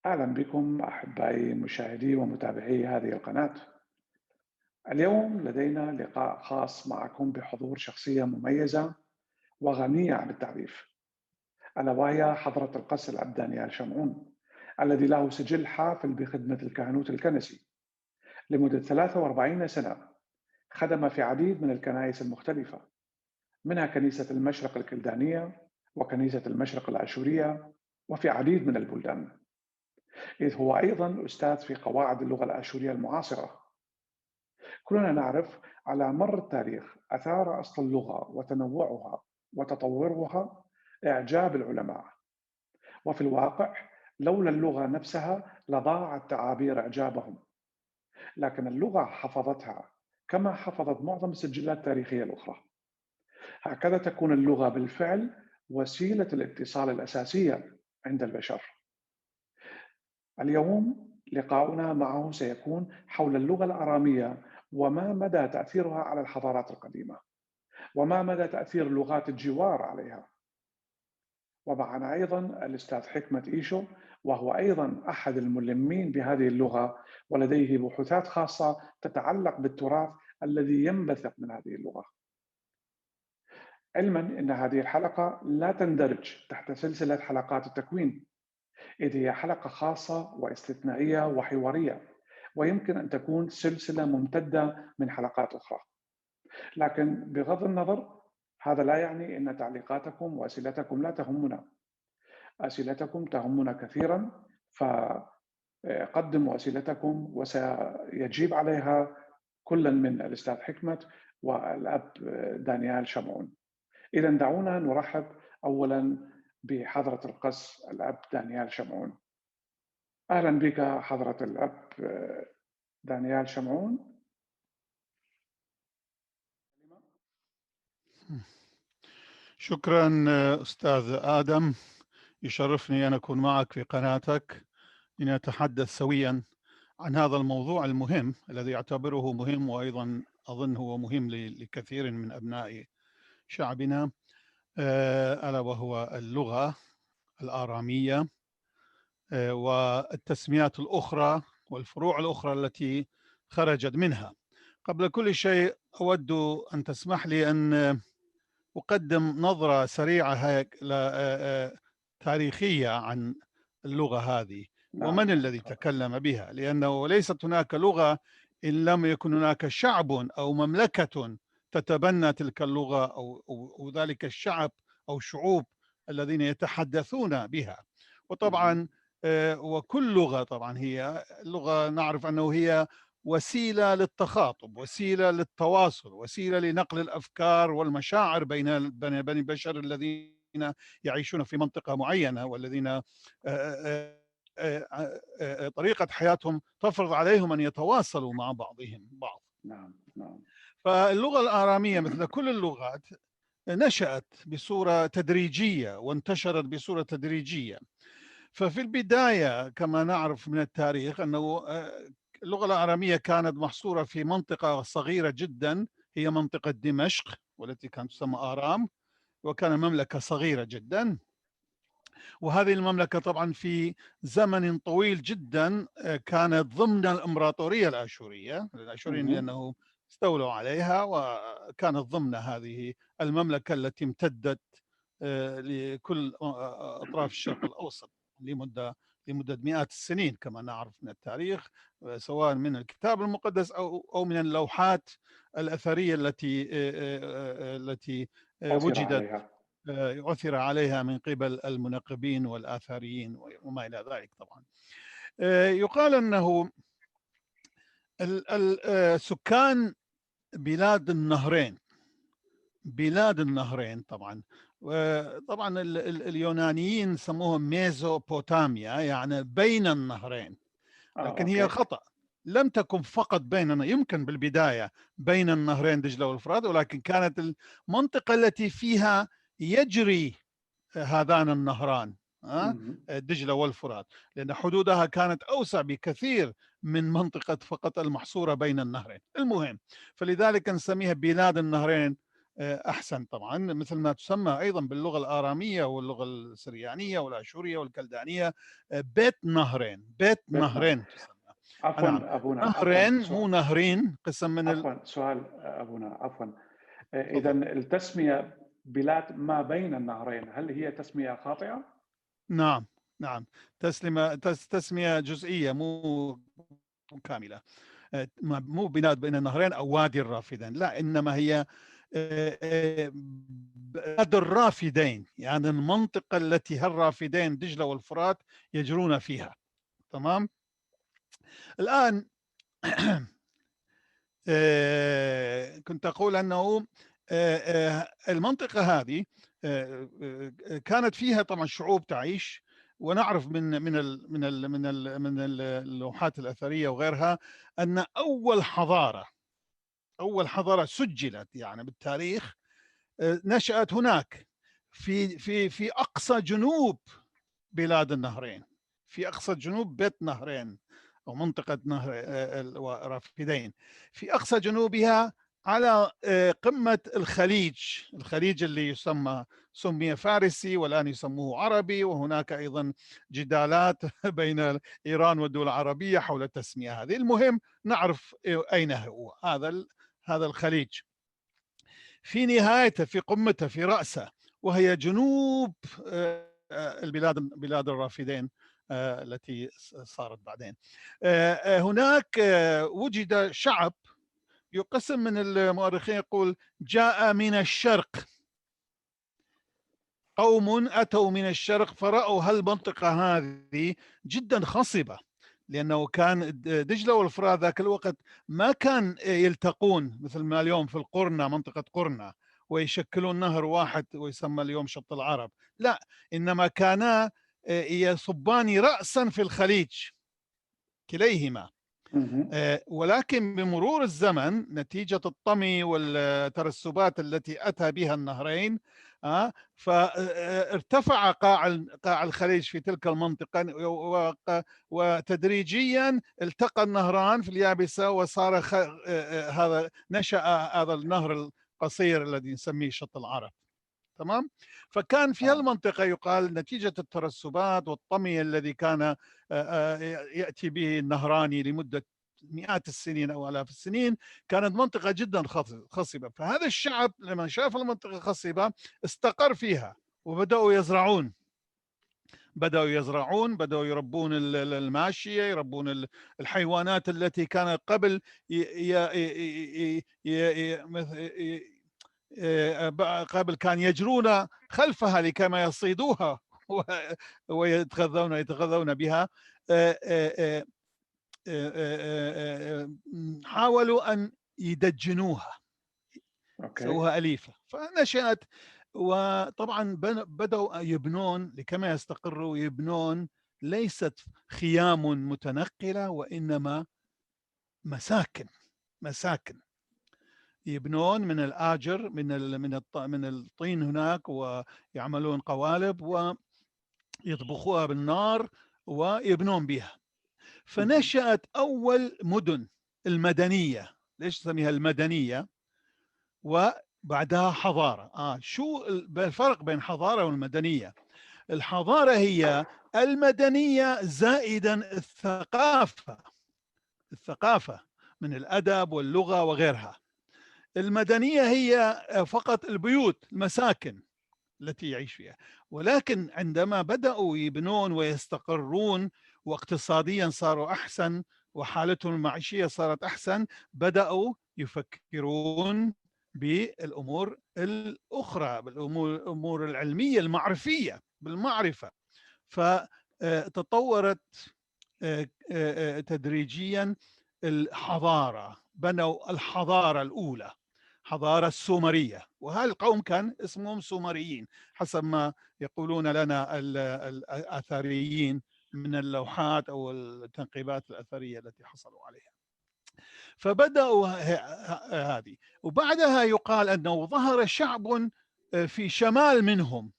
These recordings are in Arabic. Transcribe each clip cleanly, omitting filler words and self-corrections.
أهلا بكم أحبائي مشاهدي ومتابعي هذه القناة. اليوم لدينا لقاء خاص معكم بحضور شخصية مميزة وغنية عن التعريف، ألا وهي حضرة القس الأب دانيال شمعون، الذي له سجل حافل بخدمة الكهنوت الكنسي. لمدة 43 سنة خدم في عديد من الكنائس المختلفة، منها كنيسة المشرق الكلدانية وكنيسة المشرق الآشورية، وفي عديد من البلدان، إذ هو أيضا أستاذ في قواعد اللغة الآشورية المعاصرة. كلنا نعرف على مر التاريخ أثار أصل اللغة وتنوعها وتطورها إعجاب العلماء، وفي الواقع لولا اللغة نفسها لضاعت تعابير إعجابهم، لكن اللغة حفظتها كما حفظت معظم السجلات التاريخية الأخرى. هكذا تكون اللغة بالفعل وسيلة الاتصال الأساسية عند البشر. اليوم لقاؤنا معه سيكون حول اللغة الآرامية وما مدى تأثيرها على الحضارات القديمة، وما مدى تأثير لغات الجوار عليها. ومعنا أيضا الأستاذ حكمة إيشو، وهو أيضا أحد الملمين بهذه اللغة، ولديه بحوثات خاصة تتعلق بالتراث الذي ينبثق من هذه اللغة. علما أن هذه الحلقة لا تندرج تحت سلسلة حلقات التكوين، إذ هي حلقة خاصة واستثنائية وحوارية، ويمكن أن تكون سلسلة ممتدة من حلقات أخرى. لكن بغض النظر، هذا لا يعني أن تعليقاتكم وأسئلتكم لا تهمنا. أسئلتكم تهمنا كثيرا، فقدموا أسئلتكم وسيجيب عليها كل من الأستاذ حكمة والأب دانيال شمعون. إذا دعونا نرحب أولا بحضرة القس الأب دانيال شمعون. أهلا بك حضرة الأب دانيال شمعون. شكرا أستاذ آدم، يشرفني أن أكون معك في قناتك لنتحدث سويا عن هذا الموضوع المهم الذي أعتبره مهم، وأيضا أظن هو مهم لكثير من أبناء شعبنا، ألا وهو اللغة الآرامية والتسميات الأخرى والفروع الأخرى التي خرجت منها. قبل كل شيء أود أن تسمح لي أن أقدم نظرة سريعة هيك تاريخية عن اللغة هذه ومن نعم. الذي تكلم بها، لأنه ليست هناك لغة إن لم يكن هناك شعب أو مملكة تتبنى تلك اللغة أو ذلك الشعب أو شعوب الذين يتحدثون بها. وطبعا وكل لغة طبعا هي اللغة نعرف أنه هي وسيلة للتخاطب، وسيلة للتواصل، وسيلة لنقل الأفكار والمشاعر بين بني البشر الذين يعيشون في منطقة معينة، والذين طريقة حياتهم تفرض عليهم أن يتواصلوا مع بعضهم بعض. نعم. نعم. فاللغة الآرامية مثل كل اللغات نشأت بصورة تدريجية وانتشرت بصورة تدريجية. ففي البداية كما نعرف من التاريخ أنه اللغة الآرامية كانت محصورة في منطقة صغيرة جدا، هي منطقة دمشق، والتي كانت تسمى آرام، وكان مملكة صغيرة جدا. وهذه المملكة طبعا في زمن طويل جدا كانت ضمن الإمبراطورية الآشورية، لأنه استولوا عليها، وكانت ضمن هذه المملكة التي امتدت لكل أطراف الشرق الأوسط لمدة مئات السنين كما نعرف من التاريخ، سواء من الكتاب المقدس أو من اللوحات الأثرية التي عثر وجدت عليها. عثر عليها من قبل المنقبين والآثاريين وما إلى ذلك. طبعا يقال أنه سكان بلاد النهرين طبعا، طبعا اليونانيين سموهم ميزوبوتاميا، يعني بين النهرين، لكن هي أوكي. خطأ. لم تكن فقط يمكن بالبداية بين النهرين دجلة والفرات، ولكن كانت المنطقة التي فيها يجري هذان النهران دجلة والفرات، لأن حدودها كانت أوسع بكثير من منطقة فقط المحصورة بين النهرين. المهم، فلذلك نسميها بلاد النهرين، أحسن طبعا، مثل ما تسمى أيضا باللغة الآرامية واللغة السريانية والآشورية والكلدانية بيت نهرين. بيت بيتنا. نهرين تسمى. نعم، عفوا أبونا، نهرين عفوا مو سؤال، نهرين، قسم من عفوا سؤال أبونا، عفوا. إذا تفضل. التسمية بلاد ما بين النهرين، هل هي تسمية خاطئة؟ نعم، نعم، تسمية جزئية مو كاملة. مو بلاد بين النهرين أو وادي الرافدين، لا، إنما هي بلاد الرافدين، يعني المنطقة التي الرافدين دجلة والفرات يجرون فيها. تمام. الآن كنت أقول أنه المنطقة هذه كانت فيها طبعا شعوب تعيش، ونعرف من اللوحات الأثرية وغيرها أن أول حضارة سجلت يعني بالتاريخ نشأت هناك في أقصى جنوب بلاد النهرين، في أقصى جنوب بيت نهرين أو منطقة نهر رافدين، في أقصى جنوبها على قمة الخليج اللي سمي فارسي والآن يسموه عربي، وهناك أيضا جدالات بين إيران والدول العربية حول التسمية هذه. المهم نعرف أين هو هذا الخليج، في نهايته، في قمته، في رأسه، وهي جنوب بلاد الرافدين التي صارت بعدين. هناك وجد شعب يقسم من المؤرخين يقول جاء من الشرق، قوم أتوا من الشرق فرأوا هالمنطقة هذه جدا خصبة، لأنه كان دجلة والفرات ذاك الوقت ما كان يلتقون مثل ما اليوم في القرنة، منطقة قرنة، ويشكلون نهر واحد ويسمى اليوم شط العرب، لا، إنما كانا يصبان رأسا في الخليج كليهما. ولكن بمرور الزمن نتيجة الطمي والترسبات التي أتى بها النهرين فارتفع قاع الخليج في تلك المنطقة، وتدريجيا التقى النهران في اليابسة، وصار نشأ هذا النهر القصير الذي نسميه شط العرب. تمام. فكان في هالمنطقة يقال نتيجة الترسبات والطمي الذي كان يأتي به النهراني لمدة مئات السنين أو آلاف السنين، كانت منطقة جدا خصبة. فهذا الشعب لما شاف المنطقة خصبة استقر فيها، وبدأوا يزرعون، بدأوا يربون الماشية، يربون الحيوانات التي كانت قبل قبل كان يجرون خلفها لكما يصيدوها ويتغذون بها. حاولوا أن يدجنوها، سووها أليفة، فنشأت. وطبعا بدأوا يبنون لكما يستقروا، يبنون ليست خيام متنقلة وإنما مساكن يبنون من الآجر، من الطين هناك، ويعملون قوالب ويطبخوها بالنار ويبنون بها. فنشأت أول مدن المدنية. ليش تسميها المدنية؟ وبعدها حضارة. شو الفرق بين حضارة والمدنية؟ الحضارة هي المدنية زائدا الثقافة من الأدب واللغة وغيرها. المدنية هي فقط البيوت، المساكن التي يعيش فيها. ولكن عندما بدأوا يبنون ويستقرون واقتصاديا صاروا أحسن وحالتهم المعيشية صارت أحسن، بدأوا يفكرون بالأمور الأخرى، بالأمور العلمية المعرفية، بالمعرفة. فتطورت تدريجيا الحضارة. بنوا الحضارة الأولى، حضارة السومرية، وهذا القوم كان اسمهم سومريين حسب ما يقولون لنا الآثاريين من اللوحات أو التنقيبات الأثرية التي حصلوا عليها. فبدأوا هذه، وبعدها يقال أنه ظهر شعب في شمال منهم،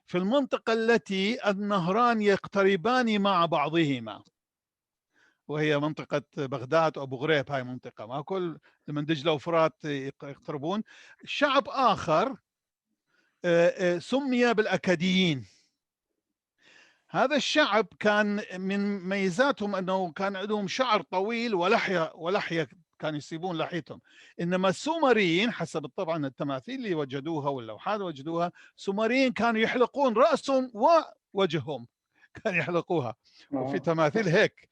في المنطقة التي النهران يقتربان مع بعضهما، وهي منطقة بغداد وأبو غريب. هاي منطقة ما كل من دجلة وفرات يقتربون. شعب آخر سمي بالأكاديين. هذا الشعب كان من ميزاتهم أنه كان عندهم شعر طويل ولحية كانوا يصيبون لحيتهم. إنما السومريين حسب طبعا التماثيل اللي وجدوها واللوحات وجدوها، السومريين كانوا يحلقون رأسهم ووجههم، كانوا يحلقوها، وفي تماثيل هيك.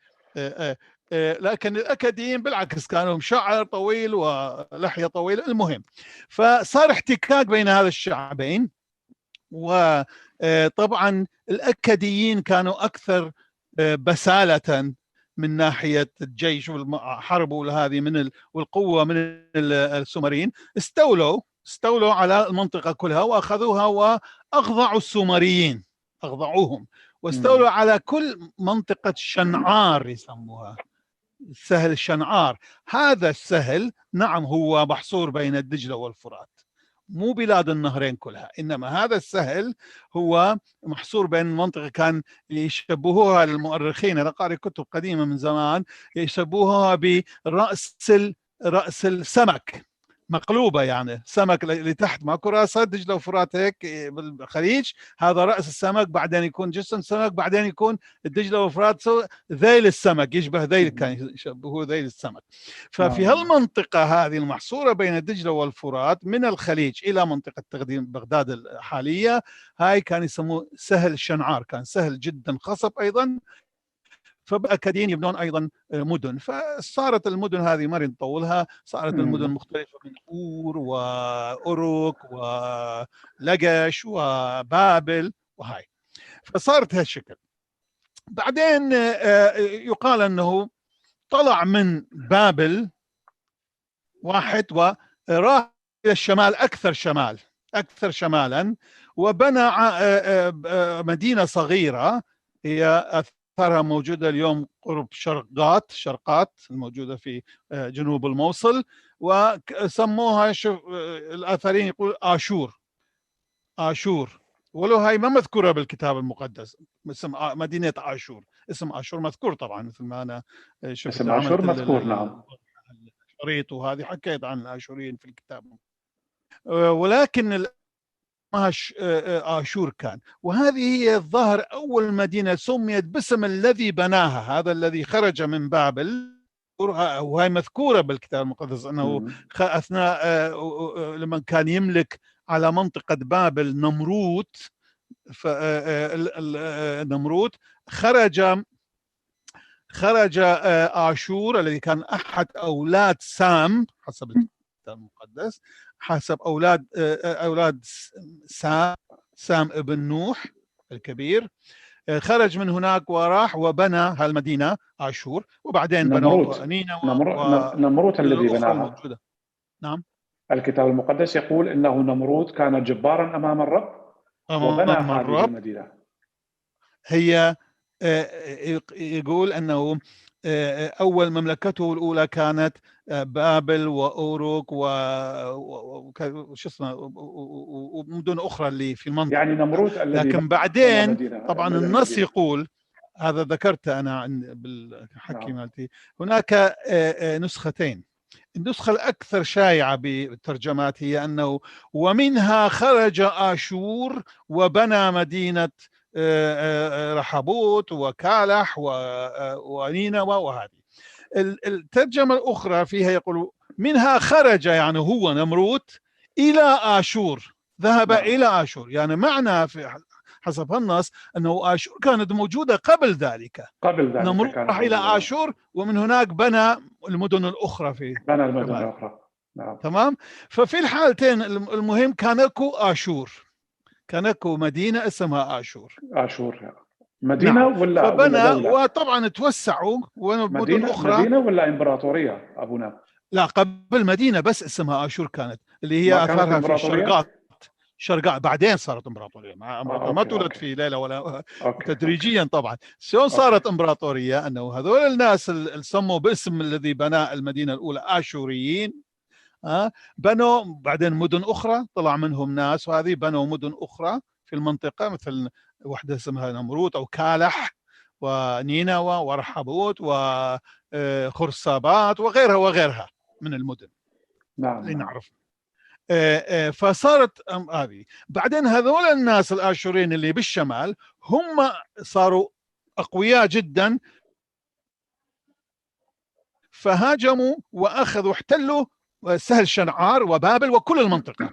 لكن الأكاديين بالعكس كانوا لهم شعر طويل ولحية طويلة. المهم، فصار احتكاك بين هذا الشعبين. وطبعا الأكاديين كانوا أكثر بسالة من ناحية الجيش والحرب وهذه والقوة من السومريين. استولوا على المنطقة كلها وأخذوها وأخضعوا السومريين، أخضعوهم واستولوا على كل منطقة شنعار يسموها، سهل شنعار. هذا السهل نعم هو محصور بين الدجلة والفرات، مو بلاد النهرين كلها، إنما هذا السهل هو محصور بين منطقة كان يشبهوها المؤرخين، أنا قارئ كتب قديمة من زمان يشبهوها رأس السمك مقلوبة، يعني سمك اللي تحت ماكو راسه، دجلة وفرات هيك بالخليج، هذا رأس السمك، بعدين يكون جسم سمك، بعدين يكون الدجلة وفرات ذيل السمك، يشبه ذيل، كان يشبهوه ذيل السمك. ففي هالمنطقة هذه المحصورة بين الدجلة والفرات من الخليج إلى منطقة تقديم بغداد الحالية، هاي كان يسموه سهل شنعار، كان سهل جدا، خصب أيضا. فأكاديين يبنون أيضا مدن، فصارت المدن هذه ما نطولها، صارت المدن مختلفة من أور وأوروك ولقش وبابل وهاي، فصارت هالشكل. بعدين يقال أنه طلع من بابل واحد وراح إلى الشمال، أكثر شمالا، وبنى مدينة صغيرة هي أثرها موجودة اليوم قرب شرقات الموجودة في جنوب الموصل، وسموها الآثرين يقول آشور، ولو هاي ما مذكورة بالكتاب المقدس، اسم مدينة آشور، اسم آشور مذكور طبعا، مثل ما أنا شفت اسم آشور مذكور. نعم، الشريط وهذه حكيت عن الآشوريين في الكتاب، ولكن آشور كان، وهذه هي الظاهر أول مدينة سميت باسم الذي بناها، هذا الذي خرج من بابل، وهي مذكورة بالكتاب المقدس أنه أثناء لما كان يملك على منطقة بابل نمرود خرج آشور الذي كان أحد أولاد سام حسب الكتاب المقدس، حسب أولاد سام ابن نوح الكبير، خرج من هناك وراح وبنى هالمدينة آشور، وبعدين بنوا نينوى نمرود الذي بناها. نعم، الكتاب المقدس يقول إنه نمرود كان جبارا أمام الرب وبنى هذه المدينة. هي يقول أنه أول مملكته الأولى كانت بابل وأوروك وشو اسمه ومدن أخرى اللي في المنطقة، يعني نمرود لكن بعدين طبعا النص يقول، هذا ذكرته أنا بالحكي مالتي، هناك نسختين. النسخة الأكثر شائعة بالترجمات هي أنه ومنها خرج آشور وبنى مدينة رحبوت وكالح ونينوى، وهذه الترجمة الأخرى فيها يقول منها خرج، يعني هو نمرود إلى آشور، ذهب إلى آشور، يعني معنى في حسب النص أنه آشور كانت موجودة قبل ذلك نمرود راح إلى آشور، ومن هناك بنى المدن الأخرى بنى المدن الأخرى. نعم. تمام. ففي الحالتين المهم كانكو آشور، كانكو مدينة اسمها آشور مدينة. نعم. ولا فبنى ولا وطبعا توسعوا ومدن أخرى. مدينة ولا إمبراطورية أبونا؟ لا، قبل مدينة بس اسمها آشور كانت، اللي هي أثارها في شرقات، بعدين صارت إمبراطورية، ما تولد في ليلة ولا تدريجيا. طبعا شلون صارت إمبراطورية؟ أنه هذول الناس اللي سموا باسم الذي بنى المدينة الأولى آشوريين، بنوا بعدين مدن أخرى، طلع منهم ناس، وهذه بنوا مدن أخرى في المنطقة، مثل واحدة اسمها نمرود أو كالح، ونينوى ورحبوت وخرسابات وغيرها من المدن اللي نعرف. فصارت هذه. بعدين هذول الناس الآشوريين اللي بالشمال هم صاروا أقوياء جدا، فهاجموا وأخذوا احتلوا سهل شنعار وبابل وكل المنطقة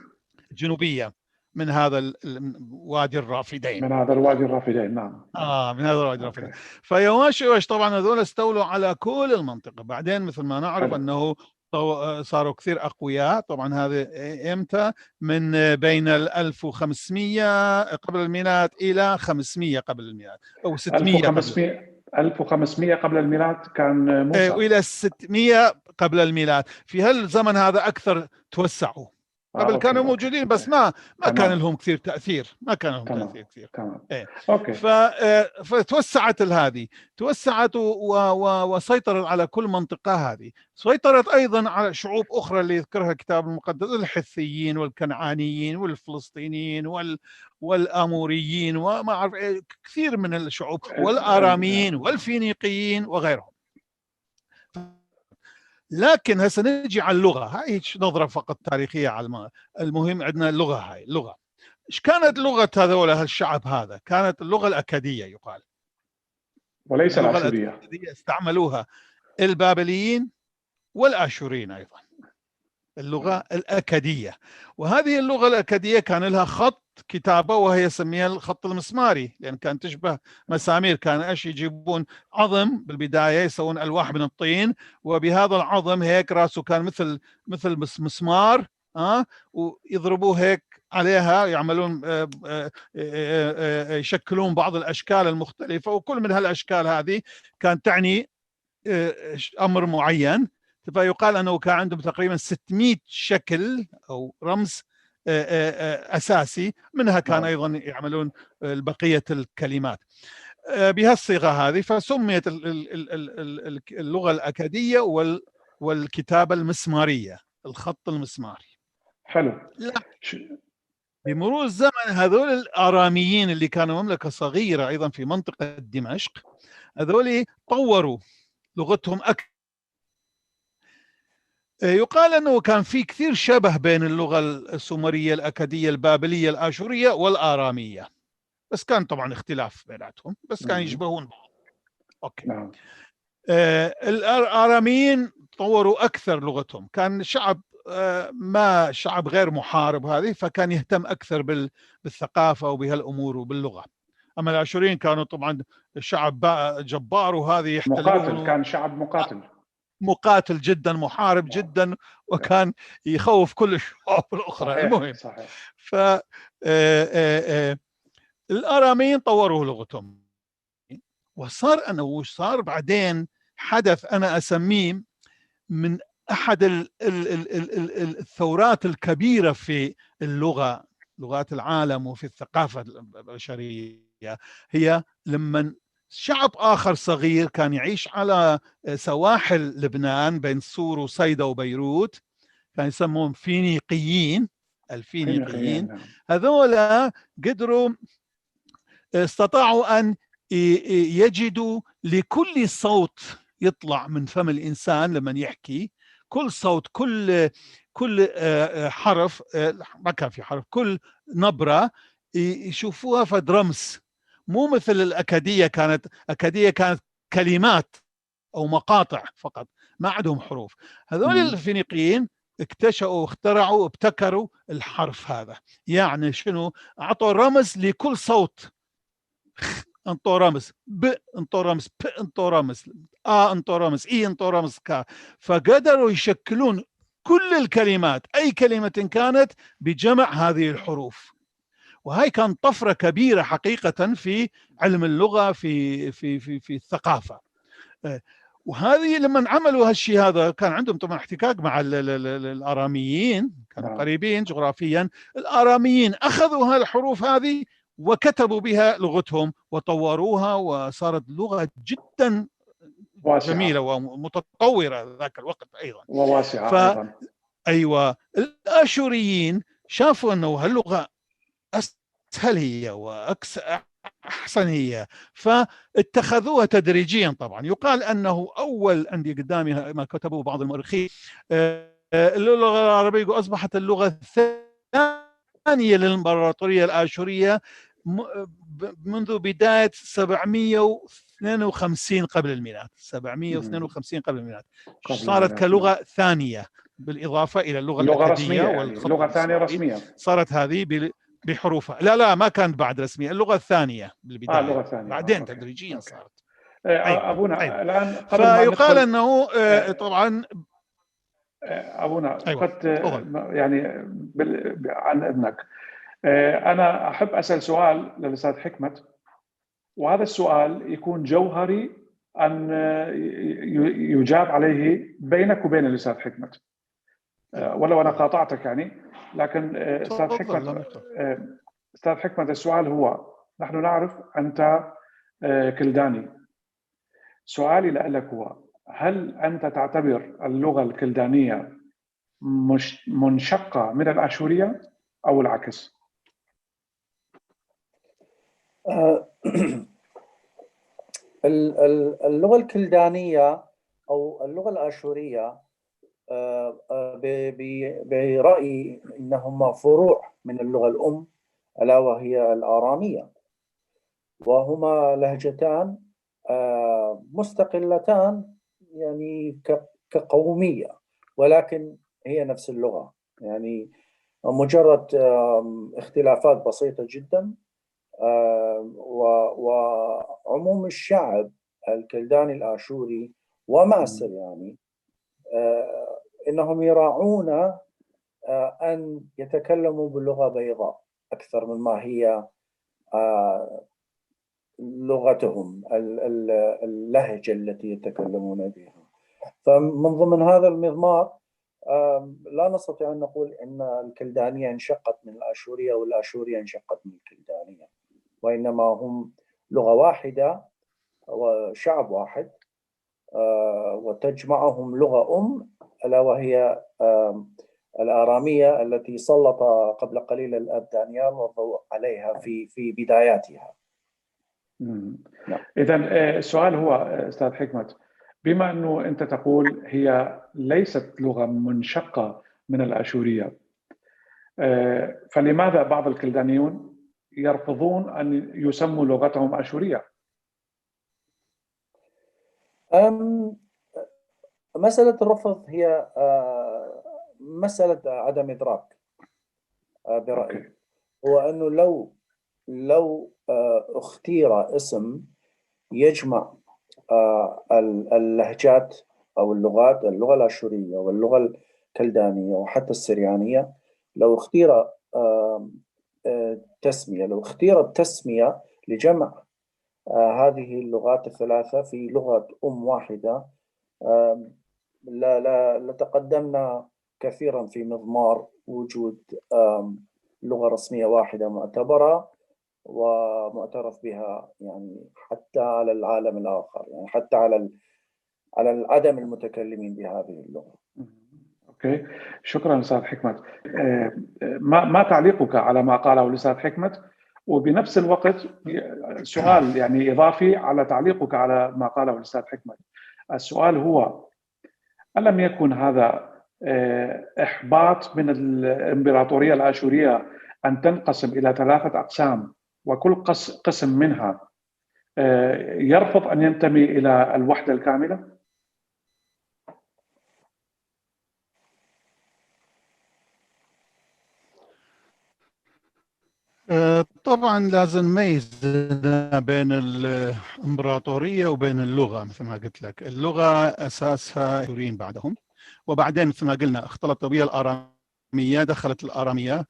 الجنوبية من هذا الوادي الرافدين. من هذا الوادي الرافدين، نعم. من هذا الوادي الرافدين. فيواشيوش طبعا هذول استولوا على كل المنطقة. بعدين مثل ما نعرف أنه صاروا كثير أقوياء. طبعا هذا إمتى؟ من بين 1500 قبل الميلاد إلى 500 قبل الميلاد، أو 600 1500 قبل الميلاد كان موسى، وإلى 600 قبل الميلاد. في هالزمن هذا أكثر توسعوا. قبل كانوا موجودين بس ما كان لهم كثير تأثير، ما كان لهم تأثير كثير. أوكي. فتوسعت هذه، توسعت وسيطرت على كل منطقة. هذه سيطرت أيضا على شعوب أخرى اللي يذكرها الكتاب المقدس، الحثيين والكنعانيين والفلسطينيين والآموريين وما أعرف كثير من الشعوب، والآراميين والفينيقيين وغيرهم. لكن هسه نجي على اللغة. هاي نظرة فقط تاريخية على المهم. عندنا اللغة، هاي اللغة إيش كانت لغة هذول الشعب؟ هذا كانت اللغة الأكادية يقال، وليس اللغة الآشورية. الأكادية استعملوها البابليين والآشوريين أيضا، اللغة الأكادية. وهذه اللغة الأكادية كان لها خط كتابة وهي يسميها الخط المسماري، لأن كانت تشبه مسامير. كان ايش يجيبون عظم بالبداية، يسوون ألواح من الطين، وبهذا العظم هيك راسه كان مثل مسمار، ويضربوه هيك عليها، يعملون يشكلون بعض الأشكال المختلفة، وكل من هالأشكال هذه كانت تعني أمر معين. فيقال أنه كان عندهم تقريبا 600 شكل أو رمز أساسي، منها كان أيضا يعملون بقية الكلمات بهالصيغة هذه. فسميت اللغة الأكادية والكتابة المسمارية، الخط المسماري. حلو. بمرور الزمن هذول الآراميين اللي كانوا مملكة صغيرة أيضا في منطقة دمشق، هذول طوروا لغتهم أكثر. يقال أنه كان في كثير شبه بين اللغة السومرية الأكادية البابلية الآشورية والآرامية، بس كان طبعا اختلاف بيناتهم، بس كانوا يشبهون بعض. أوكي. الآراميين طوروا أكثر لغتهم. كان شعب ما شعب غير محارب هذه، فكان يهتم أكثر بالثقافة وبهالأمور وباللغة. أما الآشوريين كانوا طبعا شعب جبار، وهذه مقاتل، كان شعب مقاتل جدا، محارب جدا، وكان يخوف كل الشعوب الأخرى. صحيح. المهم صحيح. الآراميين طوروا لغتهم، وصار بعدين حدث أنا أسميه من أحد الثورات الكبيرة في لغات العالم وفي الثقافة البشرية، هي لما شعب آخر صغير كان يعيش على سواحل لبنان بين صور وصيدا وبيروت، كان يسمون فينيقيين. الفينيقيين هذولا قدروا استطاعوا أن يجدوا لكل صوت يطلع من فم الإنسان لما يحكي، كل صوت، كل حرف، ما كان في حرف، كل نبرة يشوفوها فد رمز. مو مثل الأكادية، كانت كلمات أو مقاطع فقط، ما عندهم حروف. هذول الفينيقيين اكتشفوا واخترعوا وابتكروا الحرف هذا. يعني شنو؟ أعطوا رمز لكل صوت. انطو رمز ب، انطو رمز ب، انطو رمز انطو رمز اي، انطو رمز كا. فقدروا يشكلون كل الكلمات، اي كلمة كانت، بجمع هذه الحروف. وهي كان طفرة كبيرة حقيقة في علم اللغة، في الثقافة. وهذه لما عملوا هالشيء هذا كان عندهم طبعا احتكاك مع الآراميين، كانوا قريبين جغرافيا. الآراميين أخذوا هالحروف هذه وكتبوا بها لغتهم وطوروها، وصارت لغة جدا واسعة، جميلة ومتطورة ذاك الوقت أيضا، وواسعة أيضا. أيوة. الآشوريين شافوا أنه هاللغة أسهل هي أحسن هي. فاتخذوها تدريجيا. طبعا يقال أنه أول عندي قدامي ما كتبه بعض المؤرخين اللغة العربية أصبحت اللغة الثانية للإمبراطورية الآشورية منذ بداية 752 قبل الميلاد. 752 قبل الميلاد صارت كلغة ثانية بالإضافة إلى اللغة الأكدية والخط لغة ثانية رسمية صارت هذه بحروفها. لا ما كانت بعد رسمية، اللغة الثانية بالبداية. اللغة الثانية. بعدين تدريجيا صارت. أبونا أيوة. الآن قبل فيقال أنه طبعا أبونا قد أيوة. عن إذنك أنا أحب أسأل سؤال للأستاذ حكمت، وهذا السؤال يكون جوهري أن يجاب عليه بينك وبين الأستاذ حكمت، ولو أنا قاطعتك يعني، لكن أستاذ حكمت السؤال هو: نحن نعرف أنت كلداني. سؤالي لك هو: هل أنت تعتبر اللغة الكلدانية منشقة من الآشورية أو العكس؟ اللغة الكلدانية أو اللغة الآشورية برأيي إنهما فروع من اللغة الأم، ألا وهي الآرامية، وهما لهجتان مستقلتان يعني كقومية، ولكن هي نفس اللغة، يعني مجرد اختلافات بسيطة جدا. وعموم الشعب الكلداني الآشوري وماسر يعني إنهم يراعون أن يتكلموا بلغة بيضاء أكثر مما هي لغتهم، اللهجة التي يتكلمون بها. فمن ضمن هذا المضمار لا نستطيع أن نقول أن الكلدانية انشقت من الآشورية والآشورية انشقت من الكلدانية، وإنما هم لغة واحدة وشعب واحد، وتجمعهم لغة ألا وهي الآرامية التي سلط قبل قليل الأب دانيال والضوء عليها في بداياتها. إذن السؤال هو أستاذ حكمت، بما أنه أنت تقول هي ليست لغة منشقة من الآشورية، فلماذا بعض الكلدانيون يرفضون أن يسموا لغتهم آشورية؟ مسألة الرفض هي مسألة عدم إدراك برأيي. هو أنه لو اختير اسم يجمع اللهجات أو اللغات، اللغة الآشورية واللغة الكلدانية وحتى السريانية، لو اختير تسمية، لو اختيرت تسمية لجمع هذه اللغات الثلاثة في لغة واحدة، لتقدمنا كثيرا في مضمار وجود لغة رسمية واحدة معتبرة ومعترف بها، يعني حتى على العالم الآخر، يعني حتى على العدم المتكلمين بهذه اللغة. أوكي، شكرا أستاذ حكمت. ما تعليقك على ما قاله الأستاذ حكمت؟ وبنفس الوقت سؤال يعني إضافي على تعليقك على ما قاله الأستاذ حكمت. السؤال هو: ألم يكن هذا إحباط من الإمبراطورية الآشورية أن تنقسم إلى 3 أقسام، وكل قسم منها يرفض أن ينتمي إلى الوحدة الكاملة؟ طبعا لازم نميز بين الإمبراطورية وبين اللغة. مثل ما قلت لك، اللغة أساسها آشوريين بعدهم، وبعدين مثل ما قلنا اختلطوا بها الآرامية، دخلت الآرامية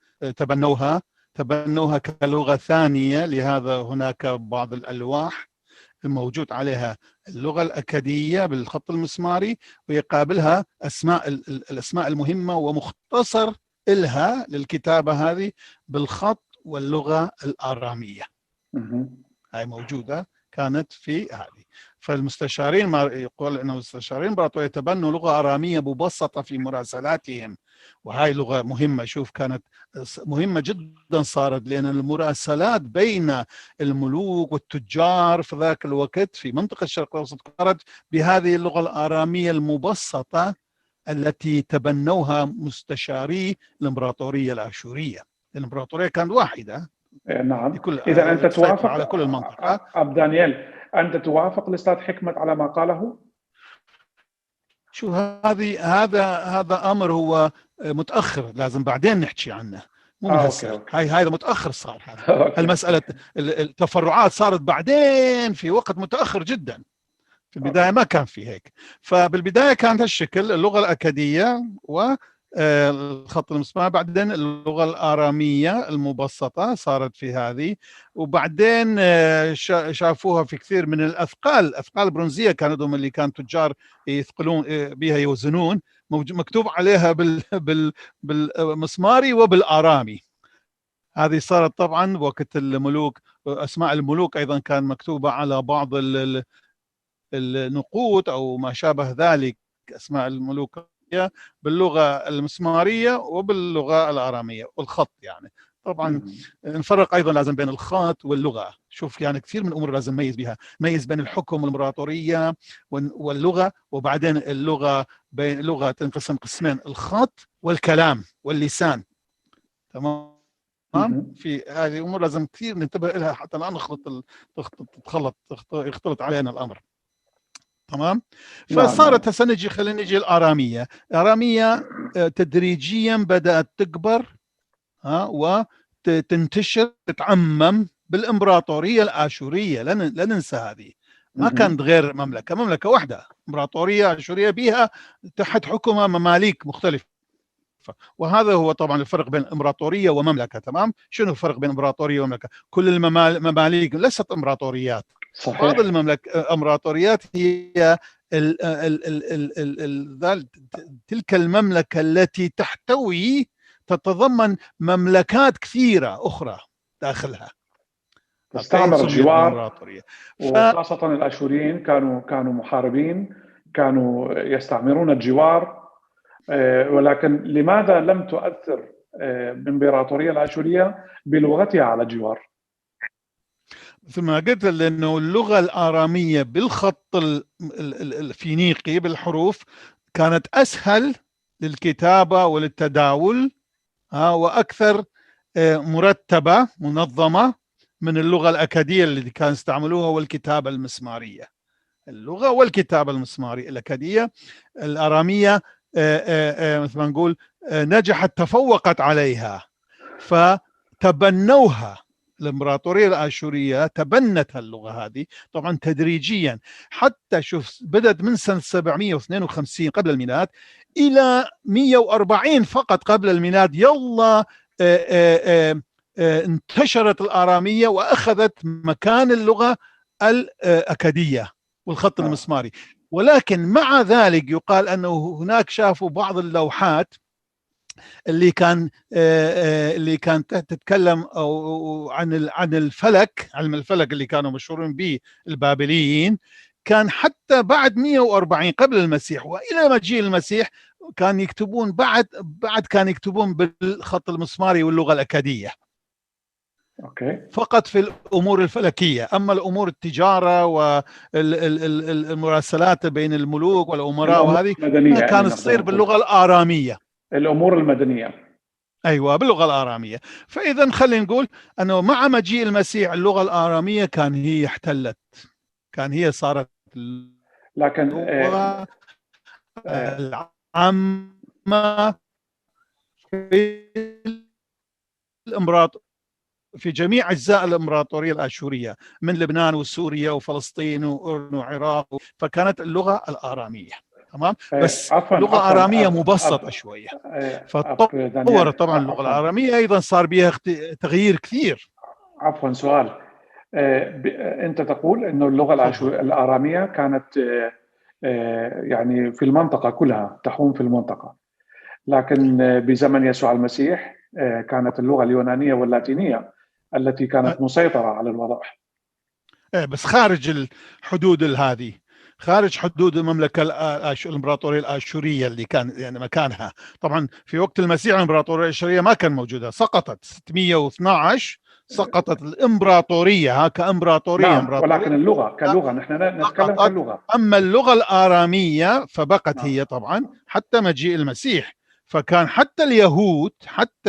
تبنوها كلغة ثانية، لهذا هناك بعض الألواح موجود عليها اللغة الأكدية بالخط المسماري، ويقابلها الأسماء المهمة ومختصر إلها للكتابة هذه بالخط واللغة الآرامية. هاي موجودة كانت في هذه. فالمستشارين ما يقول أن المستشارين الإمبراطورية تبنوا لغة آرامية مبسطة في مراسلاتهم، وهاي لغة مهمة. شوف كانت مهمة جدا صارت، لأن المراسلات بين الملوك والتجار في ذاك الوقت في منطقة الشرق الأوسط كانت بهذه اللغة الآرامية المبسطة التي تبنوها مستشاري الإمبراطورية الآشورية. الإمبراطورية كانت واحدة، نعم. إذا أنت توافق على كل المنطقة. أب دانيال، أنت توافق الأستاذ حكمت على ما قاله؟ شو هذا أمر هو متأخر، لازم بعدين نحكي عنه، مو من هسه. هذا متأخر صار. هذا المسألة التفرعات صارت بعدين في وقت متأخر جدا. في البداية ما كان في هيك. فبالبداية كانت هالشكل، اللغة الأكادية والخط المسمار، بعدين اللغة الآرامية المبسطة صارت في هذه، وبعدين شافوها في كثير من الأثقال البرونزية، كانوا اللي كانوا تجار يثقلون بها يوزنون، مكتوب عليها بالمسماري وبالآرامي. هذه صارت طبعا وقت الملوك، أسماء الملوك أيضا كان مكتوبة على بعض النقود أو ما شابه ذلك، أسماء الملوك باللغة المسمارية وباللغة الآرامية والخط. يعني طبعا نفرق أيضا لازم بين الخط واللغة. شوف يعني كثير من الأمور لازم نميز بها، ميز بين الحكم والإمبراطورية واللغة، وبعدين اللغة بين لغة تنقسم قسمين، الخط والكلام واللسان. تمام. في هذه الأمور لازم كثير ننتبه لها حتى لا يختلط علينا الأمر. تمام. فصارت هسه نجي، خلينا نجي الآرامية. الآرامية تدريجيا بدأت تكبر وتنتشر، تتعمم بالإمبراطورية الآشورية. لا ننسى هذه، ما كانت غير مملكة واحدة، إمبراطورية آشورية بها تحت حكمها مماليك مختلفة. وهذا هو طبعا الفرق بين إمبراطورية ومملكة. تمام. شنو الفرق بين إمبراطورية ومملكة؟ كل المماليك ليست إمبراطوريات. صحيح. بعض الإمبراطوريات هي تلك المملكة التي تتضمن مملكات كثيرة أخرى داخلها، تستعمر الجوار. وخاصة الآشوريين كانوا محاربين، كانوا يستعمرون الجوار. ولكن لماذا لم تؤثر الإمبراطورية الآشورية بلغتها على الجوار؟ مثل ما قلت، لأنه اللغة الآرامية بالخط الفينيقي بالحروف كانت أسهل للكتابة وللتداول، وأكثر مرتبة منظمة من اللغة الأكادية اللي كانوا يستعملوها والكتابة المسمارية. اللغة والكتابة المسمارية الأكادية الآرامية مثل ما نقول نجحت، تفوقت عليها، فتبنوها. الإمبراطورية الآشورية تبنت اللغة هذه طبعا تدريجيا، حتى شوف بدأت من سنة 752 قبل الميلاد إلى 140 فقط قبل الميلاد. يلا انتشرت الآرامية وأخذت مكان اللغة الأكادية والخط المسماري. ولكن مع ذلك يقال أنه هناك شافوا بعض اللوحات اللي كانت تتكلم أو عن الفلك، علم الفلك اللي كانوا مشهورين به البابليين، كان حتى بعد 140 قبل المسيح وإلى مجيء المسيح كان يكتبون بعد كان يكتبون بالخط المسماري واللغة الأكادية. فقط في الأمور الفلكية. أما الأمور التجارة والمراسلات بين الملوك والأمراء وهذه كانت تصير باللغة الآرامية، الأمور المدنية. أيوة باللغة الآرامية. فإذا خلينا نقول أنه مع مجيء المسيح اللغة الآرامية كان هي احتلت، كان هي صارت لكن اللغة العامة في الإمبراطورية في جميع أجزاء الإمبراطورية الآشورية، من لبنان وسوريا وفلسطين وأردن وعراق. فكانت اللغة الآرامية. تمام. بس لغة آرامية مبسطة شوية، فتطورت طبعا اللغة الآرامية أيضا صار بها تغيير كثير. عفوا سؤال، أنت تقول أنه اللغة الآرامية كانت يعني في المنطقة كلها، تحوم في المنطقة، لكن بزمن يسوع المسيح كانت اللغة اليونانية واللاتينية التي كانت مسيطرة على الوضع. بس خارج الحدود هذه، خارج حدود المملكة الإمبراطورية الآشورية اللي كان يعني مكانها. طبعا في وقت المسيح الإمبراطورية الآشورية ما كان موجودة، سقطت 612 سقطت الإمبراطورية كإمبراطورية. نعم، ولكن اللغة كلغة نحن نتكلم سقطت. كلغة. أما اللغة الآرامية فبقت نعم. هي طبعا حتى مجيء المسيح. فكان حتى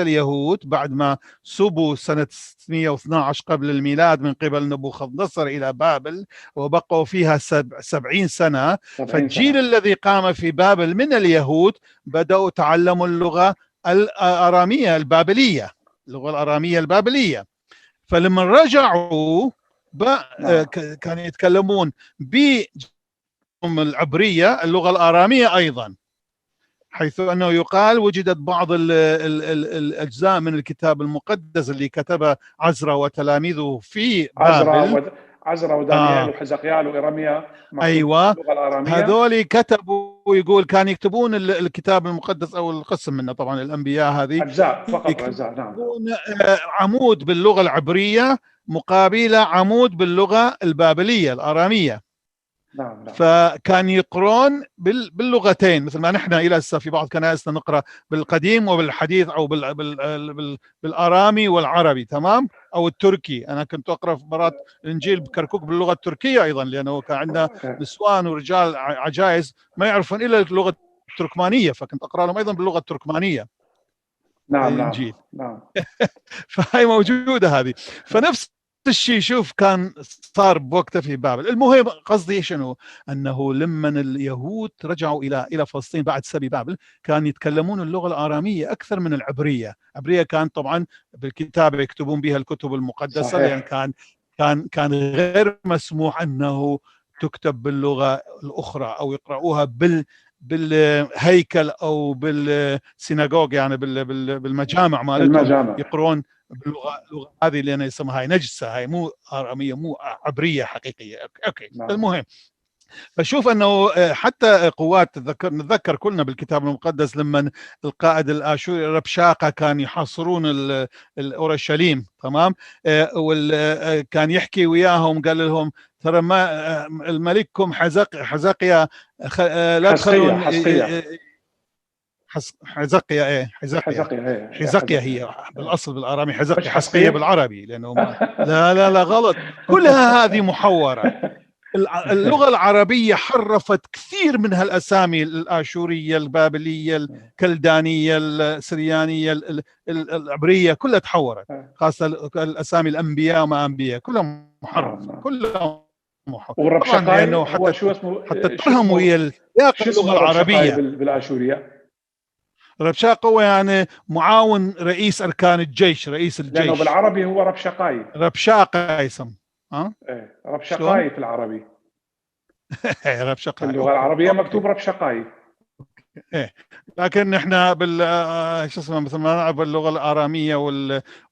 اليهود بعد ما سبوا سنة 612 قبل الميلاد من قبل نبوخذ نصر إلى بابل وبقوا فيها 70 سنة، فالجيل الذي قام في بابل من اليهود بدأوا تعلموا اللغة الآرامية البابلية، اللغة الآرامية البابلية. فلما رجعوا كانوا يتكلمون بالعبرية اللغة الآرامية أيضا، حيث أنه يقال وجدت بعض الأجزاء من الكتاب المقدس اللي كتبه عزرا وتلاميذه في بابل، عزرا ودانيال وحزقيال وإرميا، أيوة اللغة الآرامية. هذول كتبوا، يقول كان يكتبون الكتاب المقدس أو القسم منه طبعا الأنبياء هذه أجزاء فقط، أجزاء. نعم. عمود باللغة العبرية مقابلة عمود باللغة البابلية الآرامية. نعم. فكان يقرون باللغتين، مثل ما نحن إلى هسه في بعض كنائسنا نقرأ بالقديم وبالحديث أو بالآرامي والعربي، تمام، أو التركي. أنا كنت أقرأ في مرات الإنجيل بكركوك باللغة التركية أيضا، لأنه كان عندنا نسوان ورجال عجائز ما يعرفون إلا اللغة التركمانية، فكنت أقرأ لهم أيضا باللغة التركمانية. نعم. الإنجيل. نعم. فهي موجودة هذه. فنفس الشيء شوف كان صار بوقته في بابل. المهم قصدي شنو، انه لما اليهود رجعوا الى فلسطين بعد سبي بابل كان يتكلمون اللغه الاراميه اكثر من العبريه. العبريه كان طبعا بالكتابه يكتبون بها الكتب المقدسه، صحيح. لان كان غير مسموح انه تكتب باللغه الاخرى او يقرؤوها بالهيكل او بالسيناغوج، يعني بالمجامع مالتهم يقرون باللغه هذه اللي انا يسمها هاي نجسه، هاي مو اراميه مو عبريه حقيقيه. اوكي. نعم. المهم فشوف انه حتى قوات نتذكر كلنا بالكتاب المقدس لما القائد الاشوري ربشاقه كان يحاصرون اورشليم، تمام، وكان يحكي وياهم قال لهم ترى ما الملككم حزقيا لا تخلون حزقيا حزقيا هي بالاصل بالارامي حزقيا بالعربي، لانه لا غلط، كلها هذه محوره. اللغه العربيه حرفت كثير من هالاسامي الاشوريه البابليه الكلدانيه السريانيه العبريه كلها تحورت، خاصه الاسامي الانبياء وما انبياء كلها محرفه، كلها طبعا لانه حتى تفهم ويا اللغه العربيه بالاشوريه. ربشاقة هو يعني معاون رئيس أركان الجيش، رئيس الجيش، لأنه بالعربي هو ربشاقاي. ربشاقة يسم ربشاقاي في العربي. ربشاقاي في اللغة العربية مكتوب ربشاقاي. لكن احنا شو اسمه مثل ما نعرف باللغة الآرامية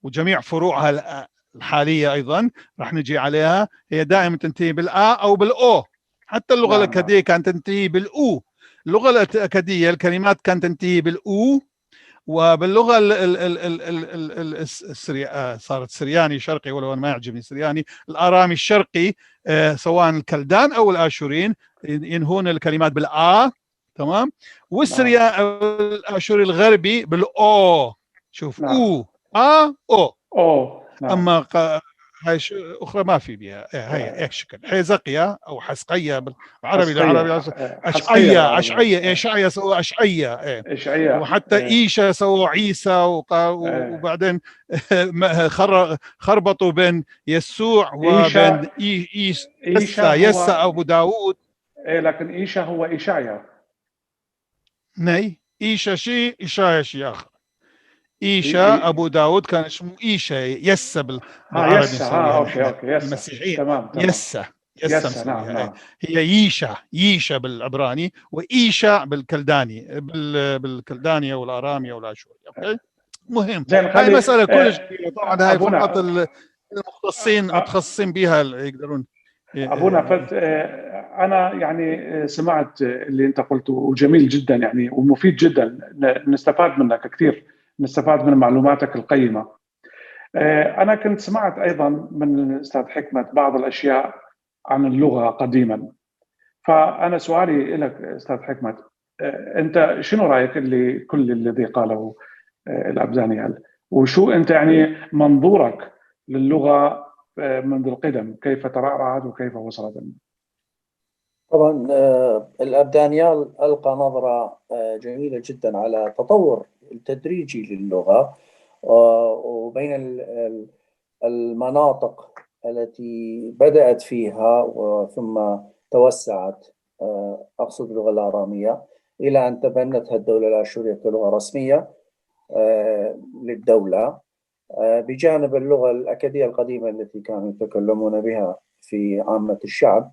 وجميع فروعها الحالية أيضا راح نجي عليها، هي دائما تنتهي بالآ أو بالأو. حتى اللغة الأكادية كانت تنتهي بالأو. اللغة الأكادية الكلمات كانت تنتهي بالأو، وباللغة صارت سرياني شرقي، ولو أنا ما يعجبني سرياني، الآرامي الشرقي سواء الكلدان أو الآشورين ينهون الكلمات بالآ، تمام، الآشوري الغربي بالأو. شوف أو أو. أما هاي أخرى ما في بها، هي هيك شكل حزقيا أو حسقيا بالعربي، العربي أشعيا سووا أشعيا، وحتى إيشا سووا عيسى، وبعدين خربطوا بين يسوع وبين يسا أبو داود. لكن إيشا هو إشعيا. ني إيشا شيء إشعيا شيء آخر. إيشا أبو داود كان اسمه إيشا، يسا بالعربي أوكي المسيحية تمام. يسا نعم. هي ييشا بالعبراني، وإيشا بالكلداني بالكلدانية والآرامية والآشوري. أوكي مهم. هاي مسألة كلش طبعا هاي فقط المختصين متخصصين بها يقدرون. أبونا فت أنا يعني سمعت اللي أنت قلته وجميل جدا يعني ومفيد جدا، نستفاد منك كثير، نستفاد من معلوماتك القيمة. أنا كنت سمعت أيضا من الأستاذ حكمة بعض الأشياء عن اللغة قديما. فأنا سؤالي لك أستاذ حكمت، أنت شنو رأيك كل الذي قاله الأب دانيال، وشو أنت يعني منظورك للغة منذ القدم، كيف ترعرعت وكيف وصلت؟ طبعا الأب دانيال ألقى نظرة جميلة جدا على التطور التدريجي للغة، وبين المناطق التي بدأت فيها وثم توسعت، أقصد اللغة الآرامية، إلى أن تبنتها الدولة الآشورية كلغة رسمية للدولة، بجانب اللغة الأكدية القديمة التي كانوا يتكلمون بها في عامة الشعب.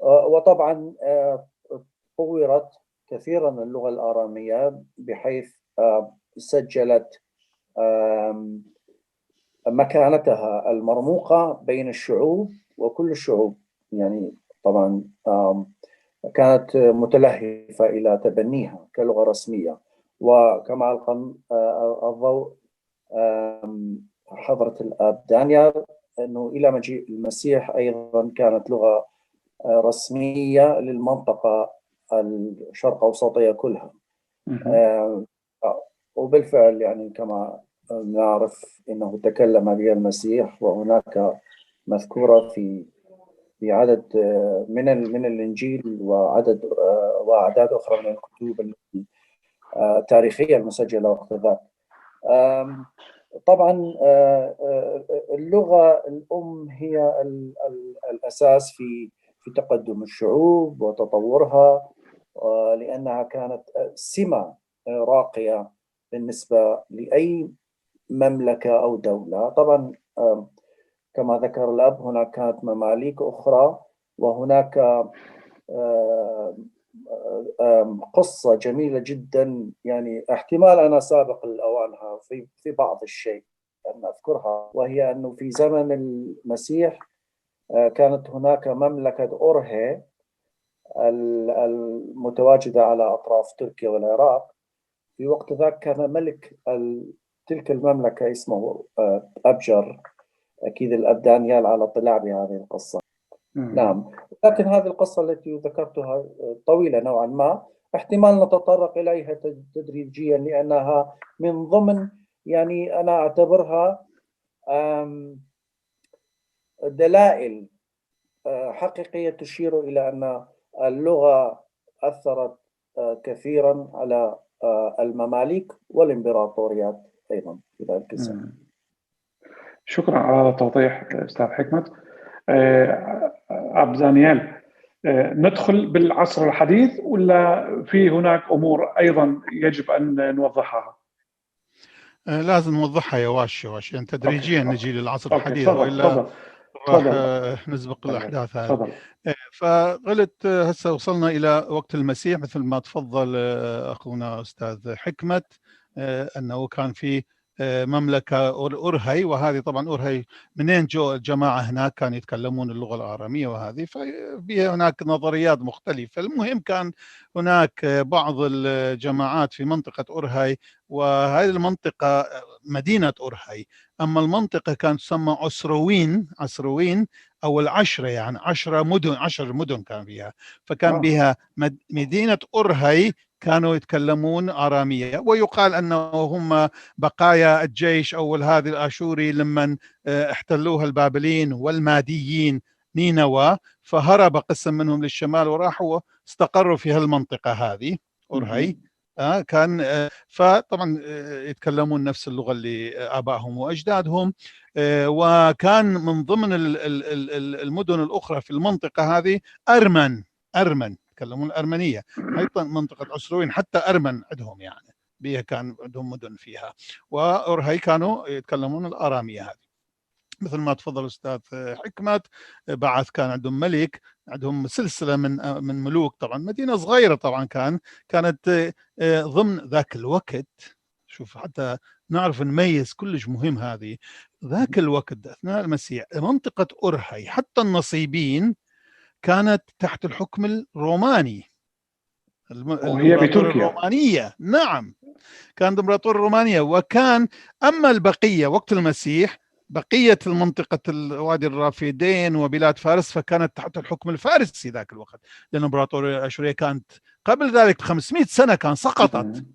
وطبعا طورت كثيرا اللغة الآرامية بحيث سجلت مكانتها المرموقة بين الشعوب، وكل الشعوب يعني طبعا كانت متلهفة إلى تبنيها كلغة رسمية. وكما ألقى الضوء حضرة الأب دانيال أنه إلى مجيء المسيح أيضا كانت لغة رسمية للمنطقة الشرق أوسطية كلها. وبالفعل يعني كما نعرف أنه تكلم بها المسيح، وهناك مذكورة في عدد من الإنجيل وأعداد أخرى من الكتب التاريخية المسجلة وقت ذاك. طبعا اللغة الأم هي الأساس في تقدم الشعوب وتطورها، لأنها كانت سمة راقية بالنسبة لأي مملكة أو دولة. طبعا كما ذكر الأب هناك كانت مماليك أخرى، وهناك قصة جميلة جدا، يعني احتمال أنا سابق الأوانها في بعض الشيء أن أذكرها، وهي أنه في زمن المسيح كانت هناك مملكة أورهي المتواجدة على أطراف تركيا والعراق. في وقت ذاك كان ملك تلك المملكة اسمه أبجر. أكيد الأب دانيال على اطلاع بهذه القصة. نعم، لكن هذه القصة التي ذكرتها طويلة نوعا ما، احتمال نتطرق إليها تدريجيا، لأنها من ضمن، يعني أنا أعتبرها دلائل حقيقية تشير إلى أن اللغة أثرت كثيرا على المماليك والإمبراطوريات أيضا في ذلك الزمن. شكرا على التوضيح أستاذ حكمت. أب دانيال، ندخل بالعصر الحديث ولا في هناك أمور أيضا يجب أن نوضحها؟ لازم نوضحها يا واش يعني تدريجيا نجي للعصر الحديث، وإلا راح نسبق الأحداث هذه. فقلت هسه وصلنا إلى وقت المسيح مثل ما تفضل أخونا أستاذ حكمت، أنه كان في مملكة أورهي، وهذه طبعا أورهي منين جو الجماعة هناك كانوا يتكلمون اللغة الآرامية، وهذه ففيها هناك نظريات مختلفة. المهم كان هناك بعض الجماعات في منطقة أورهي، وهذه المنطقة مدينة أورهي. أما المنطقة كانت تسمى عسروين أو العشرة، يعني 10 مدن كان فيها، فكان بها مدينة أورهي كانوا يتكلمون آرامية، ويقال أنه هم بقايا الجيش أول هذا الآشوري لمن احتلوها البابليين والماديين نينوى، فهرب قسم منهم للشمال وراحوا استقروا في هالمنطقة هذه أورهي. كان فطبعا يتكلمون نفس اللغة اللي آبائهم وأجدادهم، وكان من ضمن المدن الأخرى في المنطقة هذه أرمن يتكلمون الأرمنية. أيضا منطقة عسروين حتى أرمن عندهم، يعني بها كان عندهم مدن فيها، وأورهي كانوا يتكلمون الآرامية هذه. مثل ما تفضل أستاذ حكمت، بعث كان عندهم ملك، عندهم سلسلة من ملوك. طبعا مدينة صغيرة طبعا كانت ضمن ذاك الوقت. شوف حتى نعرف نميز كلش مهم هذه. ذاك الوقت أثناء المسيح منطقة أورهي حتى النصيبين كانت تحت الحكم الروماني، وهي بتركيا الرومانية. نعم، كانت الإمبراطورية الرومانية. وكان أما البقية وقت المسيح بقية المنطقة وادي الرافدين وبلاد فارس فكانت تحت الحكم الفارسي ذاك الوقت، لأن الإمبراطورية الآشورية كانت قبل ذلك ب500 سنة كان سقطت.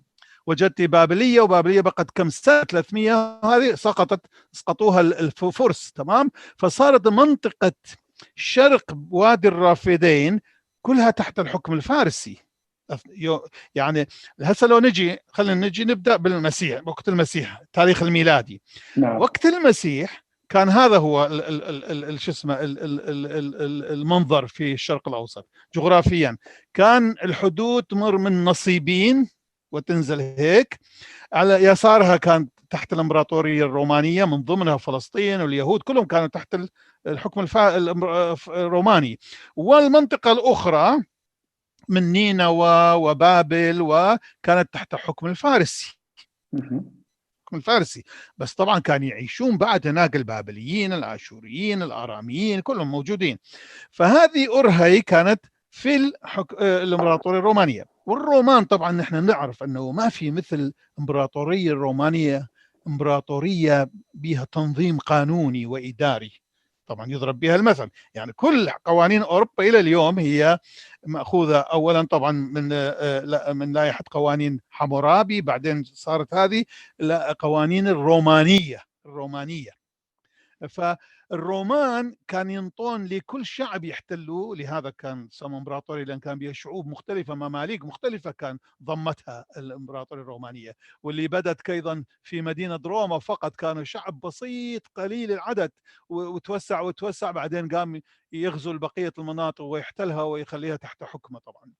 وجدت بابلية، وبابلية بقت كم سنة 300 هذه سقطوها الفرس. تمام. فصارت منطقة شرق وادي الرافدين كلها تحت الحكم الفارسي. يعني هسه لو خلينا نجي نبدا بالمسيح، وقت المسيح التاريخ الميلادي. نعم. وقت المسيح كان هذا هو شو اسمه المنظر في الشرق الاوسط جغرافيا. كان الحدود تمر من نصيبين وتنزل هيك، على يسارها كانت تحت الامبراطوريه الرومانيه، من ضمنها فلسطين واليهود كلهم كانوا تحت الحكم الروماني. والمنطقه الاخرى من نينوى وبابل وكانت تحت الحكم الفارسي. الفارسي. بس طبعا كانوا يعيشون بعد هناك البابليين، الآشوريين، الآراميين، كلهم موجودين. فهذه أورهي كانت في الإمبراطورية الرومانية. والرومان طبعا نحن نعرف أنه ما في مثل الإمبراطورية الرومانية إمبراطورية بها تنظيم قانوني وإداري. طبعا يضرب بها المثل، يعني كل قوانين أوروبا إلى اليوم هي مأخوذة أولا طبعا من لائحة قوانين حمورابي، بعدين صارت هذه قوانين الرومانية. فالرومان كان ينطون لكل شعب يحتلوه، لهذا كان سموا امبراطوري، لأن كان بها شعوب مختلفة، مماليك مختلفة كان ضمتها الامبراطورية الرومانية. واللي بدت أيضا في مدينة روما فقط كانوا شعب بسيط قليل العدد، وتوسع بعدين قام يغزو بقية المناطق ويحتلها ويخليها تحت حكمه طبعا.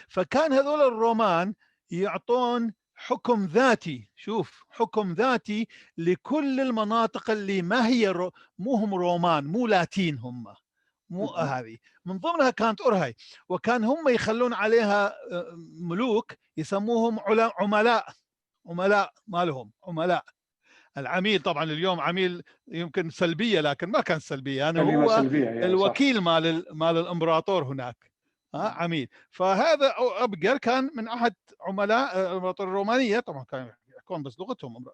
فكان هذول الرومان يعطون حكم ذاتي، شوف حكم ذاتي لكل المناطق اللي ما هي مو هم رومان، مو لاتين، هم مو هذه، من ضمنها كانت أورهي. وكان هم يخلون عليها ملوك يسموهم عملاء مالهم عملاء. العميل طبعا اليوم عميل يمكن سلبية، لكن ما كان سلبية، يعني هو سلبية يعني الوكيل مال الامبراطور هناك، عميل. فهذا أبجر كان من أحد عملاء الامبراطورية الرومانية. طبعا كانوا يحكون بس لغتهم،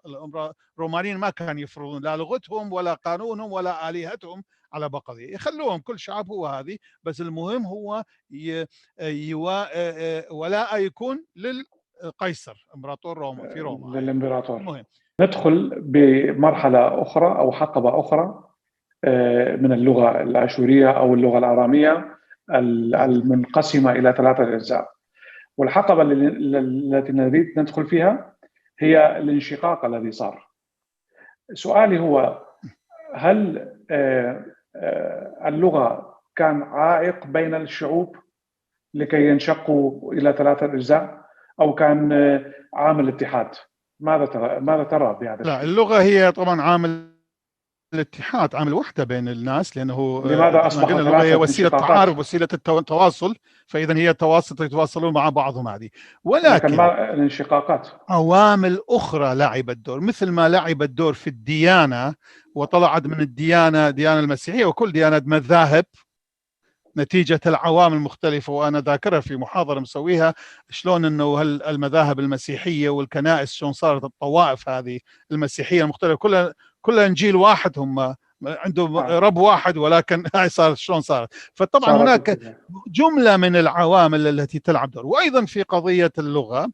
الرومانيين ما كانوا يفرضون لا لغتهم ولا قانونهم ولا آلهتهم على بقية، يخلوهم كل شعب هو هذه، بس المهم هو ولاء يكون للقيصر امبراطور روما في روما للامبراطور. المهم ندخل بمرحلة أخرى أو حقبة أخرى من اللغة الآشورية أو اللغة الآرامية المنقسمة إلى 3 أجزاء. والحقبة التي نريد ندخل فيها هي الانشقاق الذي صار. سؤالي هو، هل اللغة كان عائق بين الشعوب لكي ينشقوا إلى 3 أجزاء، أو كان عامل اتحاد؟ ماذا ترى بهذا الشيء؟ لا، اللغة هي طبعا عامل الاتحاد، عامل وحدة بين الناس، لأنه لماذا أصبحت اللغة هي وسيلة تعارف، وسيلة التواصل، فإذا هي يتواصلون مع بعضهم هذه. ولكن ما الانشقاقات عوامل أخرى لعبت دور، مثل ما لعبت دور في الديانة وطلعت من الديانة المسيحية، وكل ديانة مذاهب نتيجة العوامل المختلفة. وأنا ذاكرها في محاضرة مسويها، شلون أنه المذاهب المسيحية والكنائس شلون صارت الطوائف هذه المسيحية المختلفة كلها إنجيل واحد، هم عندهم رب واحد، ولكن هاي صارت شلون صارت. فطبعا هناك جملة من العوامل التي تلعب دور. وأيضا في قضية اللغة،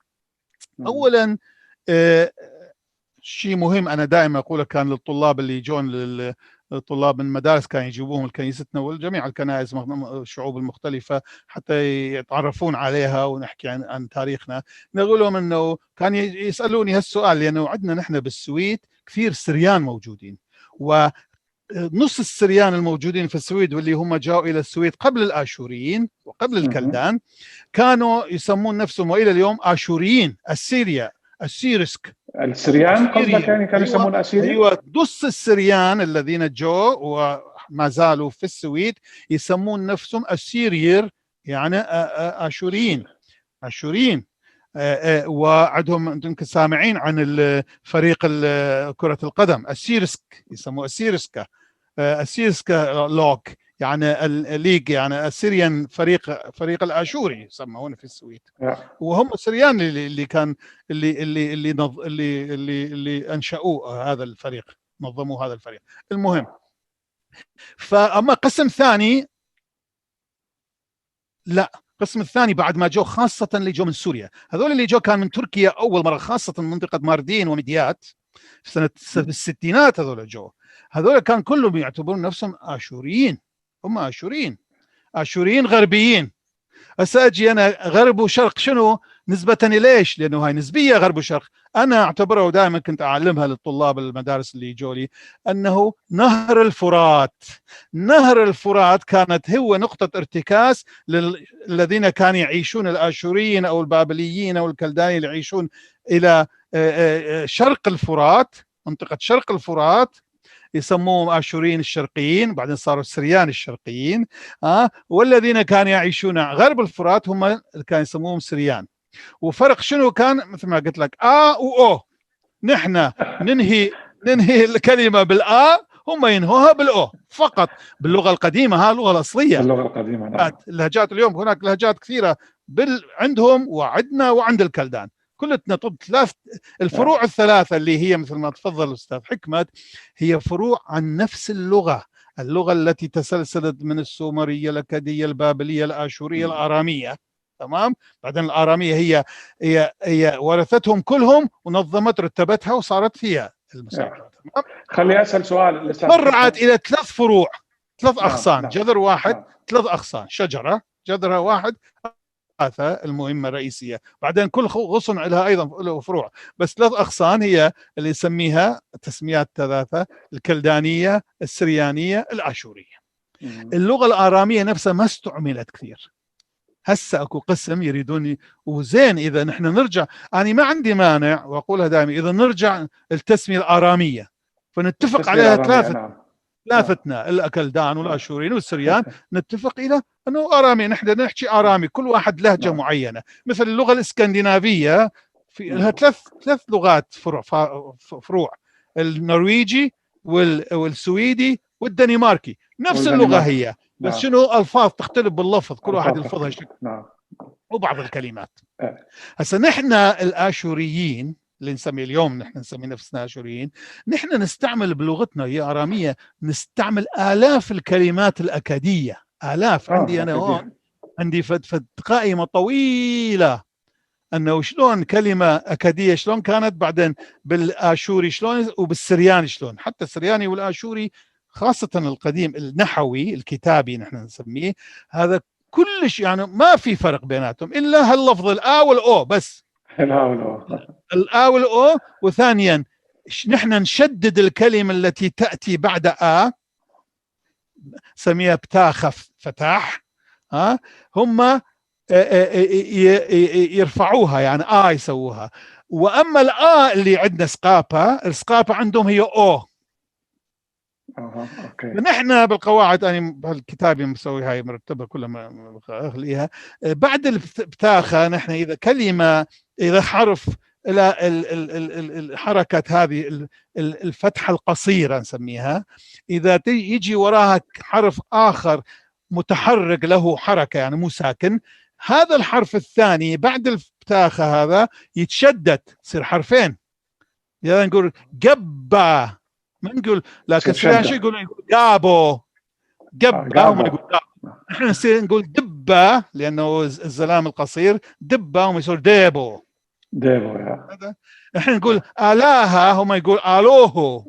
أولا شيء مهم أنا دائما أقوله كان للطلاب اللي يجون الطلاب من المدارس كانوا يجيبوهم لكنيستنا والجميع الكنائس الشعوب المختلفة حتى يتعرفون عليها ونحكي عن تاريخنا. نقول لهم انه كان يسألوني هالسؤال، لأنه عندنا نحن بالسويد كثير سريان موجودين، ونص السريان الموجودين في السويد واللي هم جاءوا إلى السويد قبل الآشوريين وقبل الكلدان كانوا يسمون نفسهم وإلى اليوم آشوريين، السيرسك. السريان قصدك يعني كانوا يسمون أسيري؟ أيوة، نص السريان الذين جو وما زالوا في السويد يسمون نفسهم أسيرير، يعني آشوريين. وعندهم يمكن سامعين عن فريق كرة القدم السيرسك، يسموه السيرسكا لوك، يعني الليج، يعني السريان فريق الآشوري يسمونه في السويد. وهم السريان اللي كان اللي انشأوا هذا الفريق. نظموا هذا الفريق. المهم، فأما قسم ثاني لا، القسم الثاني بعد ما جو، خاصة اللي جو من سوريا، هذول اللي جو كان من تركيا أول مرة، خاصة من منطقة ماردين ومديات في سنة الستينات. هذول كان كلهم يعتبرون نفسهم آشوريين، هم آشوريين غربيين. هسه أجي أنا غرب وشرق، شنو نسبة ليش؟ لأنه هاي نسبية غرب وشرق. أنا أعتبره، ودائما كنت أعلمها للطلاب المدارس اللي يجوا لي، أنه نهر الفرات كانت هو نقطة ارتكاز للذين كانوا يعيشون، الآشوريين أو البابليين أو الكلدانيين اللي يعيشون إلى شرق الفرات، منطقة شرق الفرات، يسموهم آشوريين الشرقيين، بعدين صاروا السريان الشرقيين. والذين كانوا يعيشون غرب الفرات هم اللي كانوا يسموهم سريان. وفرق شنو كان؟ مثل ما قلت لك وأو، نحن ننهي الكلمة بالآ، هم ينهوها بالأو فقط، باللغة القديمة، ها اللغة الأصلية، باللغة القديمة. نعم. اللهجات اليوم هناك لهجات كثيرة عندهم وعندنا وعند الكلدان كلتنا. طب الفروع الثلاثة اللي هي مثل ما تفضل أستاذ حكمت، هي فروع عن نفس اللغة التي تسلسلت من السومرية، الأكادية، البابلية، الآشورية، الآرامية. تمام. بعدين الآرامية هي ورثتهم كلهم ونظمت، رتبتها وصارت فيها المساجد. تمام. خلي أسأل سؤال. تفرعت إلى 3 فروع، 3 أغصان. نعم. جذر واحد، 3 أغصان، شجرة جذرها واحد، المهمة الرئيسية. بعدين كل غصن لها أيضا فروع، بس 3 أغصان هي اللي يسميها تسميات 3: الكلدانية، السريانية، الآشورية. اللغة الآرامية نفسها ما استعملت كثير. هسه اكو قسم يريدون، وزين إذا نحن نرجع، أنا ما عندي مانع وأقولها دائما، إذا نرجع التسمية الآرامية فنتفق عليها ثلاثتنا، الأكلدان والآشوريين والسريان، نتفق إلى أنه آرامي. نحن نحكي آرامي، كل واحد لهجة معينة. مثل اللغة الإسكندنافية في لها 3 لغات فروع، النرويجي والسويدي والدنماركي، نفس اللغة هي، بس شنو ألفاظ تختلف باللفظ، كل واحد يلفظها شكل. وبعض الكلمات. هسه نحن الآشوريين اللي نسمي اليوم، نحن نسمي نفسنا آشوريين، نحن نستعمل بلغتنا هي آرامية، نستعمل آلاف الكلمات الأكادية، آلاف. عندي أنا هون عندي قائمة طويلة أنه شلون كلمة أكادية شلون كانت، بعدين بالآشوري شلون، وبالسرياني شلون. حتى السرياني والآشوري خاصة القديم النحوي الكتابي نحن نسميه، هذا كلش يعني ما في فرق بيناتهم إلا هاللفظ الآ والأو بس. الآ والأو. وثانيا نحن نشدد الكلمة التي تأتي بعد سميها بتاخة فتاح، هم يرفعوها يعني يسووها. وأما الآ اللي عندنا السقابة عندهم هي أو. نحن بالقواعد، أنا بالكتاب مسوي هاي مرتبة كلها ما أخليها. بعد البتاخة نحن إذا كلمة، إذا حرف إلى الحركة هذه الفتحة القصيرة نسميها، إذا يجي وراها حرف آخر متحرك له حركة يعني مو ساكن، هذا الحرف الثاني بعد البتاخة هذا يتشدد، يصير حرفين. يعني نقول قبا، ما نقول، لكن شو يقول قابو، قبا هم يقول قابو. احنا نقول دبا لانه الزلام القصير، دبا هم يصير ديبو يا. احنا نقول آلاها هم يقول آلوهو.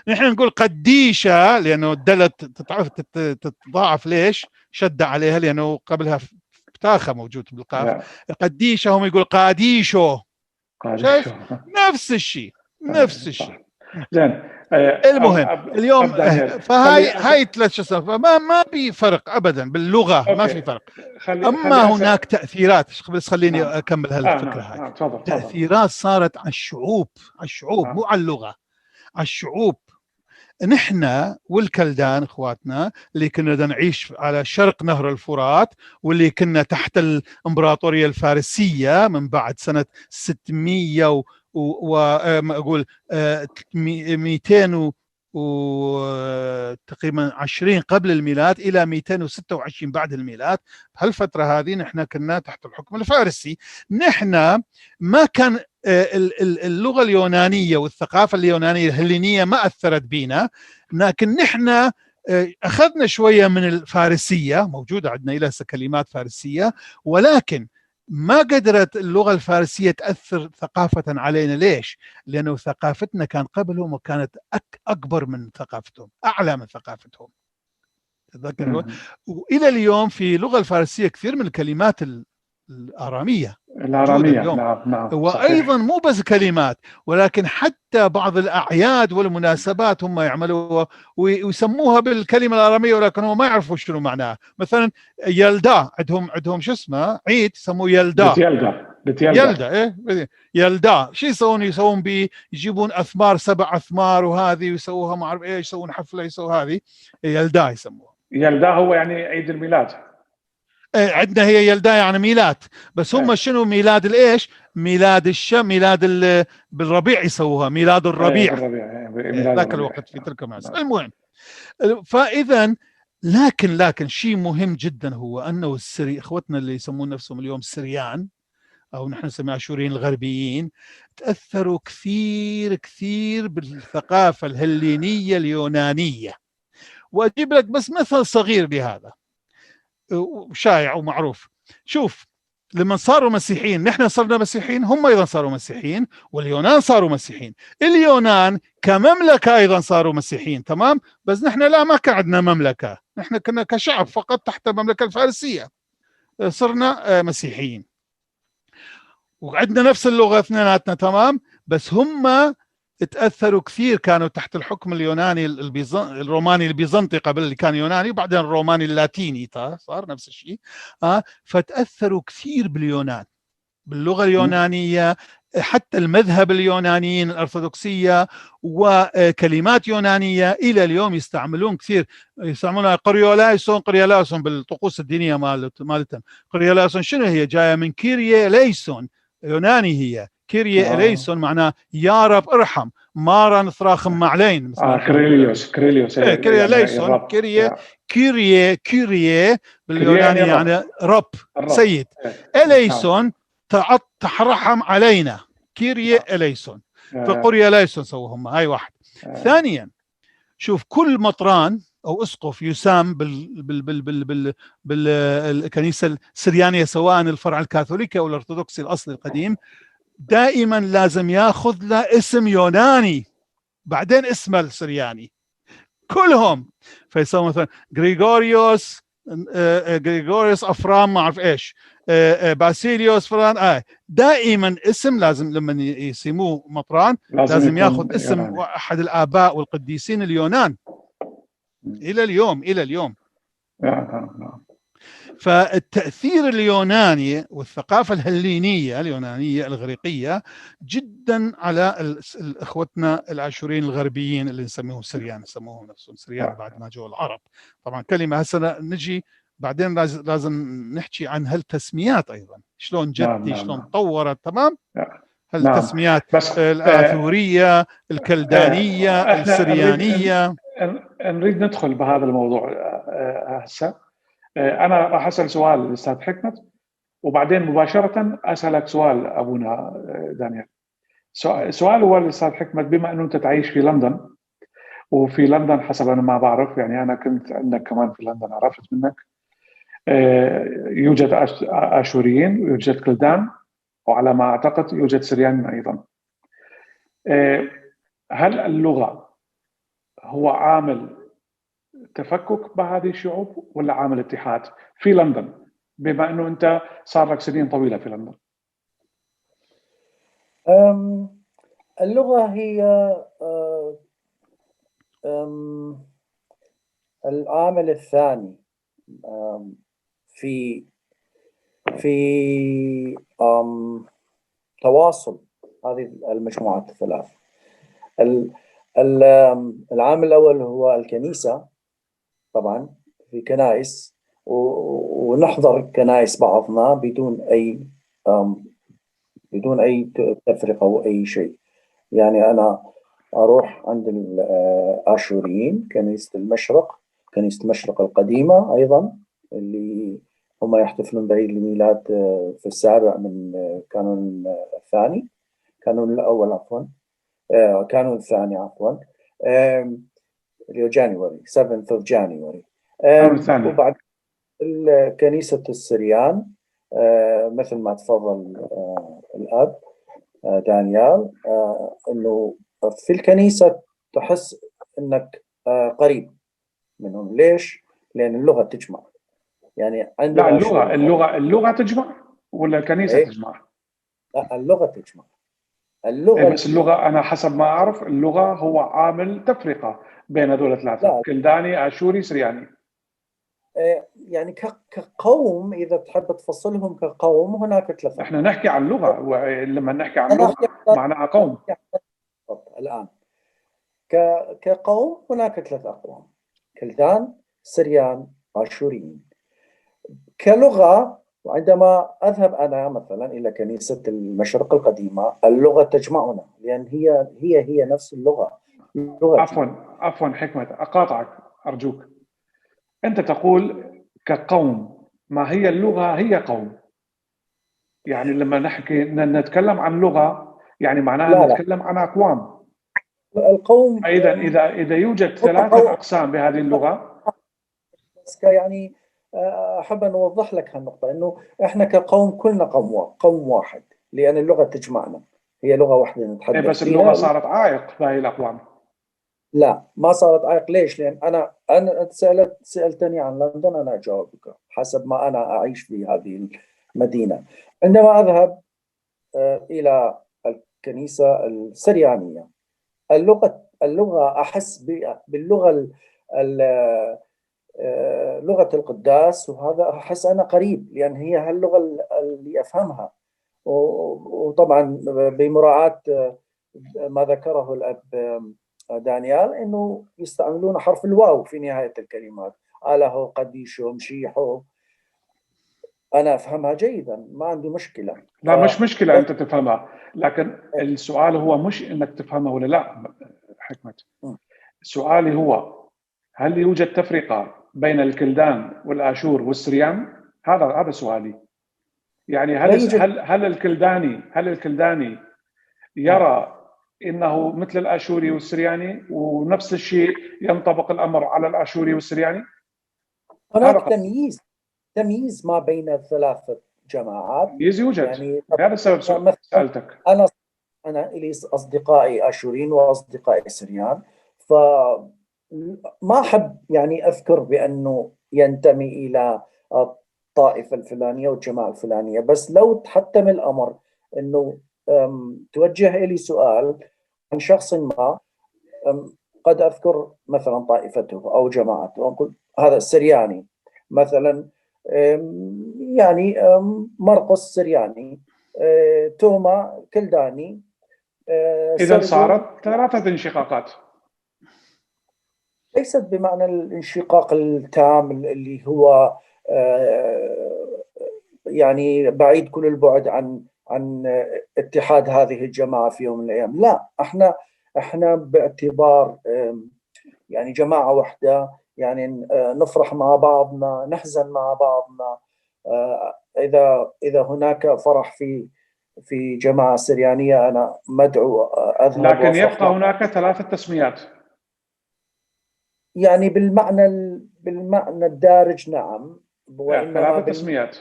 نحن نقول قديشة لانه الدلت تتضاعف، ليش؟ شد عليها لانه قبلها بتاخة موجود بالقاف. قديشة هم يقول قاديشو. نفس الشيء. زين. المهم اليوم فهاي 3 شهور ما في فرق ابدا باللغه. ما في فرق. اما هناك تاثيرات، بس خليني اكمل هالفكره هاي. تاثيرات صارت على الشعوب مو على اللغه، على الشعوب. نحن والكلدان اخواتنا اللي كنا نعيش على شرق نهر الفرات، واللي كنا تحت الامبراطوريه الفارسيه من بعد سنه 600 وأقول 200 تقريبا 20 قبل الميلاد إلى 226 بعد الميلاد. بهالفترة هذه نحن كنا تحت الحكم الفارسي. نحن ما كان اللغة اليونانية والثقافة اليونانية الهلينية ما أثرت بينا، لكن نحن أخذنا شوية من الفارسية، موجودة عندنا إلى كلمات فارسية، ولكن ما قدرت اللغة الفارسية تأثر ثقافة علينا. ليش؟ لأنه ثقافتنا كان قبلهم وكانت أكبر من ثقافتهم، أعلى من ثقافتهم. تذكر؟ وإلى اليوم في اللغة الفارسية كثير من الكلمات الآرامية الآرامية، نعم وأيضا مو بس كلمات، ولكن حتى بعض الأعياد والمناسبات هم يعملوها ويسموها بالكلمة الآرامية، ولكن هم ما يعرفوا شنو معناها. مثلا يلدا، عندهم شو اسمه عيد يسموه يلدا. يلدا ايه يلدا. شو يسوون بيه؟ يجيبون اثمار 7 أثمار وهذه ويسووها ما اعرف ايش، يسوون حفله يسووا هذه يلدا يسموها. يلدا هو يعني عيد الميلاد. عندنا هي يلدا يعني ميلاد، بس هم شنو ميلاد الايش؟ ميلاد ميلاد بالربيع يسووها ميلاد الربيع. ذاك الوقت في تلك المناسبة. المهم، فاذا لكن شيء مهم جدا هو انه اخوتنا اللي يسمون نفسهم اليوم السريان أو نحن نسميها الآشوريين الغربيين تأثروا كثير بالثقافة الهلينية اليونانية. وأجيب لك بس مثل صغير لهذا شائع ومعروف. شوف، لما صاروا مسيحيين، نحن صرنا مسيحيين، هم أيضا صاروا مسيحيين، واليونان صاروا مسيحيين. اليونان كمملكة أيضا صاروا مسيحيين، تمام؟ بس نحن لا، ما كان عندنا مملكة، نحن كنا كشعب فقط تحت المملكة الفارسية، صرنا مسيحيين وعندنا نفس اللغة اثنيناتنا، تمام؟ بس هم تأثروا كثير، كانوا تحت الحكم اليوناني الروماني البيزنطي قبل اللي كان يوناني، وبعدين الروماني اللاتيني صار نفس الشيء. فتأثروا كثير باليونان، باللغة اليونانية، حتى المذهب اليونانيين الأرثوذكسية وكلمات يونانية إلى اليوم يستعملون كثير. يستعملونها قريولايسون بالطقوس الدينية مالتهم. قريولايسون شنو هي؟ جاية من كيريا ليسون، يوناني هي كيريا ليسون، معناه يا رب ارحم، مارا نثراخم معلين. كريليوس كيريا ليسون، كيريا باليوناني يعني رب سيد. إليسون تحرحم علينا، كيريا إليسون. فقرية ليسون سووا هم، هاي واحد. ثانيا، شوف، كل مطران أو أسقف يسام بالكنيسة السريانية، سواء الفرع الكاثوليكي أو الأرثوذكسي الأصلي القديم، دائما لازم ياخذ له اسم يوناني بعدين اسمه السرياني كلهم. فيسوون مثلا غريغوريوس أفرام ما أعرف إيش، باسيليوس فران. دائما اسم لازم لما يسموه مطران لازم ياخذ اسم يوناني. أحد الآباء والقديسين اليونان إلى اليوم. فالتأثير اليوناني والثقافة الهلينية اليونانية الإغريقية جدا على إخوتنا الآشوريين الغربيين اللي نسميهم سريان، يسموهم نفسهم سريان بعد ما جو العرب. طبعا كلمة هسه نجي بعدين لازم نحكي عن هالتسميات أيضا، شلون جدي شلون طورت، تمام؟ هالتسميات الآثورية، الكلدانية، السريانية. نريد ندخل بهذا الموضوع هسه. أنا راح أسأل سؤال الأستاذ حكمت، وبعدين مباشرة أسألك سؤال أبونا دانيال. سؤال هو الأستاذ حكمت، بما أنه أنت تعيش في لندن، وفي لندن حسب أنا ما بعرف، يعني أنا كنت عندك كمان في لندن، عرفت منك يوجد آشوريين ويوجد كلدان، وعلى ما أعتقد يوجد سريان أيضا. هل اللغة هو عامل تفكك بهذه الشعوب ولا عامل اتحاد في لندن، بما أنه أنت صار لك سنين طويلة في لندن؟ اللغة هي العامل الثاني في تواصل هذه المجموعات الثلاث. العامل الأول هو الكنيسة، طبعا في كنائس ونحضر كنائس بعضنا بدون أي تفرقة أو أي شيء. يعني أنا أروح عند الآشوريين كنيسة المشرق القديمة أيضا، اللي هم يحتفلون بعيد الميلاد في 7 من كانون الثاني. كانون الأول عفوا، كانون الثاني عفوا، اللي هو جانيوري 7th of January. وبعد كنيسة السريان مثل ما تفضل الأب دانيال، إنه في الكنيسة تحس إنك قريب منهم. ليش؟ لأن اللغة تجمع. يعني لا، اللغة تجمع ولا الكنيسة تجمع؟ لا، اللغة تجمع. بس اللغة أنا حسب ما أعرف اللغة هو عامل تفرقة بين هذول الثلاثة، كلداني آشوري سرياني. يعني كقوم إذا تحب تفصلهم كقوم هناك ثلاثة. احنا نحكي عن اللغة، ولما نحكي عن لغة معناها قوم. الآن كقوم هناك ثلاثة أقوام: كلدان، سريان، آشوريين. كلغة، وعندما أذهب أنا مثلا إلى كنيسة المشرق القديمة اللغة تجمعنا، لأن هي نفس اللغة. عفوا حكمة، أقاطعك أرجوك. أنت تقول كقوم، ما هي اللغة هي قوم. يعني لما نتكلم عن لغة يعني معناها نتكلم عن أقوام. القوم إذا يوجد 3 أقسام بهذه اللغة. يعني أحب أن أوضح لك هالنقطة، إنه إحنا كقوم كلنا قوم واحد، لأن اللغة تجمعنا، هي لغة واحدة نتحدث فيها. بس اللغة صارت عائق في هذه الأقوام. لا، ما صارت عائق. ليش؟ لأن أنا سألتني عن لندن، أنا أجاوبك حسب ما أنا أعيش في هذه المدينة. عندما أذهب إلى الكنيسة السريانية، اللغة أحس باللغة لغة القداس، وهذا أحس أنا قريب، لأن هي هاللغة اللي أفهمها. وطبعا بمراعاة ما ذكره الأب دانيال، إنه يستعملون حرف الواو في نهاية الكلمات. آله، قديشو، مشيحو، أنا أفهمها جيدا، ما عندي مشكلة. لا، مش مشكلة أنت تفهمها، لكن السؤال هو مش إنك تفهمها ولا لا حكمة. سؤالي هو هل يوجد تفرقة بين الكلدان والآشور والسريان؟ هذا سؤالي. يعني هل الكلداني يرى إنه مثل الآشوري والسرياني، ونفس الشيء ينطبق الأمر على الآشوري والسرياني؟ هناك تمييز ما بين الثلاث جماعات. يوجد. يعني هذا السبب سألتك. أنا لي أصدقائي آشوريين وأصدقائي سريان، فما أحب يعني أذكر بأنه ينتمي إلى الطائفة الفلانية والجماعة الفلانية. بس لو تحتم الأمر أنه توجه إلي سؤال عن شخص ما، قد أذكر مثلا طائفته أو جماعته، وأقول هذا السرياني مثلا، يعني مرقس سرياني، توما كلداني. إذا صارت 3 انشقاقات. ليست بمعنى الانشقاق التام اللي هو يعني بعيد كل البعد عن اتحاد هذه الجماعة في يوم من الأيام. لا، احنا باعتبار يعني جماعة واحدة، يعني نفرح مع بعضنا، نحزن مع بعضنا. إذا هناك فرح في جماعة سريانية، أنا مدعو أذهب. لكن يبقى هناك 3 تسميات. يعني بالمعنى الدارج نعم، 3 تسميات.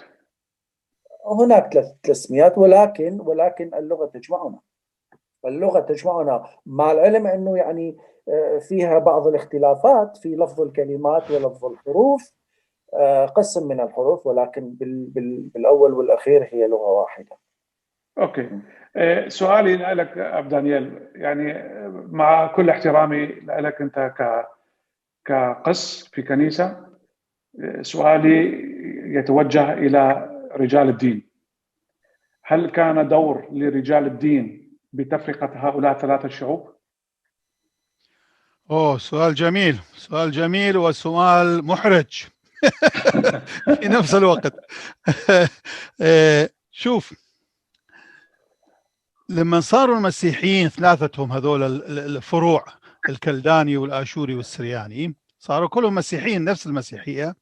هناك 3 تسميات، ولكن اللغة تجمعنا، مع العلم أنه يعني فيها بعض الاختلافات في لفظ الكلمات ولفظ الحروف، قسم من الحروف، ولكن بالأول والأخير هي لغة واحدة. أوكي. سؤالي لك أب دانيال، يعني مع كل احترامي لك أنت كقس في كنيسة، سؤالي يتوجه إلى رجال الدين. هل كان دور لرجال الدين بتفرقة هؤلاء 3 الشعوب؟ سؤال جميل وسؤال محرج في نفس الوقت. شوف، لما صاروا المسيحيين 3 هذول الفروع، الكلداني والآشوري والسرياني، صاروا كلهم مسيحيين نفس المسيحية.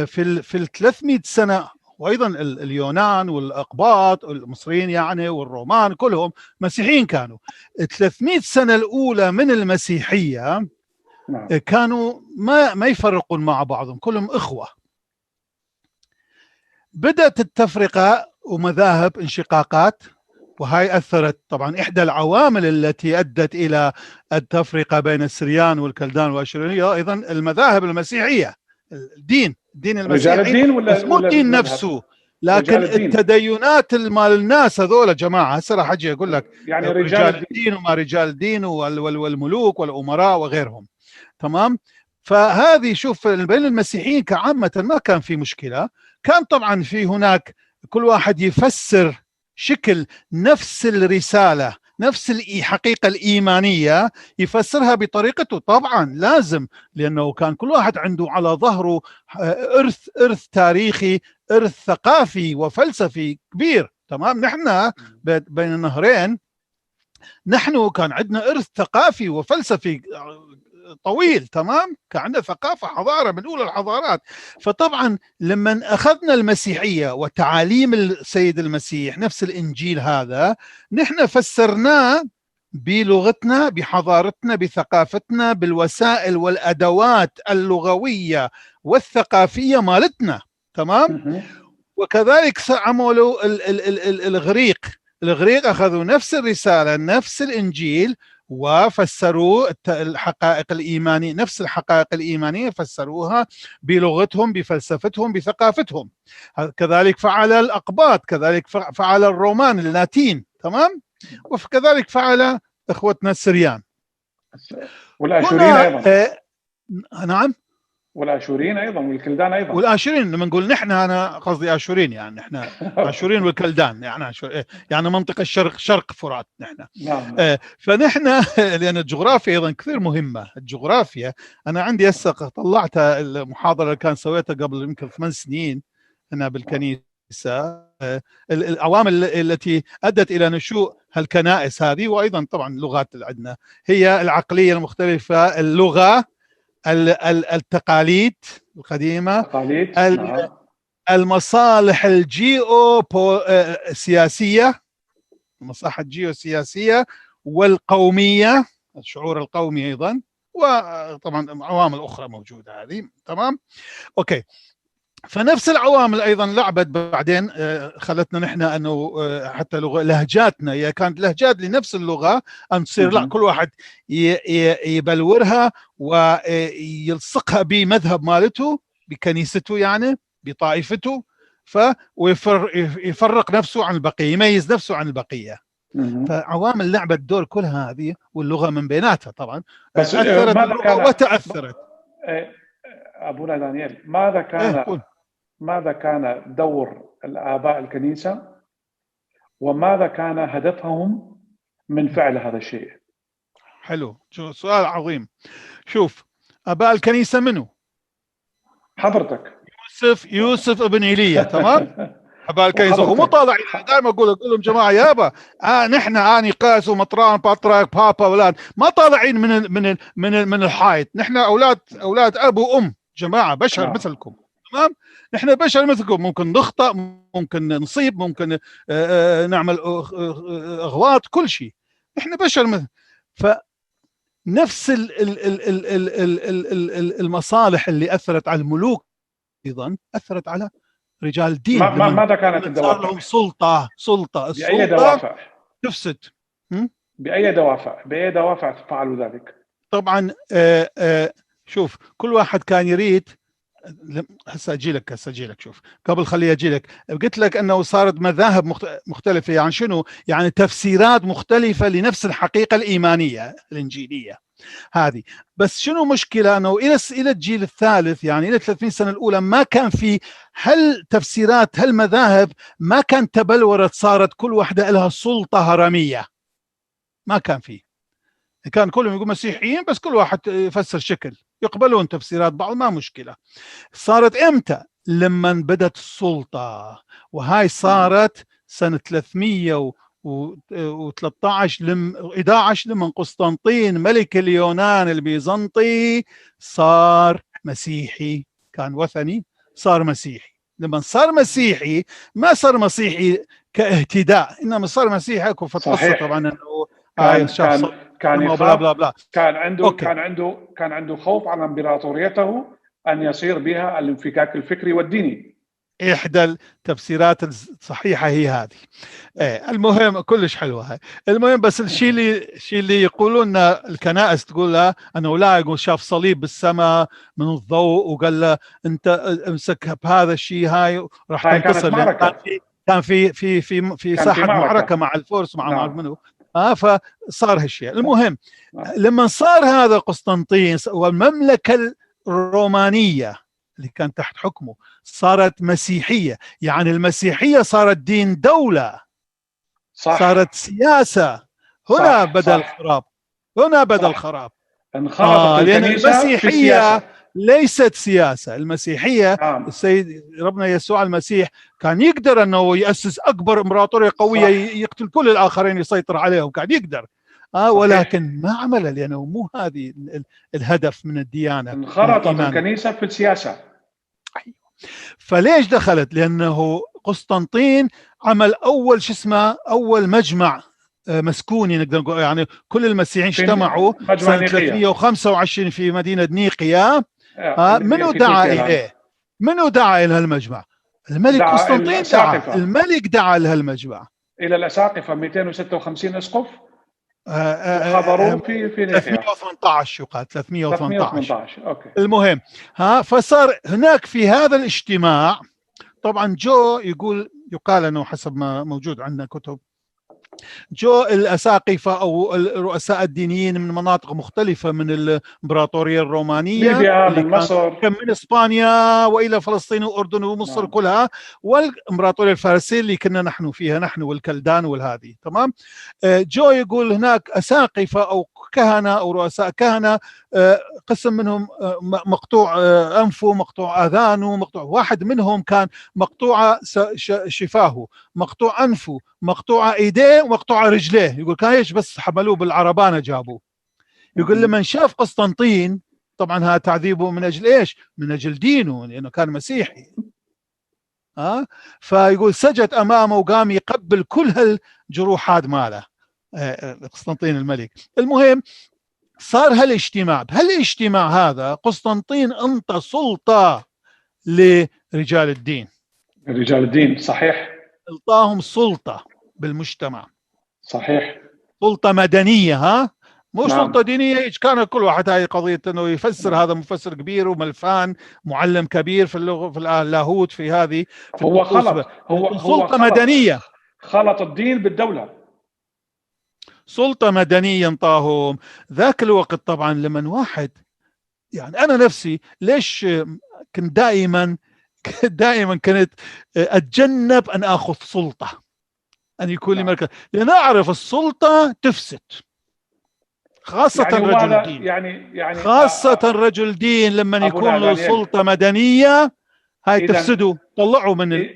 في 300 سنة وايضا اليونان والاقباط المصريين يعني والرومان كلهم مسيحيين كانوا. 300 سنه الاولى من المسيحيه كانوا ما يفرقون مع بعضهم، كلهم اخوه. بدات التفرقه ومذاهب انشقاقات، وهي اثرت طبعا. احدى العوامل التي ادت الى التفرقه بين السريان والكلدان والاشوريين ايضا المذاهب المسيحيه، الدين المسيحي، رجال الدين بس مو الدين نفسه، لكن التدينات مال الناس هذول جماعه. هسه راح اجي اقول لك يعني رجال الدين وما رجال الدين والملوك والامراء وغيرهم. تمام. فهذه شوف بين المسيحيين كعامه ما كان في مشكله، كان طبعا في هناك كل واحد يفسر شكل نفس الرساله، نفس الحقيقه الايمانيه يفسرها بطريقته، طبعا لازم، لانه كان كل واحد عنده على ظهره ارث تاريخي، ارث ثقافي وفلسفي كبير. تمام. نحن بين النهرين نحن كان عندنا ارث ثقافي وفلسفي طويل. تمام. كان عندنا ثقافه، حضاره من اولى الحضارات. فطبعا لما اخذنا المسيحيه وتعاليم السيد المسيح، نفس الانجيل هذا، نحن فسرناه بلغتنا، بحضارتنا، بثقافتنا، بالوسائل والادوات اللغويه والثقافيه مالتنا. تمام. وكذلك عملوا الاغريق اخذوا نفس الرساله، نفس الانجيل، وفسروا الحقائق الإيمانية، نفس الحقائق الإيمانية فسروها بلغتهم، بفلسفتهم، بثقافتهم. كذلك فعل الأقباط، كذلك فعل الرومان اللاتين. تمام. وكذلك فعل إخوتنا السريان والآشوريين أيضا. نعم، والآشوريين أيضا، والكلدان أيضا. والآشوريين لما نقول نحن، أنا قصدي آشوريين، يعني نحن آشوريين والكلدان، يعني منطقة شرق فرات نحن. نعم. فنحن لأن الجغرافيا أيضا كثير مهمة. الجغرافيا أنا عندي هسه طلعت المحاضرة اللي كان سويتها قبل يمكن 8 سنين هنا بالكنيسة، العوامل التي أدت إلى نشوء هالكنائس هذه، وأيضا طبعا اللغات اللي عندنا، هي العقلية المختلفة، اللغة، التقاليد القديمة، المصالح السياسية، المصالح الجيوسياسية والقومية، الشعور القومي أيضا، وطبعا عوامل أخرى موجودة هذه. تمام. أوكي. فنفس العوامل ايضا لعبت بعدين، خلتنا نحن انه حتى لهجاتنا، هي كانت لهجات لنفس اللغه، ان تصير لا كل واحد يبلورها ويلصقها بمذهب مالته، بكنيسته، يعني بطائفته، ويفرق نفسه عن البقيه، يميز نفسه عن البقيه. فعوامل لعبت دور كل هذه، واللغه من بيناتها طبعا اثرت وتاثرت. ابونا دانيال، ماذا كان دور الآباء الكنيسة، وماذا كان هدفهم من فعل هذا الشيء؟ حلو، سؤال عظيم. شوف، آباء الكنيسة منو؟ حضرتك يوسف ابن إيليا. تمام. آباء الكنيسة ومو طالعين، دائما أقول لهم جماعة يابا نحن قاس ومطران بطرك بابا أولاد، ما طالعين من الحائط، نحن أولاد أب وأم، جماعة بشر مثلكم. تمام. نحن بشر مثلكم، ممكن نخطأ، ممكن نصيب، ممكن نعمل أغلاط، كل شيء، نحن بشر مثل. فنفس المصالح اللي أثرت على الملوك أيضا أثرت على رجال الدين. ماذا كانت الدوافع؟ صار لهم سلطة بأي دوافع تفسد. بأي دوافع فعلوا ذلك؟ طبعا شوف، كل واحد كان يريد. هسه اجي لك. شوف، قبل خلي اجي لك، قلت لك انه صارت مذاهب مختلفه، يعني شنو؟ يعني تفسيرات مختلفه لنفس الحقيقه الايمانيه الانجيليه هذه. بس شنو مشكله؟ انه الى الجيل الثالث، يعني الى 30 سنه الاولى، ما كان في تفسيرات هالمذاهب، ما كان تبلورت، صارت كل واحده لها سلطه هرميه، ما كان فيه. كان كلهم يقول مسيحيين، بس كل واحد يفسر شكل، يقبلون تفسيرات بعض، ما مشكلة. صارت امتى؟ لما بدت السلطة، وهاي صارت سنة 313 لما قسطنطين ملك اليونان البيزنطي صار مسيحي، كان وثني صار مسيحي لما صار مسيحي ما صار مسيحي كاهتداء، انما صار مسيحي اكو في القصه طبعا انه كان بلا بلا بلا. كان عنده خوف على امبراطوريته ان يصير بها الانفكاك الفكري والديني. احدى التفسيرات الصحيحه هي هذه. المهم كلش حلوه هاي. المهم بس الشيء اللي يقولون الكنائس تقول له انه لا، يقول شاف صليب بالسماء من الضوء وقال له انت امسك بهذا الشيء، هاي راح تنتصر. كان في ساحه معركه مع الفرس مع منو، فصار هالشيء. المهم لما صار هذا قسطنطين والمملكه الرومانيه اللي كان تحت حكمه صارت مسيحيه، يعني المسيحيه صارت دين دوله، صح. صارت سياسه. هنا بدا الخراب، هنا بدا الخراب. انخرطت لأن المسيحيه في السياسه ليست سياسه. المسيحيه السيد ربنا يسوع المسيح كان يقدر انه ياسس اكبر امبراطوريه قويه، يقتل كل الاخرين يسيطر عليهم، كان يقدر ولكن ما عمله لانه مو هذه الهدف من الديانه. انخرطت الكنيسه في السياسه. فليش دخلت؟ لانه قسطنطين عمل اول مجمع مسكوني نقدر نقول، يعني كل المسيحيين اجتمعوا سنة 325 في مدينة نيقيا. منو دعا إليه؟ منو دعا إلى هالمجمع؟ الملك قسطنطين دعا. الملك دعا لهالمجمع إلى الأساقفة 256 أسقف حضروا في 318 يقال 318. أوكي. المهم فصار هناك في هذا الاجتماع. طبعا يقال أنه حسب ما موجود عندنا كتب، الأساقفة أو الرؤساء الدينيين من مناطق مختلفة من الإمبراطورية الرومانية، ليبيا، من مصر، من إسبانيا وإلى فلسطين وأردن ومصر كلها، والإمبراطورية الفارسية اللي كنا نحن فيها، نحن والكلدان والهذه. تمام. يقول هناك أساقفة أو كهنة أو رؤساء كهنة، قسم منهم مقطوع أنفه، مقطوع آذانه، واحد منهم كان مقطوعة شفاهه، مقطوع أنفه، مقطوعة ايديه ومقطوعة رجليه. يقول كان ايش بس حملوه بالعربانة جابوه. يقول لما شاف قسطنطين، طبعا هذا تعذيبه من اجل ايش؟ من اجل دينه، لانه كان مسيحي. فيقول سجد امامه وقام يقبل كل هالجروحات ماله قسطنطين الملك. المهم صار هالاجتماع. بهالاجتماع هذا قسطنطين انطى سلطة لرجال الدين. رجال الدين، صحيح. الطاهم سلطة بالمجتمع، صحيح. سلطة مدنية، مو سلطة دينية. كان كل واحد هاي قضية انه يفسر. هذا مفسر كبير وملفان معلم كبير في اللغة، في اللاهوت، في هذه هو خلط. هو سلطة مدنية، خلط الدين بالدولة. سلطة مدنية انطاهم ذاك الوقت. طبعا لمن واحد، يعني انا نفسي ليش كنت دائما كنت اتجنب ان اخذ سلطة، أن يكون لي مركز، لأن أعرف السلطة تفسد، خاصة يعني رجل دين. يعني خاصة رجل دين لما يكون له سلطة مدنية هاي تفسده، طلعوا من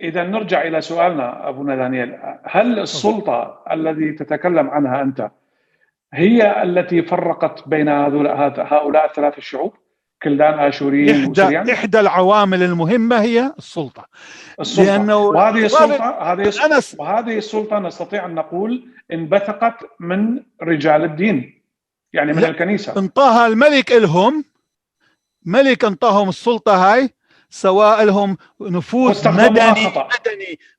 إذا نرجع إلى سؤالنا أبونا دانيال، هل السلطة التي تتكلم عنها أنت هي التي فرقت بين هؤلاء الثلاث الشعوب، كلدان، آشوريين وسريان؟ إحدى العوامل المهمة هي السلطة. لأنه وهذه السلطة نستطيع أن نقول انبثقت من رجال الدين، يعني من الكنيسة. انطاها الملك إلهم، ملك انطاهم السلطة هاي، سواء لهم نفوذ مدني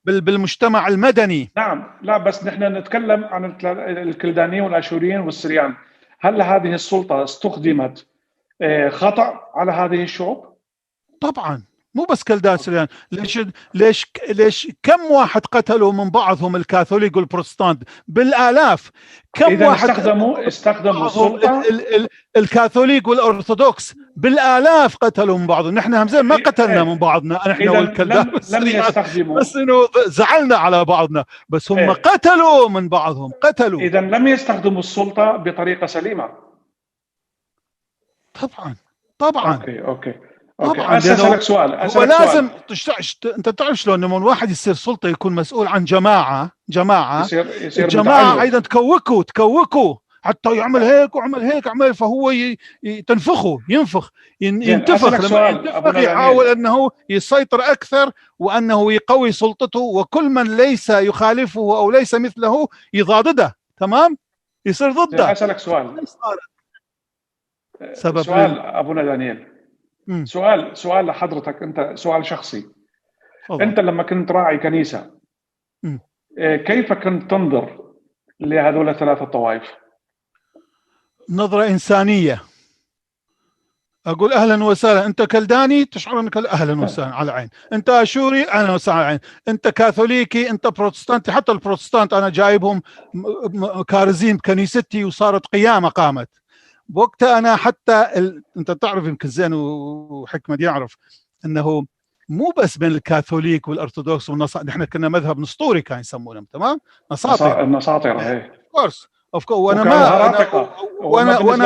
بالمجتمع المدني. نعم. لا بس نحن نتكلم عن الكلدانيين والآشوريين والسريان. هل هذه السلطة استخدمت خطأ على هذه الشعوب؟ طبعا مو بس كلدان سريان. ليش كم واحد قتلوا من بعضهم الكاثوليك والبروتستانت بالآلاف؟ كم واحد استخدموا السلطة؟ الكاثوليك والأرثوذكس بالآلاف قتلوا من بعضهم. نحن همزين ما قتلنا من بعضنا نحن والكلدان لم يستخدموا، بس انه زعلنا على بعضنا، بس هم قتلوا من بعضهم، قتلوا. إذا لم يستخدموا السلطة بطريقة سليمة. طبعا. اوكي. أسألك سؤال. هو لازم انت تعرف شلون لما واحد يصير سلطة يكون مسؤول عن جماعة يصير الجماعة ايضا تكوكوا حتى يعمل هيك وعمل هيك عمل، فهو تنفخه، ينتفخ لما ينتفخ يحاول أنه يسيطر أكثر وأنه يقوي سلطته، وكل من ليس يخالفه أو ليس مثله يضادده، تمام، يصير ضده. أسألك سؤال سبب أبونا دانيال، سؤال لحضرتك أنت، سؤال شخصي. أنت لما كنت راعي كنيسة كيف كنت تنظر لهذول الثلاثة طوائف؟ نظرة إنسانية. أقول أهلا وسهلا، أنت كلداني تشعر أنك أهلا وسهلا على العين، أنت أشوري أهلا وسهلا على العين، أنت كاثوليكي، أنت بروتستانتي. حتى البروتستانت أنا جايبهم كارزين بكنيستي وصارت قيامة قامت بوقتها. أنا حتى أنت تعرف يمكن زين وحكمة يعرف أنه مو بس بين الكاثوليك والأرثوذكس والنصارى، نحن كنا مذهب نسطوري كان يسمونهم، تمام، النساطرة كورس. وانا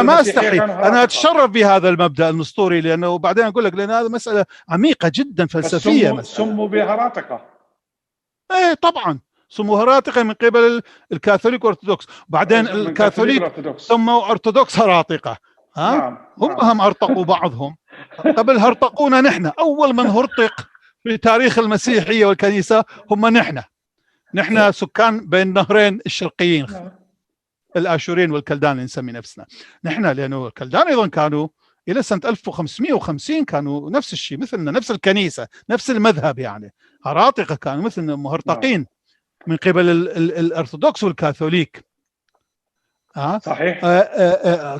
ما استحي، انا اتشرف بهذا المبدا النسطوري، لانه بعدين اقول لك لان هذه مساله عميقه جدا فلسفيه. سموا بهراتقه. ايه طبعا سموا هراتقه من قبل الكاثوليك والارثوذكس، بعدين الكاثوليك سموا ارثوذكس هراتقه. نعم. هم ارتقوا بعضهم قبل هرطقونا نحن. اول من هرطق في تاريخ المسيحيه والكنيسه هم نحن سكان بين نهرين الشرقيين، الآشورين والكلدان نسمي نفسنا نحن، لأنه الكلدان أيضا كانوا إلى سنة 1550 كانوا نفس الشيء مثلنا، نفس الكنيسة، نفس المذهب، يعني هراطقة كانوا مثلنا مهرطقين من قبل الأرثوذكس والكاثوليك. صحيح.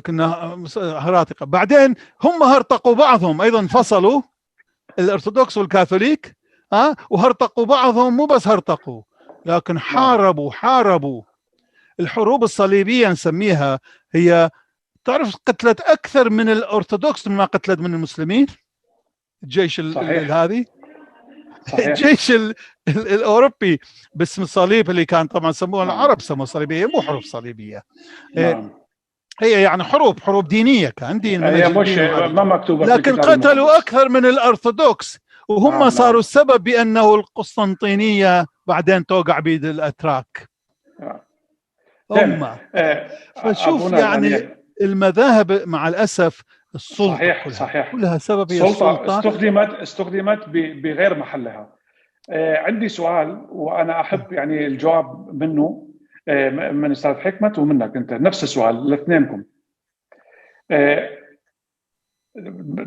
كنا هراطقة. بعدين هم هرطقوا بعضهم أيضا، فصلوا الأرثوذكس والكاثوليك وهرطقوا بعضهم. مو بس هرطقوا لكن حاربوا. الحروب الصليبية نسميها، هي تعرف قتلت أكثر من الأرثوذكس مما قتلت من المسلمين. الجيش هذه الجيش الأوروبي باسم الصليب اللي كان طبعا سموها العرب سموها صليبية، مو حروب صليبية. هي يعني حروب دينية، كان دين ما مكتوبة، لكن قتلوا أكثر من الأرثوذكس، وهم صاروا السبب بأنه القسطنطينية بعدين توقع بيد الأتراك. فشوف يعني المذاهب مع الأسف السلطة صحيح كلها سبب هي السلطة استخدمت بغير محلها. عندي سؤال وأنا أحب يعني الجواب منه من أستاذ حكمة ومنك أنت، نفس السؤال لاثنينكم.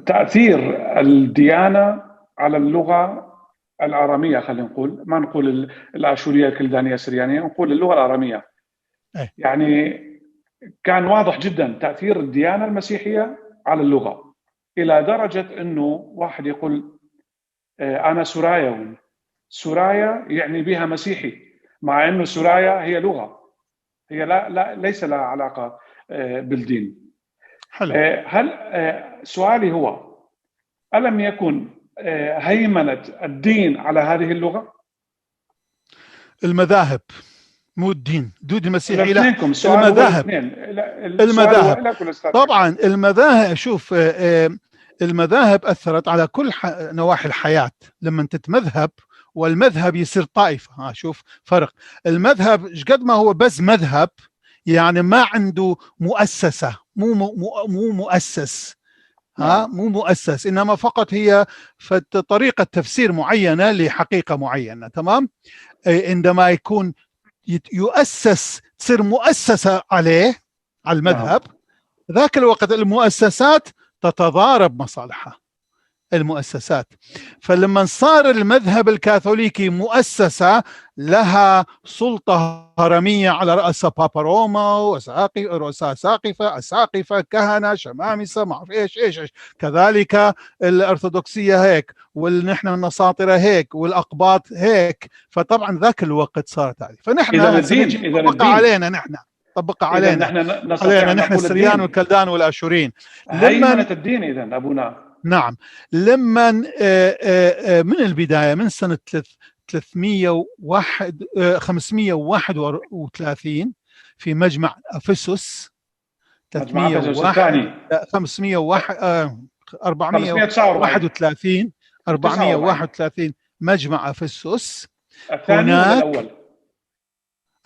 تأثير الديانة على اللغة الآرامية، خلينا نقول، ما نقول الآشورية الكلدانية السريانية، نقول اللغة الآرامية. يعني كان واضح جدا تأثير الديانة المسيحية على اللغة، إلى درجة أنه واحد يقول أنا سرايا. سرايا يعني بها مسيحي، مع أنه سرايا هي لغة، هي لا ليس لها علاقة بالدين. حلو. هل سؤالي هو، ألم يكن هيمنة الدين على هذه اللغة؟ المذاهب مو الدين، دود المسيحي لا، المذاهب طبعا. المذاهب شوف، المذاهب أثرت على كل نواحي الحياة. لما تتمذهب والمذهب يصير طائفة، شوف فرق. المذهب قد ما هو بس مذهب، يعني ما عنده مؤسسة، مو مؤسس، مو مؤسس، إنما فقط هي طريقة تفسير معينة لحقيقة معينة، تمام. عندما يكون يؤسس، تصير مؤسسة عليه، على المذهب، ذاك الوقت المؤسسات تتضارب مصالحها المؤسسات. فلما صار المذهب الكاثوليكي مؤسسة لها سلطة هرمية على رأس بابا روما ورؤساء أساقفة كهنة شمامسة ما أعرف إيش. كذلك الأرثوذكسية هيك، ونحن النساطرة هيك، والأقباط هيك. فطبعا ذاك الوقت صارت هذه. فنحن طبق علينا نحن السريان والكلدان والآشورين هيمنة الدين. إذن أبونا نعم، لما من البداية من سنة 531 في مجمع أفسس، 431 مجمع أفسس. الثاني ولا الأول؟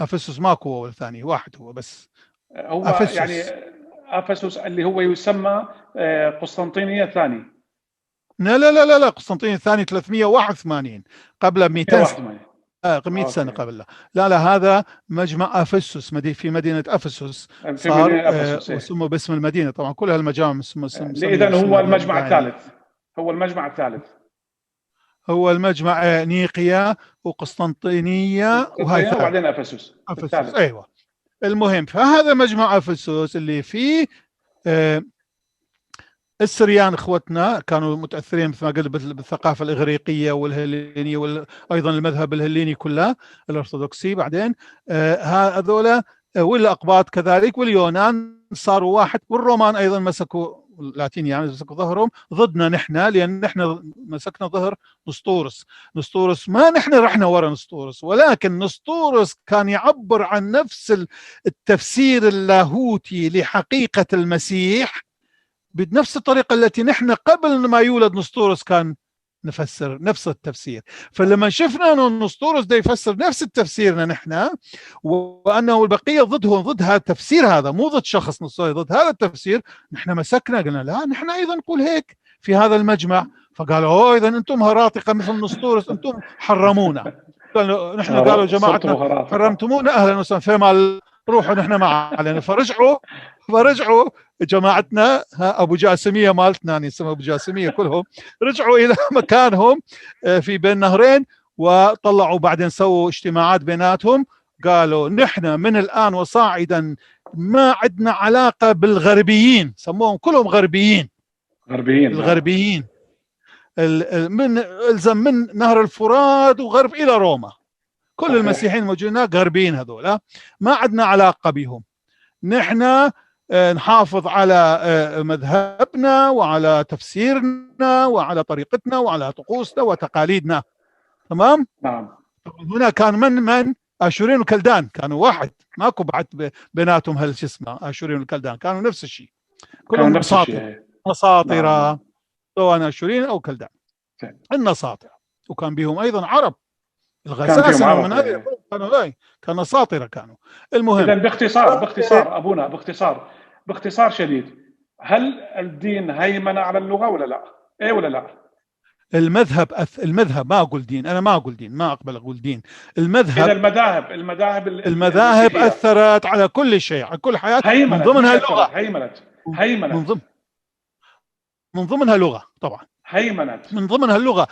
أفسس ماكو هو الثاني، واحد هو بس، هو أفسس. يعني أفسس اللي هو يسمى قسطنطينية الثاني. لا قسطنطين الثاني 381 قبل 200 سنة. 100 سنة قبل. لا هذا مجمع أفسس في مدينة أفسس في مدينة أفسس وسموا باسم المدينة. طبعا كل هالمجامع إذن هو المجمع الثالث. هو المجمع الثالث. هو المجمع نيقيا وقسطنطينية وهاي وبعدين أفسس. أيوة. المهم فهذا مجمع أفسس اللي فيه السريان اخوتنا كانوا متاثرين مثل ما قلت بالثقافه الاغريقيه والهلينيه وايضا المذهب الهليني كله الارثوذكسي. بعدين هذولا والاقباط كذلك واليونان صاروا واحد، والرومان ايضا مسكوا اللاتين يعني مسكوا ظهرهم ضدنا نحن، لان نحن مسكنا ظهر نسطورس ما نحن رحنا ورا نسطورس، ولكن نسطورس كان يعبر عن نفس التفسير اللاهوتي لحقيقه المسيح بنفس الطريقة التي نحن قبل ما يولد نسطورس كان نفسر نفس التفسير. فلما شفنا أن نسطورس ده يفسر نفس تفسيرنا نحن، وأنه البقية ضد هذا التفسير، هذا مو ضد شخص نسطورس، ضد هذا التفسير، نحن مسكنا قلنا لا نحن أيضا نقول هيك في هذا المجمع. فقالوا إذا أنتم هراطقة مثل نسطورس، أنتم حرمونا. نحن قالوا جماعتنا حرمتمونا، أهلا وسهلا، فيما روحوا نحن ما علينا. فرجعوا جماعتنا ابو جاسميه مالتنا يعني اسمها ابو جاسميه كلهم رجعوا الى مكانهم في بين نهرين، وطلعوا بعدين سووا اجتماعات بيناتهم، قالوا نحن من الان وصاعدا ما عندنا علاقه بالغربيين، سموهم كلهم غربيين. الغربيين من الزم من نهر الفرات وغرب الى روما، كل المسيحيين الموجودين غربيين هذول ما عندنا علاقه بهم. نحن نحافظ على مذهبنا وعلى تفسيرنا وعلى طريقتنا وعلى طقوسنا وتقاليدنا. تمام؟ نعم. هنا كان من آشورين وكلدان كانوا واحد، ماكو بعد بيناتهم شو اسمه آشورين وكلدان، كانوا نفس الشيء، كلهم نساطرة سواء آشورين أو كلدان. النساطرة، وكان بهم أيضا عرب الغساسنة ومن هذه كانوا نساطرة كانوا. المهم إذن باختصار أبونا باختصار شديد، هل الدين هيمن على اللغة ولا لا؟ إيه ولا لا؟ المذهب ما أقول دين، أنا ما أقول دين، ما أقبل أقول دين. المذهب المذاهب أثرت على كل شيء، على كل حياة، من ضمنها اللغة. هيمنت من ضمنها لغة طبعا. من ضمنها اللغة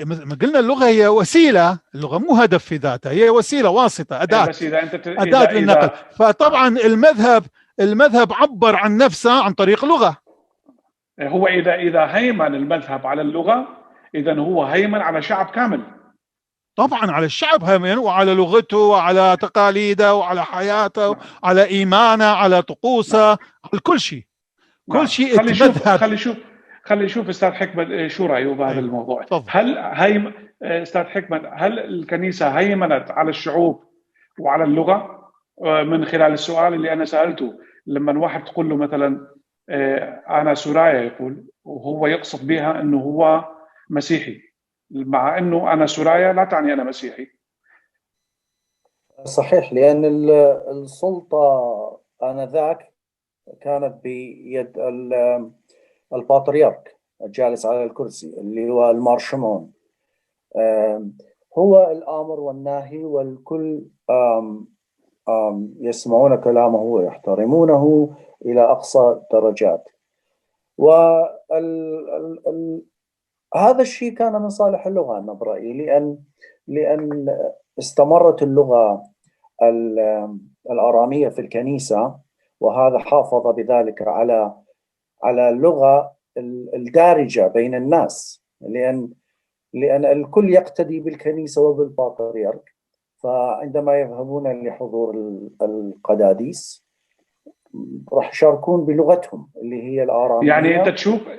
ما قلنا اللغة هي وسيلة، اللغة مو هدف في ذاتها، هي وسيلة واسطة، أداة للنقل. فطبعا المذهب عبر عن نفسه عن طريق لغة. هو إذا هيمن المذهب على اللغة، إذن هو هيمن على شعب كامل. طبعا على الشعب هيمن، وعلى لغته وعلى تقاليده وعلى حياته وعلى إيمانه على طقوسه، على كل شيء. كل شيء خلي نشوف استاذ حكمت شو رايه بهذا الموضوع. استاذ حكمت، هل الكنيسه هيمنت على الشعوب وعلى اللغه من خلال السؤال اللي انا سالته؟ لما الواحد تقول له مثلا انا سورايا يقول، وهو يقصد بها انه هو مسيحي، مع انه انا سورايا لا تعني انا مسيحي. صحيح، لان السلطه انذاك كانت بيد البطريرك الجالس على الكرسي اللي هو المارشمون، هو الآمر والناهي، والكل يسمعون كلامه ويحترمونه إلى أقصى درجات. هذا الشيء كان من صالح اللغة أنا برأيي، لأن استمرت اللغة الآرامية في الكنيسة، وهذا حافظ بذلك على اللغة الدارجة بين الناس، لأن الكل يقتدي بالكنيسة وبالبطريرك. فعندما يذهبون لحضور القداديس راح يشاركون بلغتهم اللي هي الآرامية.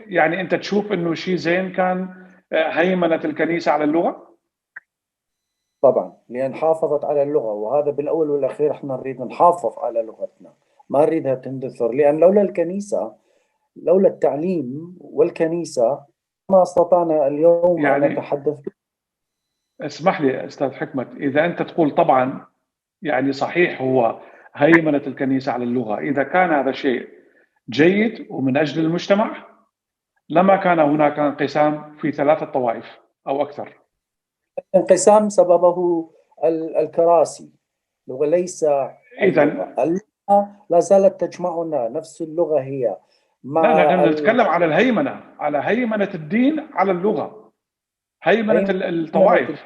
يعني أنت تشوف إنه شيء زين كان هيمنة الكنيسة على اللغة؟ طبعا، لأن حافظت على اللغة، وهذا بالأول والأخير احنا نريد نحافظ على لغتنا، ما نريدها تندثر، لأن لولا التعليم والكنيسة ما استطعنا اليوم أن نتحدث. اسمح لي أستاذ حكمت، إذا أنت تقول طبعا يعني صحيح هو هيمنة الكنيسة على اللغة، إذا كان هذا شيء جيد ومن أجل المجتمع لما كان هناك انقسام في 3 طوائف أو أكثر. الانقسام سببه الكراسي، وليس إذا اللغة لا زالت تجمعنا، نفس اللغة هي. لا، نحن نتكلم على الهيمنة، على هيمنة الدين على اللغة، هيمنة الطوائف.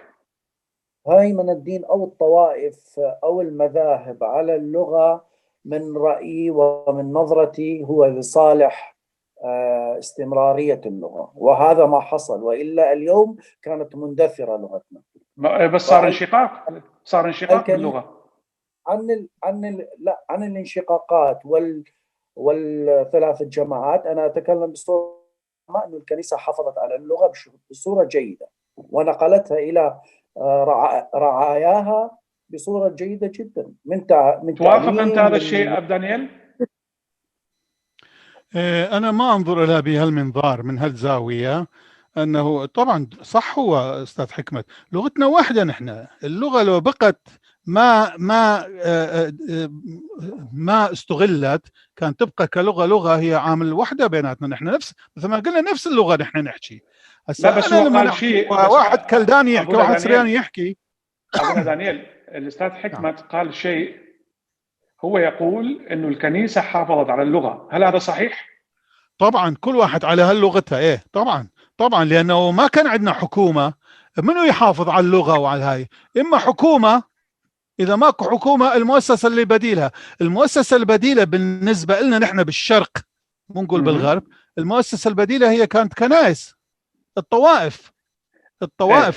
هيمنة الدين أو الطوائف أو المذاهب على اللغة من رأيي ومن نظرتي هو لصالح استمرارية اللغة، وهذا ما حصل، وإلا اليوم كانت مندثرة لغتنا. بس صار انشقاق باللغة. عن الانشقاقات والثلاث الجماعات، أنا أتكلم بصورة أن الكنيسة حافظت على اللغة بصورة جيدة ونقلتها إلى رعاياها بصورة جيدة جدا. من توافق أنت هذا الشيء أب دانيال؟ أنا ما أنظر إلى بهالمنظار من هالزاوية، أنه طبعا صح. هو أستاذ حكمت لغتنا واحدة، نحن اللغة لو بقت ما استغلت كان تبقى كلغة هي عامل وحدة بيناتنا. نحن نفس مثل ما قلنا نفس اللغة نحن نحكي. لا بس هو قال شيء، واحد كلداني يحكي واحد سرياني يحكي. أبونا دانيال، الأستاذ حكمت قال شيء، هو يقول إنه الكنيسة حافظت على اللغة، هل هذا صحيح؟ طبعا كل واحد على هاللغتها. إيه طبعا لأنه ما كان عندنا حكومة منو يحافظ على اللغة وعلى هاي. إما حكومة، إذا ماكو حكومة المؤسسة اللي بديلها. المؤسسة البديلة بالنسبة لنا نحن بالشرق، مو نقول بالغرب، المؤسسة البديلة هي كانت كنائس، الطوائف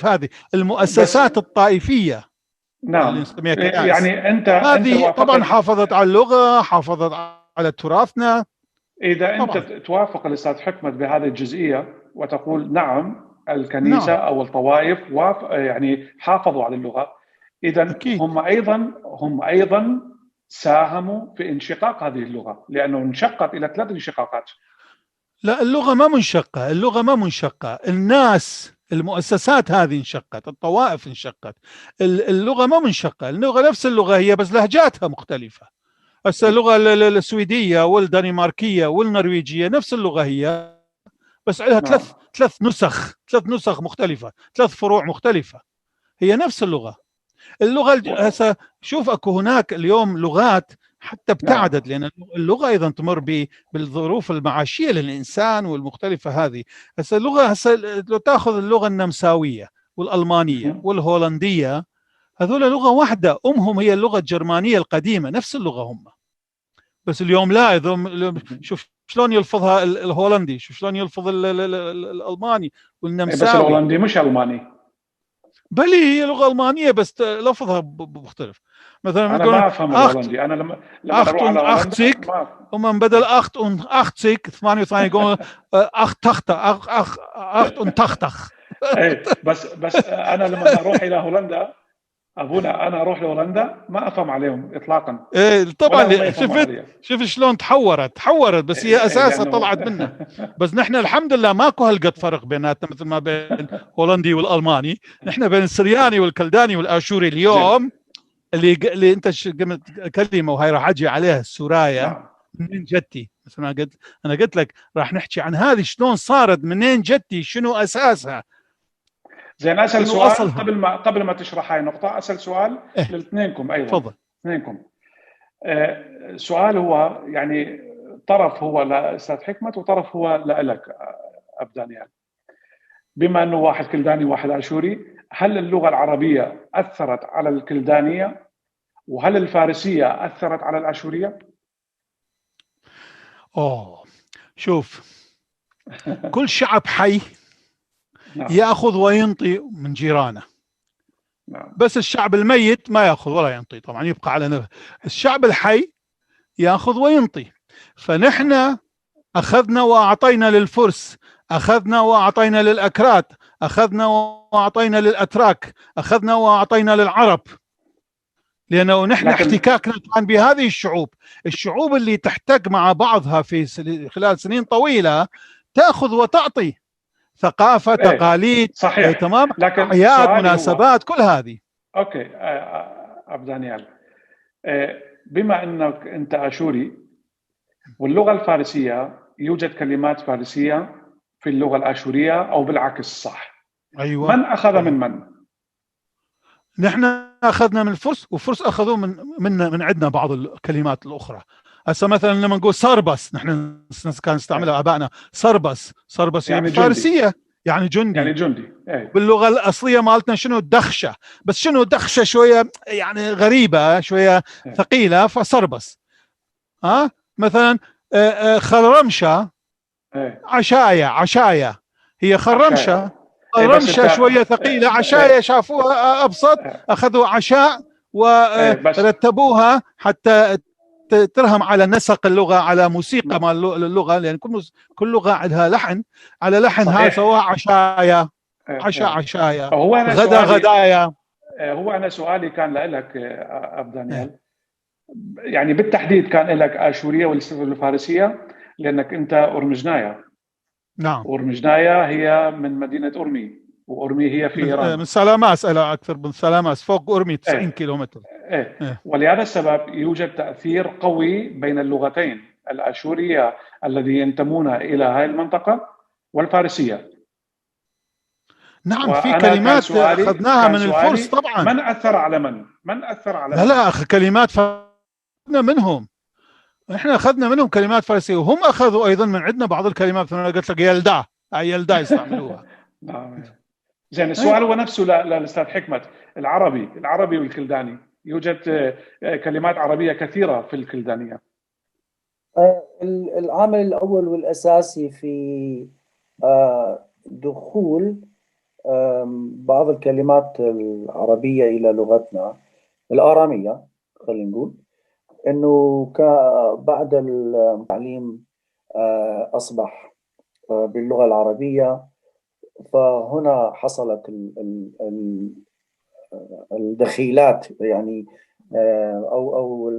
هذه المؤسسات الطائفية. نعم، يعني هذه طبعا حافظت على اللغة، حافظت على تراثنا. إذا طبعاً أنت توافق الأستاذ حكمت بهذه الجزئية وتقول نعم الكنيسة أو الطوائف يعني حافظوا على اللغة، إذا هم أيضا ساهموا في انشقاق هذه اللغة، لأنه انشقت إلى 3 انشقاقات. لا، اللغة ما منشقة. الناس، المؤسسات هذه انشقت، الطوائف انشقت. اللغة ما منشقة، اللغة نفس اللغة هي، بس لهجاتها مختلفة. هسه اللغة السويدية والدنماركية والنرويجية نفس اللغة هي، بس عليها ثلاث نسخ مختلفة، 3 فروع مختلفة. هي نفس اللغة. هسه شوف اكو هناك اليوم لغات حتى ابتعدت، لان اللغه ايضا تمر بالظروف المعاشيه للانسان والمختلفه هذه. هسه لو تاخذ اللغه النمساويه والالمانيه والهولنديه، هذول لغه واحده، امهم هي اللغه الجرمانيه القديمه، نفس اللغه هم. بس اليوم لا، شوف شلون يلفظها الهولندي، شوف شلون يلفظ الالماني والنمساوي. بس الهولندي مش الماني، بل هي لغه المانيه بس لفظها مختلف. مثلا انا ما افهم الهولندي. انا لما اروح على هولندا ومن بدل اختك 88 يقول اخت تختخ. بس انا لما اروح الى هولندا، ابونا انا اروح لهولندا ما افهم عليهم اطلاقا. طبعا شوف شلون تحورت بس هي اساسها طلعت منه. بس نحن الحمد لله ماكو هالقد فرق بيناتنا مثل ما بين هولندي والالماني. نحن بين السرياني والكلداني والاشوري اليوم اللي انت كلمه وهي راح اجي عليها السرايا. منين جتي؟ مثل ما قلت انا، قلت لك راح نحكي عن هذه شلون صارت، منين جتي، شنو اساسها. زين اسال سؤال قبل ما تشرح هاي النقطه، اسال سؤال لاثنينكم ايضا. تفضل. اثنينكم. سؤال هو يعني طرف هو لاستاذ حكمت وطرف هو لك اب دانيال. بما انه واحد كلداني وواحد اشوري، هل اللغه العربيه اثرت على الكلدانيه؟ وهل الفارسيه اثرت على الاشوريه؟ شوف، كل شعب حي ياخذ وينطي من جيرانه. بس الشعب الميت ما ياخذ ولا ينطي، طبعا يبقى على نفسه. الشعب الحي ياخذ وينطي. فنحن اخذنا واعطينا للفرس، اخذنا واعطينا للاكراد، اخذنا واعطينا للاتراك، اخذنا واعطينا للعرب، لانه نحن احتكاكنا كان بهذه الشعوب اللي تحتك مع بعضها في خلال سنين طويله، تاخذ وتعطي ثقافه، تقاليد، صحيح. تمام، اعياد، مناسبات، كل هذه. اوكي اب دانيال، بما أنك أنت آشوري واللغة الفارسية يوجد كلمات فارسية في اللغة الآشورية أو بالعكس صح؟ أيوة. من أخذ من؟ نحن أخذنا من الفرس، وفرس أخذوا من عندنا بعض الكلمات الأخرى. هسه مثلا لما نقول سربس، نحن كان نستعملها آبائنا. سربس يعني فارسية، يعني جندي. يعني جندي. أي. باللغة الأصلية مالتنا شنو؟ دخشة. بس شنو دخشة شوية يعني غريبة، شوية ثقيلة، فسربس. مثلا خرمشة، عشاية هي خرمشة. خرمشة شوية ثقيلة، عشاية شافوها أبسط، أخذوا عشاء ورتبوها حتى ترهم على نسق اللغة، على موسيقى مال اللغة، لأن كل لغة عندها لحن، على لحن هاي سواها عشاية. عشاية، غدايا. هو أنا سؤالي كان لك أب دانيال، يعني بالتحديد كان لك آشورية والفارسية، لأنك أنت أورمجنايا. نعم. أورمجنايا هي من مدينة أورمي، وأورمي هي في إيران. من سلاماس، إلى أكثر من سلاماس، فوق أورمي 90 كيلومتر. ولهذا السبب يوجد تأثير قوي بين اللغتين، الآشورية الذي ينتمون إلى هذه المنطقة والفارسية. نعم، في كلمات أخذناها من الفرس طبعا. من أثر على من؟ لا كلمات أخذنا منهم. إحنا أخذنا منهم كلمات فارسية، وهم أخذوا أيضا من عندنا بعض الكلمات. أنا قلت لك يلدا، يلدا يستعملوها. نعم. زين، السؤال هو نفسه للأستاذ حكمت. العربي والكلداني، يوجد كلمات عربية كثيرة في الكلدانية. العامل الأول والأساسي في دخول بعض الكلمات العربية إلى لغتنا الآرامية، خلينا نقول إنه بعد التعليم أصبح باللغة العربية، فهنا حصلت الدخيلات، يعني أو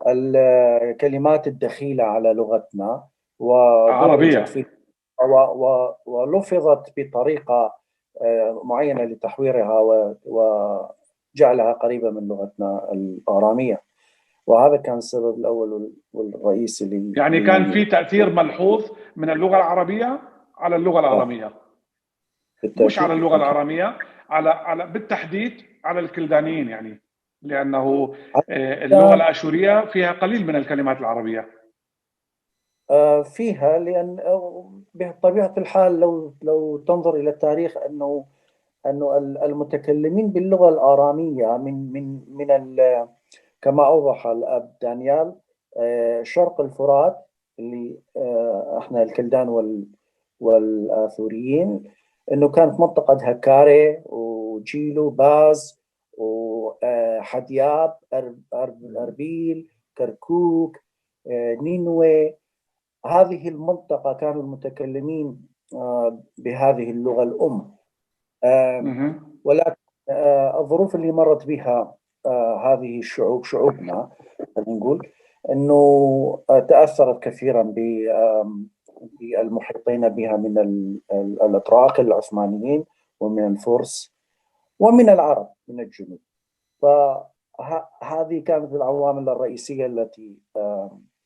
الكلمات الدخيلة على لغتنا عربية، ولفظت بطريقة معينة لتحويرها وجعلها قريبة من لغتنا الآرامية. وهذا كان السبب الأول والرئيسي يعني كان في تأثير ملحوظ من اللغة العربية على اللغة الآرامية. مش على اللغة الآرامية، على بالتحديد على الكلدانيين، يعني لأنه اللغة الآشورية فيها قليل من الكلمات العربية. فيها، لأن بطبيعة الحال لو تنظر إلى التاريخ أنه المتكلمين باللغة الآرامية من كما أوضح الأب دانيال شرق الفرات، اللي احنا الكلدان والآثوريين، انه كانت منطقة هكاري وجيلو باز وحدياب أربيل كركوك نينوي. هذه المنطقة كانوا المتكلمين بهذه اللغة الأم. ولكن الظروف اللي مرت بها هذه الشعوب، شعوبنا نقول انه تاثرت كثيرا بالمحيطين بها من الاتراك العثمانيين ومن الفرس ومن العرب من الجنوب. فهذه كانت العوامل الرئيسيه التي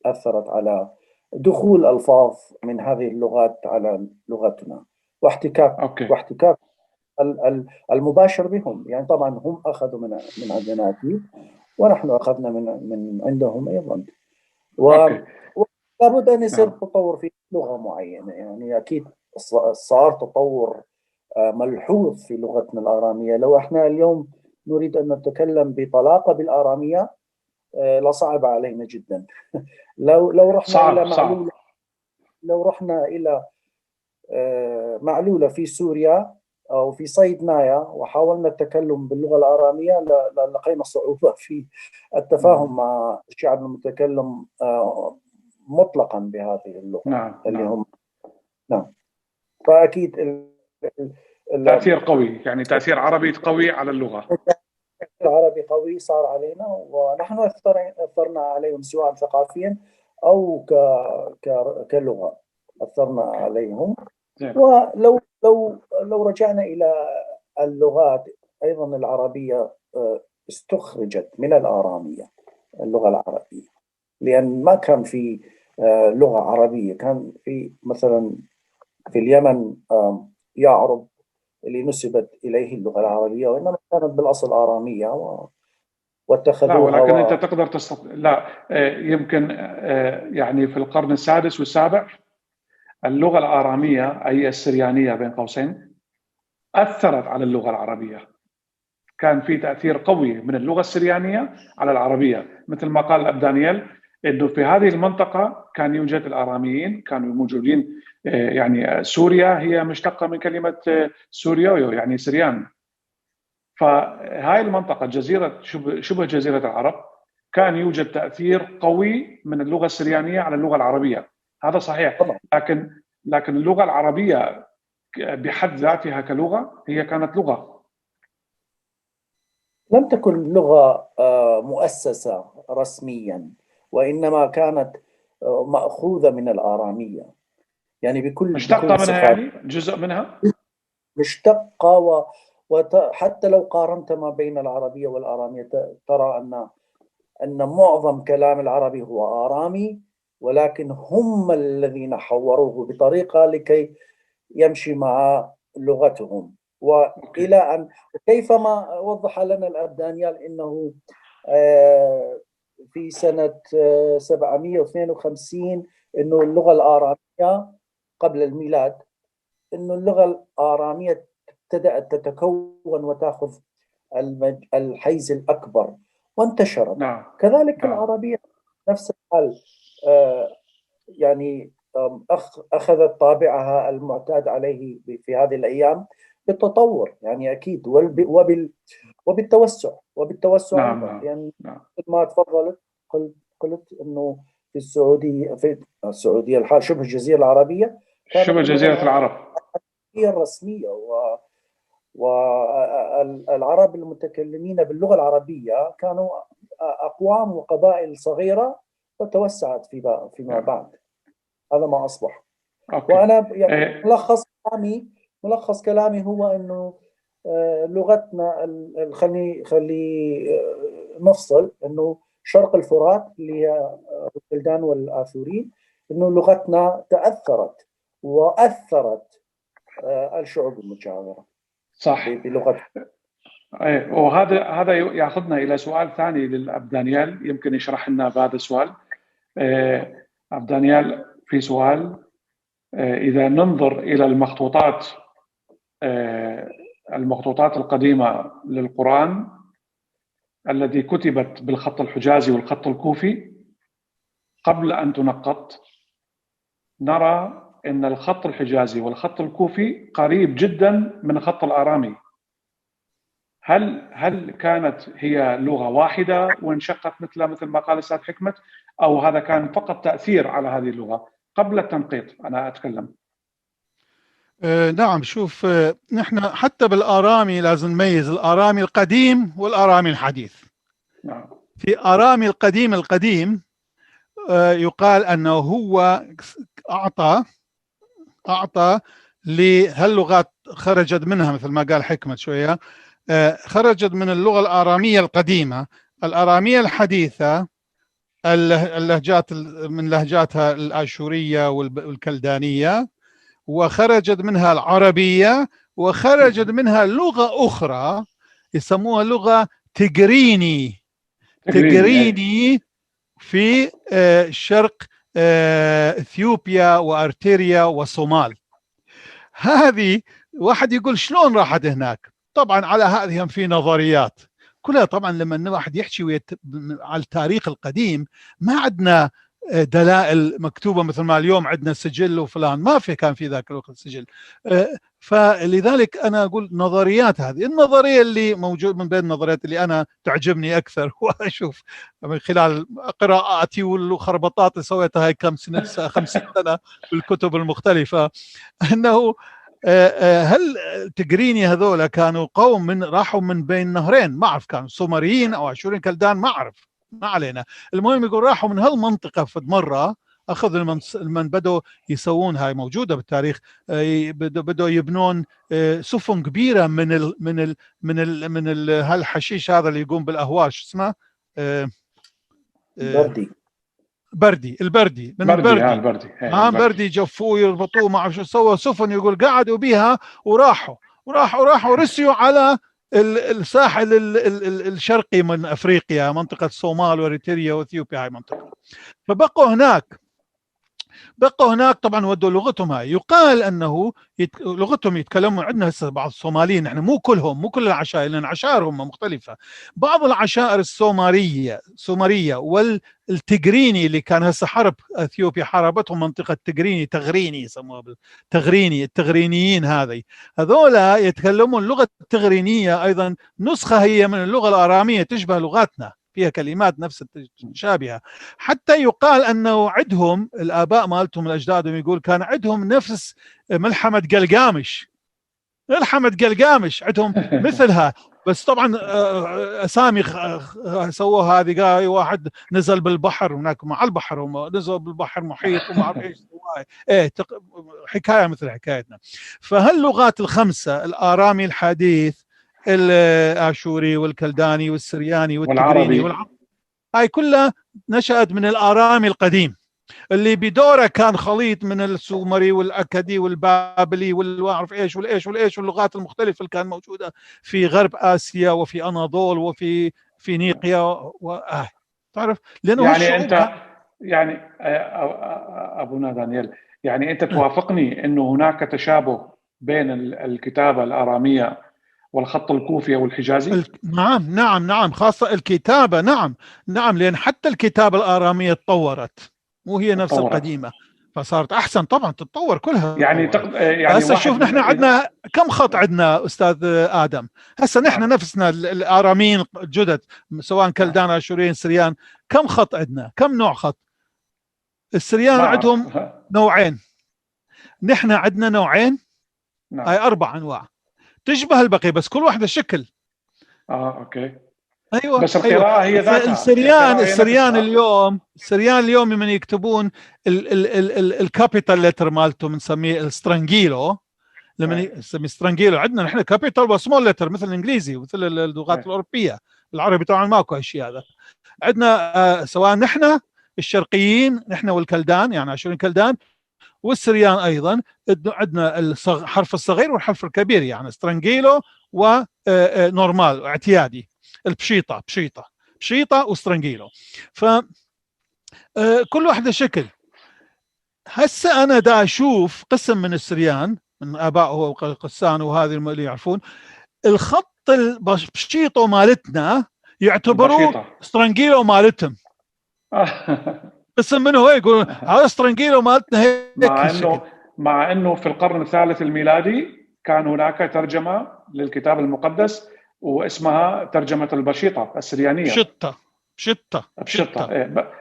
اثرت على دخول الفاظ من هذه اللغات على لغتنا واحتكاك المباشر بهم. يعني طبعا هم اخذوا من عندنا اكيد، ونحن اخذنا من عندهم ايضا. ولابد ان يصير تطور في لغه معينه. يعني اكيد صار تطور ملحوظ في لغتنا الآرامية. لو احنا اليوم نريد ان نتكلم بطلاقه بالآرامية لصعب علينا جدا. لو رحنا الى معلوله، لو رحنا الى معلولة في سوريا أو في صيدنايا وحاولنا التكلم باللغة الآرامية لقينا صعوبة في التفاهم مع الشعب المتكلم مطلقا بهذه اللغة. اللي هم فأكيد تأثير قوي، يعني تأثير عربي قوي على اللغة. العربي قوي صار علينا، ونحن أثرنا عليهم سواء ثقافيا أو كلغة أثرنا عليهم. ولو رجعنا إلى اللغات أيضا العربية استخرجت من الآرامية، اللغة العربية، لأن ما كان في لغة عربية. كان في مثلا في اليمن يعرب اللي نسبت إليه اللغة العربية، وإنما كانت بالأصل آرامية لا، واتخذوها ولكن أنت تقدر لا، يمكن يعني في القرن السادس والسابع اللغة الآرامية أي السريانية بين قوسين أثرت على اللغة العربية. كان في تأثير قوي من اللغة السريانية على العربية، مثل ما قال الأب دانيال إنه في هذه المنطقة كان يوجد الآراميين، كانوا موجودين. يعني سوريا هي مشتقة من كلمة سوريويو يعني سريان. فهاي المنطقة جزيرة شبه جزيرة العرب كان يوجد تأثير قوي من اللغة السريانية على اللغة العربية، هذا صحيح. طبعا. لكن اللغة العربية بحد ذاتها كلغة هي كانت لغة، لم تكن لغة مؤسسة رسميا، وإنما كانت مأخوذة من الآرامية، يعني مشتقة منها، صفات يعني جزء منها مشتقة. وحتى لو قارنت ما بين العربية والآرامية ترى أن معظم كلام العربي هو آرامي، ولكن هم الذين حوروه بطريقة لكي يمشي مع لغتهم. وإلى أن كيفما وضح لنا الأب دانيال أنه في سنة 752 أنه اللغة الآرامية قبل الميلاد، أنه اللغة الآرامية ابتدأت تتكون وتأخذ الحيز الأكبر وانتشرت. نعم. كذلك نعم. العربية نفس الحال، يعني أخذت طابعها المعتاد عليه في هذه الأيام بالتطور، يعني أكيد، وبالتوسع نعم. أيضا. يعني نعم. ما تفضلت قلت أنه في السعودية الحال شبه الجزيرة العربية كانت شبه جزيرة العرب هي الرسمية، والعرب المتكلمين باللغة العربية كانوا أقوام وقبائل صغيرة وتوسعت فيما بعد. هذا ما أصبح. أوكي. وأنا يعني ملخص كلامي هو أنه لغتنا خلي نفصل أنه شرق الفرات اللي هي البلدان والآثورين، أنه لغتنا تأثرت وأثرت الشعوب المجاورة صح. بلغتها. وهذا ياخذنا الى سؤال ثاني للاب دانيال، يمكن يشرح لنا بهذا السؤال. اب دانيال، في سؤال: اذا ننظر الى المخطوطات القديمه للقران التي كتبت بالخط الحجازي والخط الكوفي قبل ان تنقط، نرى ان الخط الحجازي والخط الكوفي قريب جدا من الخط الآرامي. هل كانت هي لغة واحدة وانشقت مثل ما قال الأستاذ حكمت، أو هذا كان فقط تأثير على هذه اللغة قبل التنقيط؟ أنا أتكلم. نعم، شوف، نحن حتى بالآرامي لازم نميز الآرامي القديم والآرامي الحديث. نعم. في آرامي القديم يقال أنه هو أعطى لهاللغات خرجت منها، مثل ما قال حكمت شوية، خرجت من اللغة الآرامية القديمة. الآرامية الحديثة اللهجات من لهجاتها الآشورية والكلدانية، وخرجت منها العربية، وخرجت منها لغة أخرى يسموها لغة تجريني في شرق إثيوبيا وأرتريا وصومال. هذه واحد يقول شلون راحت هناك؟ طبعا على هذه في نظريات كلها. طبعا لما واحد يحكي على التاريخ القديم ما عندنا دلائل مكتوبة مثل ما اليوم عندنا سجل وفلان، ما كان في ذاك الوقت سجل. فلذلك أنا أقول نظريات. هذه النظرية اللي موجود من بين النظريات اللي أنا تعجبني أكثر، وأشوف من خلال قراءاتي والخربطات اللي سويتها هاي 50 سنة بالكتب المختلفة، أنه هل تجريني هذولا كانوا قوم راحوا من بين نهرين؟ ما أعرف كانوا سومريين أو أشوريين كلدان، ما أعرف، ما علينا. المهم يقول راحوا من هالمنطقة في مرة، أخذوا من بدوا يسوون، هاي موجودة بالتاريخ، بدوا يبنون سفن كبيرة من هالحشيش هذا اللي يقوم بالأهواش، اسمه البردي من البردي. بردي جفوه يربطوه ما اعرف شو، سووا سفن يقول قعدوا بيها وراحوا رسيوا على الساحل الشرقي من افريقيا، منطقه الصومال واريتريا واثيوبيا، هاي منطقه. فبقوا هناك طبعا ودوا لغتهم هاي. يقال انه لغتهم يتكلمون. عندنا هسه بعض الصوماليين، احنا مو كل العشائر، لان عشائرهم مختلفه. بعض العشائر السومريه والتجريني اللي كان هسه حرب اثيوبيا حاربتهم منطقه تغريني يسموها التغرينيين. هذولا يتكلمون اللغه التغرينيه، ايضا نسخه هي من اللغه الاراميه، تشبه لغتنا، فيها كلمات نفس مشابهه. حتى يقال انه عندهم الاباء مالتهم الاجدادهم، يقول كان عندهم نفس ملحمه قلقامش عندهم مثلها، بس طبعا اسامي سووها هذه. قال واحد نزل بالبحر هناك مع البحر، نزل بالبحر محيط وما اعرف ايش حكايه مثل حكايتنا. فهاللغات الخمسه، الارامي الحديث، الآشوري والكلداني والسرياني والتجريني هاي كلها نشأت من الآرامي القديم، اللي بدوره كان خليط من السومري والأكدي والبابلي والعرف ايش واللغات المختلفة اللي كانت موجودة في غرب آسيا وفي أناضول وفي فينيقيا تعرف، لأنه يعني أنت يعني أبونا دانيال، يعني أنت توافقني أنه هناك تشابه بين الكتابة الآرامية والخط الكوفي والحجازي؟ نعم، خاصة الكتابة. نعم، لأن حتى الكتابة الآرامية تطورت، مو هي نفس القديمة، فصارت أحسن طبعا، تتطور كلها. يعني هسه شوف نحن عندنا كم خط عندنا أستاذ آدم. هسه نحن نفسنا الآراميين الجدد، سواء كلدان آشوريين سريان، كم خط عندنا؟ كم نوع خط؟ السريان عندهم نوعين، نحن عندنا نوعين. هاي 4 أنواع تشبه البقية، بس كل واحدة شكل. اوكي. ايوه بس القراءة هي ذاتها. السريان اليوم من يكتبون الكابيتال لتر مالته بنسميه السترانجيلو. لما نسميه سترانجيلو، عندنا نحن كابيتال وسمول لتر مثل الانجليزي مثل اللغات الاوروبيه. العربي طبعا ماكو هالشيء هذا. عندنا سواء نحن الشرقيين، نحن والكلدان، يعني عشرين كلدان، والسريان ايضا عندنا الحرف الصغير والحرف الكبير، يعني سترانجيلو ونورمال اعتيادي. البشيطه وسترانجيلو. ف كل واحده شكل. هسه انا دا اشوف قسم من السريان من ابائه وقسان وهذه اللي يعرفون الخط البشيطه مالتنا يعتبروه سترانجيلو مالتهم. قسم منه هو يقول هذا سترانجيلو مالتنا هيك. مع انه في القرن الثالث الميلادي كان هناك ترجمه للكتاب المقدس واسمها ترجمه البشيطه السريانيه. بشطة.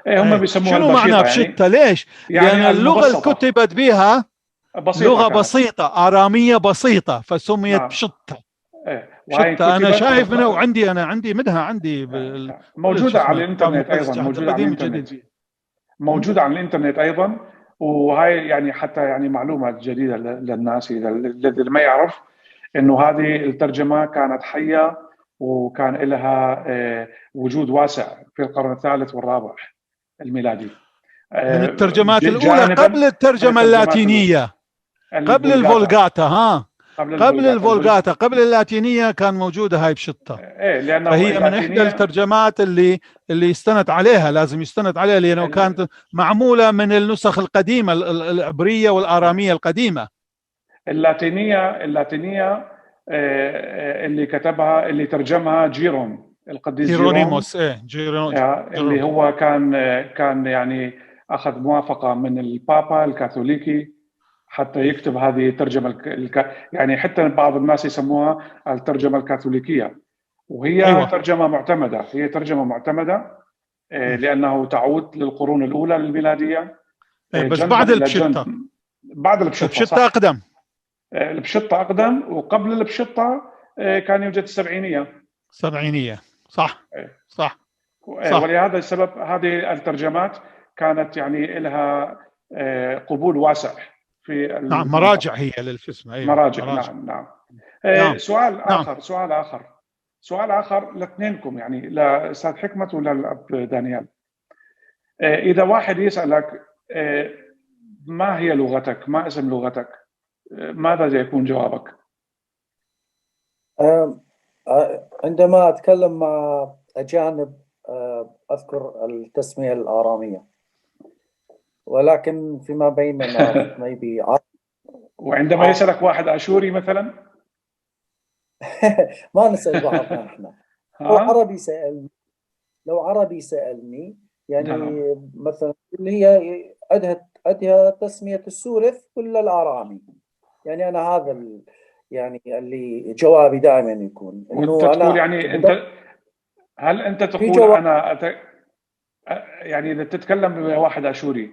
هم بيسموها شنو معنى بشطة؟ ليش؟ لأن اللغة اللي كتبت بها لغة بسيطة آرامية بسيطة، فسميت بشطة. بشطة. أنا شايف منها، وعندي عندي موجودة على الإنترنت أيضا، موجودة على الإنترنت أيضا. وهاي يعني حتى يعني معلومة جديدة للناس اللي ما يعرف إنه هذه الترجمة كانت حية وكان لها وجود واسع في القرن الثالث والرابع الميلادي. من الترجمات الأولى قبل الترجمة اللاتينية، قبل الفولغاتا. قبل اللاتينية كان موجودة هاي بشطة. فهي من إحدى الترجمات اللي يستند عليها، لازم يستند عليها، لأنه كانت معمولة من النسخ القديمة العبرية والآرامية القديمة. اللاتينية اللي كتبها اللي ترجمها جيرون، القديس جيرونيموس. اللي هو كان يعني أخذ موافقة من البابا الكاثوليكي حتى يكتب هذه الترجمة يعني حتى بعض الناس يسموها الترجمة الكاثوليكية، وهي ترجمة معتمدة لأنه تعود للقرون الأولى الميلادية. بس بعد البشطة. البشطة أقدم. البشطة أقدم، وقبل البشطة كان يوجد السبعينية. صح. ولهذا السبب هذه الترجمات كانت يعني لها قبول واسع في مراجع هي للفسمة. مراجع. نعم. سؤال آخر لاثنينكم، يعني لأستاذ حكمة ولا الأب دانيال. إذا واحد يسألك ما هي لغتك؟ ما اسم لغتك؟ ماذا سيكون جوابك؟ عندما أتكلم مع أجانب أذكر التسمية الآرامية، ولكن فيما بيننا maybe عربي. وعندما يسألك واحد آشوري مثلا؟ ما نسأل بعضنا احنا. لو عربي سألني يعني مثلا اللي هي عندها تسمية السورث ولا الآرامي، يعني أنا هذا يعني اللي جوابي دائما يكون إنه أنا تقول يعني هل أنت تقول أنا يعني إذا تتكلم بواحد آشوري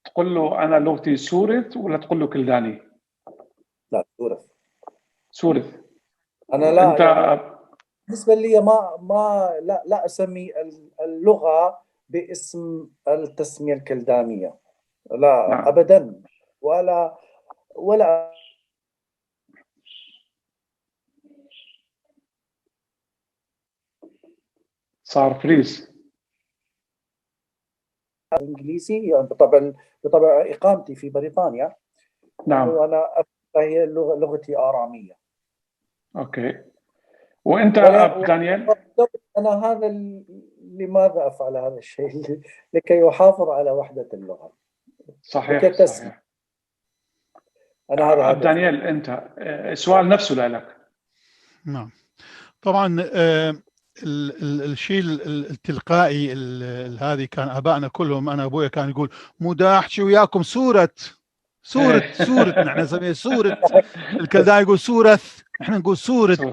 تقول له أنا لغتي سورث ولا تقول له كلداني؟ لا سورث. أنا لا أنت يعني بالنسبة لي لا أسمي اللغة باسم التسمية الكلدانية، لا نعم. أبدا ولا صار فريز. إنجليزي يعني بطبع إقامتي في بريطانيا. نعم. وأنا هي لغتي آرامية. أوكي. وأنت دانيال؟ أنا هذا لماذا أفعل هذا الشيء؟ لكي أحافظ على وحدة اللغة. صحيح. أنا هذا دانيال أنت السؤال نفسه لك. نعم طبعا الشيء التلقائي هذه كان ابائنا كلهم، انا ابويا كان يقول مداح شو وياكم سوره نحن نسميها سوره، الكلداني يقول سورث، احنا نقول سوره.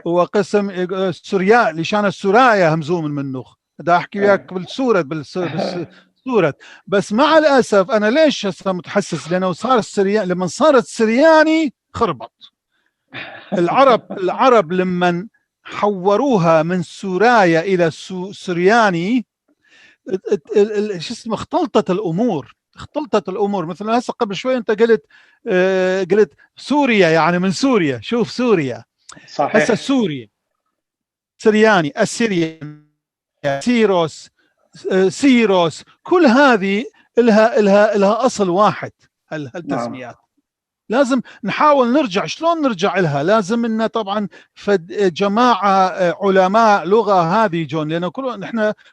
هو قسم سوريا لشان السرايا همزوم منه، دا احكي وياك بالسوره بس مع الاسف انا ليش هسه متحسس؟ لانه صار السريان لما صارت سرياني خربط. العرب لما حوروها من سورايا الى سرياني شو اسمه اختلطت الامور. مثلا هسه قبل شوي انت قلت سوريا، يعني من سوريا. شوف سوريا صحيح. هسه سوريا سرياني، السيريان، سيروس كل هذه لها اصل واحد. التسميات لازم نحاول نرجع. شلون نرجع لها؟ لازم إن طبعا جماعة علماء لغة هذه جون، لأنه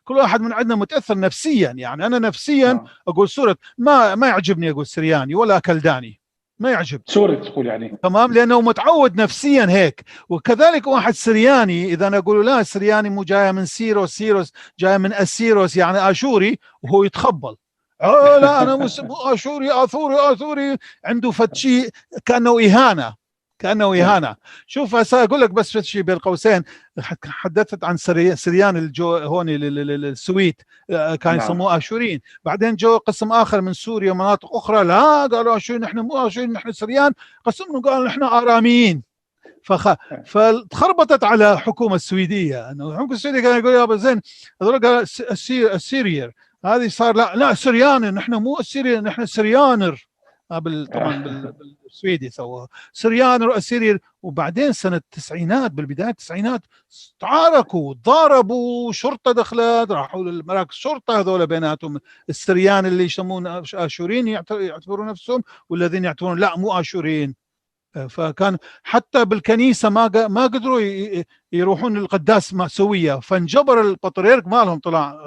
كل واحد من عندنا متأثر نفسيا. يعني أنا نفسيا أقول سورة ما يعجبني أقول سرياني ولا كلداني، ما يعجب سورة تقول يعني تمام، لأنه متعود نفسيا هيك. وكذلك واحد سرياني إذا أنا أقول لا سرياني مو جاية من سيروس جاية من أسيروس يعني آشوري، وهو يتخبل لا انا مو اشوري اثوري عنده فتشي كانه اهانه. شوف هسه اقول لك بس فتشي بين قوسين. حدثت عن سريان الجو هون السويد كانوا يسموه اشوريين، بعدين جو قسم اخر من سوريا ومناطق اخرى لا قالوا اشوريين، نحن مو اشوريين نحن سريان، قسموا قالوا نحن اراميين. فتخربطت على الحكومه السويديه، انه الحكومه السويديه كانوا يقولوا يا زين هذول قالوا السيرير، هذه صار لا سرياني، نحن مو السيريان نحن سريانر. طبعا بالسويدي سووها سريانر اسيرير. وبعدين سنه التسعينات بالبدايه التسعينات تعاركوا ضاربوا، شرطه دخلت، راحوا لمراكز الشرطه هذول بيناتهم السريان اللي يسمون اشوريين يعتبرون نفسهم، والذين يعتبرون لا مو اشوريين. فكان حتى بالكنيسه ما قدروا يروحون للقداس سويه، فانجبر البطريرك مالهم طلع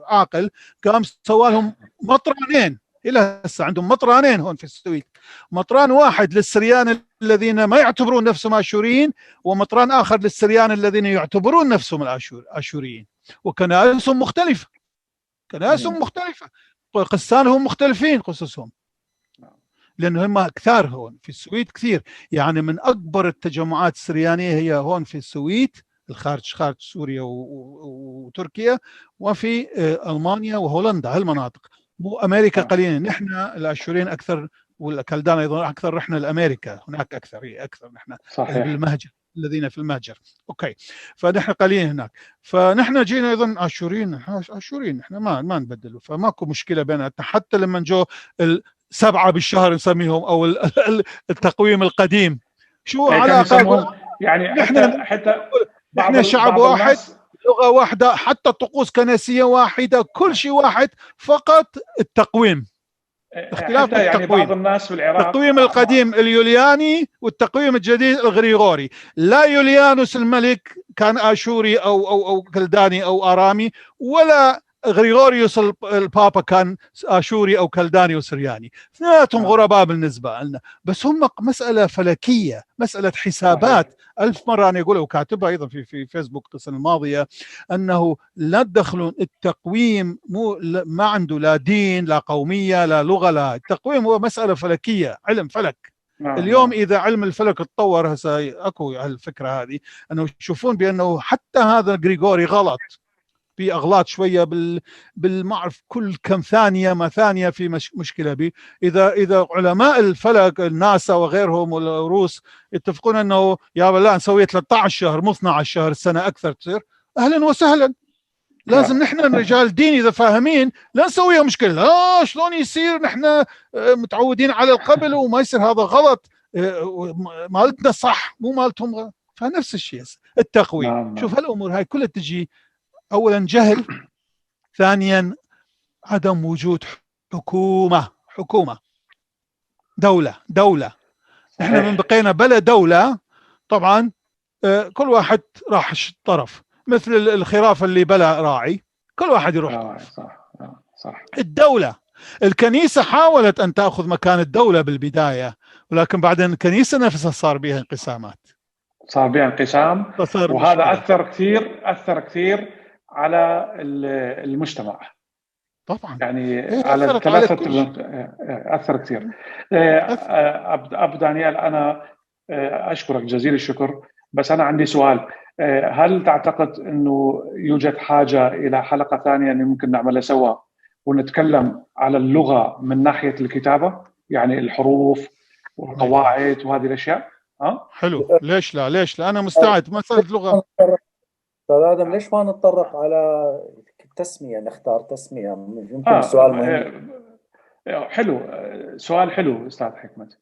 عاقل قام سوى لهم مطرانين. الى هسه عندهم مطرانين هون في السويد، مطران واحد للسريان الذين ما يعتبرون نفسهم اشوريين، ومطران اخر للسريان الذين يعتبرون نفسهم الاشوريين. وكنائسهم مختلفه، قسانهم مختلفين قصصهم، لأنه هم كثار هون في السويد كثير. يعني من أكبر التجمعات السريانية هي هون في السويد خارج سوريا وتركيا، وفي ألمانيا وهولندا هالمناطق. مو أمريكا قليلا، نحن الأشوريين أكثر والكلدان أيضا أكثر، رحنا لأمريكا هناك أكثر نحن صحيح. بالمهجر الذين في المهجر. أوكي فنحن قليلا هناك، فنحن جينا أيضا أشوريين نحن ما نبدله، فماكو مشكلة بيننا. حتى لما جو 7 بالشهر نسميهم او التقويم القديم، شو على الاقل يعني حتى احنا شعب واحد لغة واحدة، حتى طقوس كنسية واحدة، كل شيء واحد، فقط التقويم اختلاف حتى يعني بعض بالتقويم. الناس في العراق التقويم القديم اليولياني والتقويم الجديد الغريغوري. لا يوليانوس الملك كان آشوري أو كلداني أو آرامي، ولا غريغوريوس البابا كان آشوري أو كلداني وسرياني، اثنيناتهم غرباء بالنسبة لنا، بس هم مسألة فلكية، مسألة حسابات. ألف مرة أنا أقولها وكاتبها أيضا في فيسبوك السنة الماضية، أنه لا تدخلون التقويم، ما عنده لا دين لا قومية لا لغة، لا، التقويم هو مسألة فلكية، علم فلك. اليوم إذا علم الفلك تطور، هسه أكو الفكرة هذه، أنه يشوفون بأنه حتى هذا غريغوري غلط، في أغلاط شوية بالمعرف، كل كم ثانية ما ثانية في مشكلة به. إذا علماء الفلك الناسا وغيرهم والروس يتفقون أنه يا لا نسوي 13 شهر مو 12 شهر، السنة أكثر تصير، أهلا وسهلا. لازم نحن رجال دين إذا فاهمين لا نسويها مشكلة. شلون يصير نحن متعودين على القبل وما يصير، هذا غلط، مالتنا صح مو مالتهم غلط. فنفس الشيء التقويم. شوف هالأمور هاي كلها تجي أولا جهل، ثانيا عدم وجود حكومة دولة. احنا من بقينا بلا دولة طبعا كل واحد راح طرف، مثل الخرافة اللي بلا راعي كل واحد يروح طرف. صح. الدولة، الكنيسة حاولت أن تأخذ مكان الدولة بالبداية، ولكن بعدين الكنيسة نفسها صار بها انقسامات، صار بها انقسام، وهذا مشكلة. أثر كثير على المجتمع طبعا يعني على الثلاثة أثر كثير. أب دانيال، أنا أشكرك جزيل الشكر، بس أنا عندي سؤال. هل تعتقد أنه يوجد حاجة إلى حلقة ثانية اللي ممكن نعملها سوا ونتكلم على اللغة من ناحية الكتابة، يعني الحروف والقواعد وهذه الأشياء؟ حلو، ليش لا أنا مستعد. مسألة لغة أستاذ آدم، ليش ما نتطرق على التسمية، نختار تسمية؟ يمكن سؤال مهم. حلو، سؤال حلو أستاذ حكمت.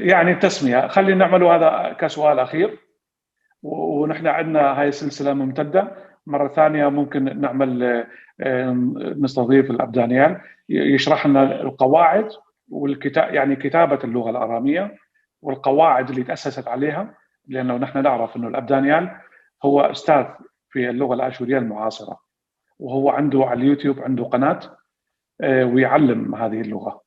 يعني التسمية خلينا نعمله هذا كسؤال أخير، ونحن عندنا هاي السلسلة ممتدة. مرة ثانية ممكن نعمل نستضيف الأب دانيال يشرح لنا القواعد يعني كتابة اللغة الآرامية والقواعد اللي تأسست عليها، لأنه نحن نعرف أنه الأب دانيال هو أستاذ في اللغة الآشورية المعاصرة، وهو عنده على اليوتيوب عنده قناة ويعلم هذه اللغة.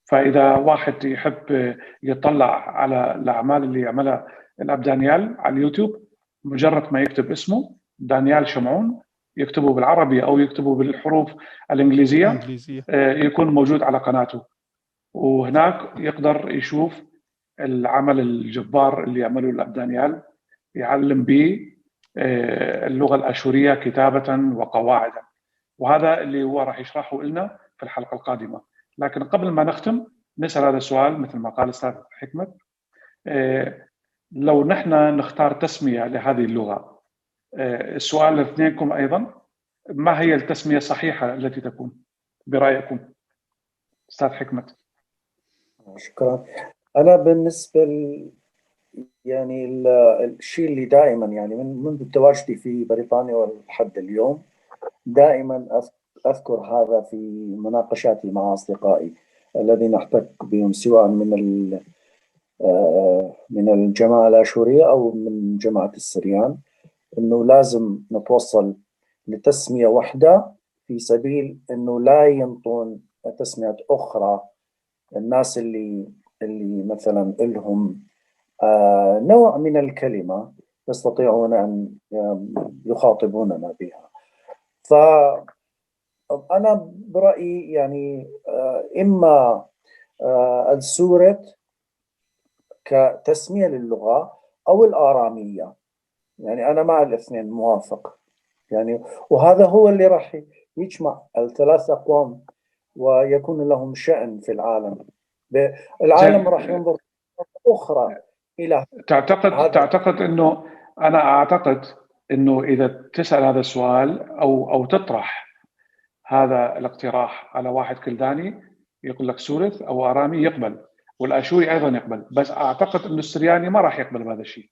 فإذا واحد يحب يطلع على الأعمال اللي يعملها الأب دانيال على اليوتيوب، مجرد ما يكتب اسمه دانيال شمعون، يكتبه بالعربي أو يكتبه بالحروف الإنجليزية، يكون موجود على قناته، وهناك يقدر يشوف العمل الجبار اللي يعمله الأب دانيال، يعلم به اللغة الآشورية كتابة وقواعدا. وهذا اللي هو راح يشرحه لنا في الحلقة القادمة. لكن قبل ما نختم نسأل هذا السؤال مثل ما قال أستاذ حكمت، لو نحن نختار تسمية لهذه اللغة، السؤال لاثنينكم أيضا، ما هي التسمية الصحيحة التي تكون برأيكم؟ أستاذ حكمت. شكرا. أنا بالنسبة يعني الشيء اللي دائما يعني منذ تواجدي في بريطانيا ولحد اليوم دائما أذكر هذا في مناقشاتي مع أصدقائي الذين أحتك بهم، سواء من الجماعة الآشورية أو من جماعة السريان، أنه لازم نتوصل لتسمية واحدة، في سبيل أنه لا ينطون تسميات أخرى الناس اللي مثلا لهم نوع من الكلمة يستطيعون أن يخاطبوننا بها. فأنا برأيي يعني إما السورت كتسمية للغة أو الآرامية، يعني أنا مع الاثنين موافق يعني، وهذا هو اللي راح يجمع الثلاث أقوام ويكون لهم شأن في العالم. العالم راح ينظر أخرى إلى تعتقد أنه، أنا أعتقد أنه إذا تسأل هذا السؤال أو تطرح هذا الاقتراح على واحد كلداني يقول لك سورث أو آرامي يقبل، والآشوري أيضا يقبل، بس أعتقد أنه السرياني ما راح يقبل بهذا الشيء.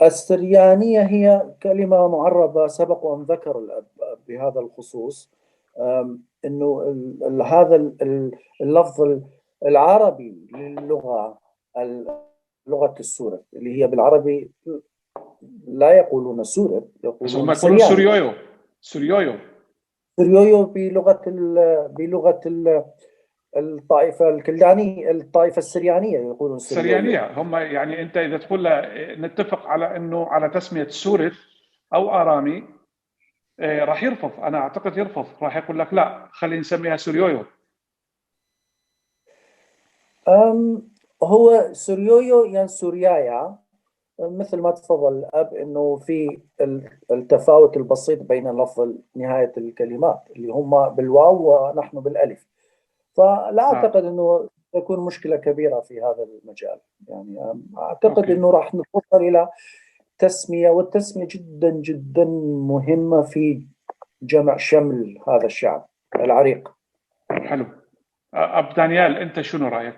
السريانية هي كلمة معربة، سبق وأن ذكر الأب بهذا الخصوص أنه هذا اللفظ العربي للغة، لغة السورب اللي هي بالعربي لا يقولون سورب، بس هم يقولون يقولون سرياني. سوريويو سوريويو بلغة الطائفة الكلدانية، الطائفة السريانية يقولون سريويو. سريانية. هم يعني أنت إذا تقول له نتفق على أنه على تسمية سورث أو آرامي راح يرفض. أنا أعتقد يرفض، راح يقول لك لا خلينا نسميها سوريويو. هو سوريويو يعني سوريايا، مثل ما تفضل الأب أنه في التفاوت البسيط بين لفظ نهاية الكلمات اللي هم بالواو ونحن بالألف، فلا أعتقد أنه تكون مشكلة كبيرة في هذا المجال. يعني أعتقد أنه راح نوصل إلى تسمية، والتسمية جدا جدا مهمة في جمع شمل هذا الشعب العريق. حلو. أب دانيال أنت شنو رأيك؟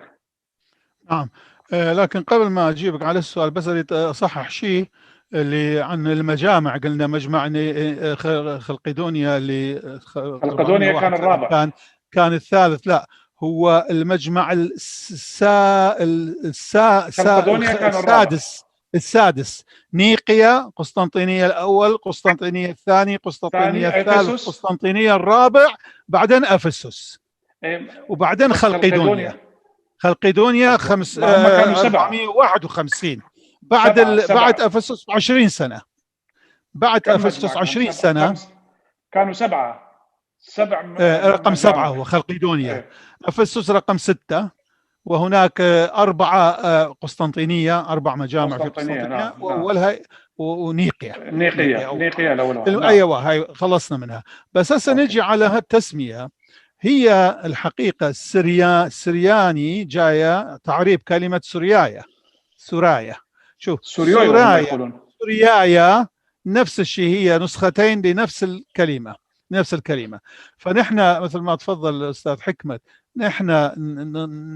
نعم، لكن قبل ما أجيبك على السؤال بس أريد أصحح شيء اللي عن المجامع. قلنا مجمع خلقدونيا اللي خلقدونيا كان الرابع، كان الثالث. لا، هو المجمع السادس نيقيا، قسطنطينية الأول، قسطنطينية الثاني، قسطنطينية الثالث، قسطنطينية الرابع، بعدين أفسس، وبعدين خلقدونيا 451 بعد أفسس 20 سنة. بعد أفسس 20 سنة كانوا سبع رقم 7 هو خلقدونيا. أفسس رقم 6، وهناك 4 قسطنطينية، 4 مجامع في قسطنطينية، وأولها ونيقيا. نيقيا الأولى. أيوة، هاي خلصنا منها. بس هسه نجي على هالتسمية. هي الحقيقة السرياني جاية تعريب كلمة سرايا. شوف، سرايا نفس الشيء، هي نسختين لنفس الكلمة. فنحن مثل ما تفضل الأستاذ حكمت، نحن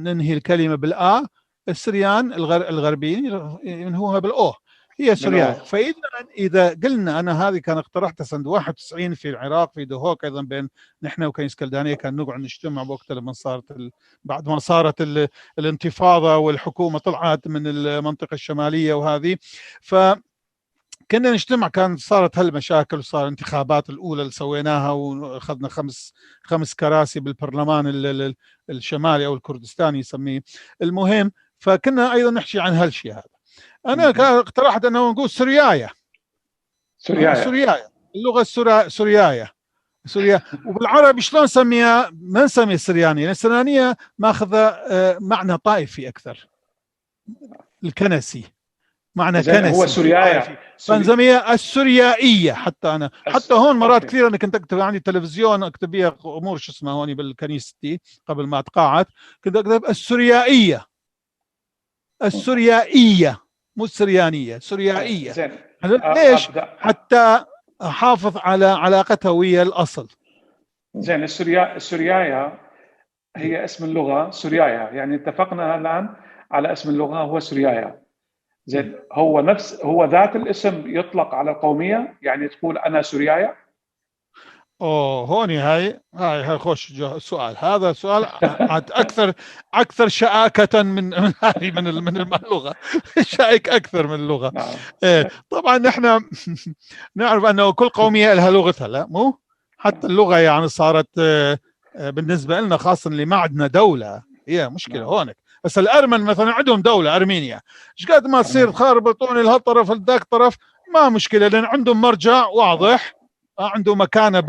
ننهي الكلمة بالآ، السريان الغربيين ينهوها بالأو، هي سوريا. فإذا قلنا أنا هذه كان اقترحتها سنة 91 في العراق في دهوك، أيضا بين نحن وكنيسة كلدانية كان نقعد نجتمع بوقت لما بعد ما صارت الانتفاضة والحكومة طلعت من المنطقة الشمالية وهذه، فكنا نجتمع. كان صارت هالمشاكل وصار انتخابات الأولى اللي سويناها، وأخذنا 5 كراسي بالبرلمان الشمالي أو الكردستاني يسميه. المهم، فكنا أيضا نحكي عن هالشيء هذا. أنا اقترحت أنه نقول سوريايا، اللغة سوريايا. وبالعربي شلون نسميها؟ ما نسميها السريانية، السريانية ماخذة معنى طائفي أكثر، الكنسي، معنى كنسي. هو سوريايا، فنسميها السوريائية. حتى هون مرات كثيرة أنا كنت أكتب عندي تلفزيون، أكتب بيها أمور شو اسمها هوني بالكنيستي قبل ما أتقاعد، كنت أكتب السوريائية مو السريانية، سوريائية. ليش؟ حتى أحافظ على علاقتها ويا الأصل. زين، السوريايا هي اسم اللغة سوريايا، يعني اتفقنا الآن على اسم اللغة هو سوريايا. زين، هو ذات الاسم يطلق على القومية، يعني تقول أنا سوريايا. هوني هاي خوش سؤال. هذا سؤال اكثر شائكة من هذه من اللغة. شائك اكثر من اللغة. طبعا نحن نعرف انه كل قومية لها لغتها، لا مو حتى اللغة يعني صارت بالنسبة لنا، خاصة اللي ما عندنا دولة، هي مشكلة هونك. بس الأرمن مثلا عندهم دولة أرمينيا، ايش قد ما تصير تخربطون لهالطرف لذاك طرف ما مشكلة، لأن عندهم مرجع واضح، عنده مكانة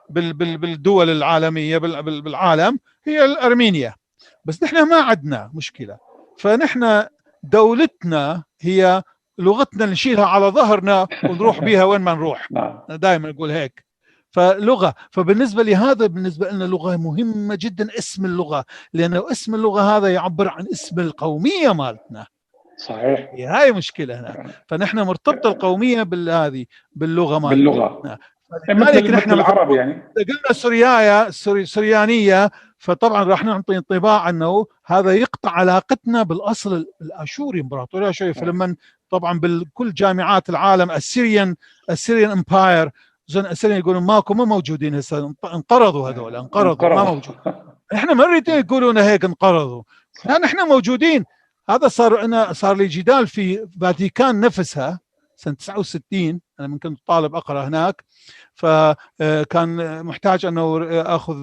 بالدول العالمية بالعالم، هي الأرمينيا. بس نحن ما عندنا مشكلة، فنحن دولتنا هي لغتنا نشيلها على ظهرنا ونروح بها وين ما نروح. دائما نقول هيك. فلغة، فبالنسبة لهذا بالنسبة لنا لغة مهمة جدا، اسم اللغة، لأنه اسم اللغة هذا يعبر عن اسم القومية مالتنا. صحيح، هاي مشكلة هنا. فنحن مرتبطة القومية باللغة مالتنا. لذلك نحن العرب يعني قلنا سريانية، فطبعا راح نعطي انطباع انه هذا يقطع علاقتنا بالاصل الاشوري، امبراطوريه الاشوريه. فلما طبعا بكل جامعات العالم السيريان امباير، زين السيريان يقولون ماكو، ما موجودين هسه، انقرضوا هذول، انقرضوا ما موجود. احنا مرتين يقولون هيك انقرضوا، لان احنا موجودين. هذا صار لي جدال في فاتيكان نفسها سنه 69، انا من كنت طالب اقرا هناك، فكان محتاج انه اخذ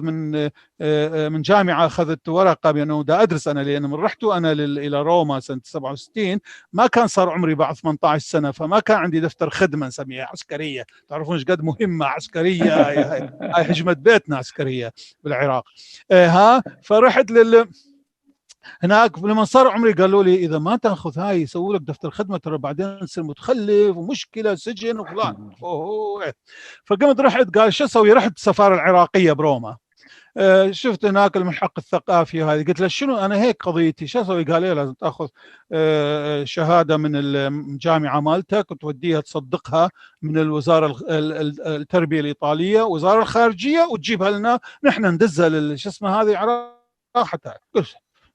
من جامعه، اخذت ورقه بانه دا ادرس انا، لان من رحت انا الى روما سنه 67 ما كان صار عمري بعد 18 سنه، فما كان عندي دفتر خدمه نسميها عسكريه، تعرفون ايش قد مهمه عسكريه، هاي هجمه بيتنا عسكريه بالعراق. فرحت هناك لما صار عمري قالوا لي اذا ما تاخذ هاي يسووا لك دفتر خدمه، ترى بعدين تصير متخلف ومشكله سجن وفلان. فقمت رحت، قال شو اسوي؟ رحت السفاره العراقيه بروما، شفت هناك الملحق الثقافي هذه، قلت له شنو انا هيك قضيتي شو اسوي؟ قال لي لازم تاخذ شهاده من الجامعه مالتك وتوديها تصدقها من الوزاره التربيه الايطاليه، وزاره الخارجيه، وتجيبها لنا نحن ندزها شو اسمه هذه عراق حتى.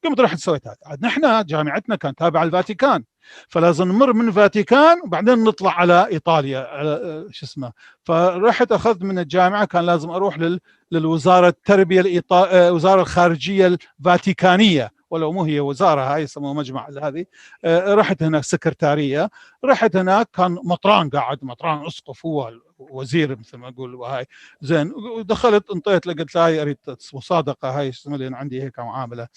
قمت رحت سويت هذا. عاد نحن جامعتنا كانت تابعه الفاتيكان، فلازم نمر من الفاتيكان وبعدين نطلع على ايطاليا شو اسمه. فرحت اخذت من الجامعه، كان لازم اروح للوزاره التربيه وزاره الخارجيه الفاتيكانيه، ولو مو هي وزاره، هاي يسموها مجمع هذه. رحت هناك سكرتاريه، رحت هناك كان مطران قاعد، مطران اسقف هو وزير مثل ما اقول، وهاي زين. ودخلت انطيت له، قلت له هاي اريد مصادقه، هاي اسمه لان عندي هيك معامله.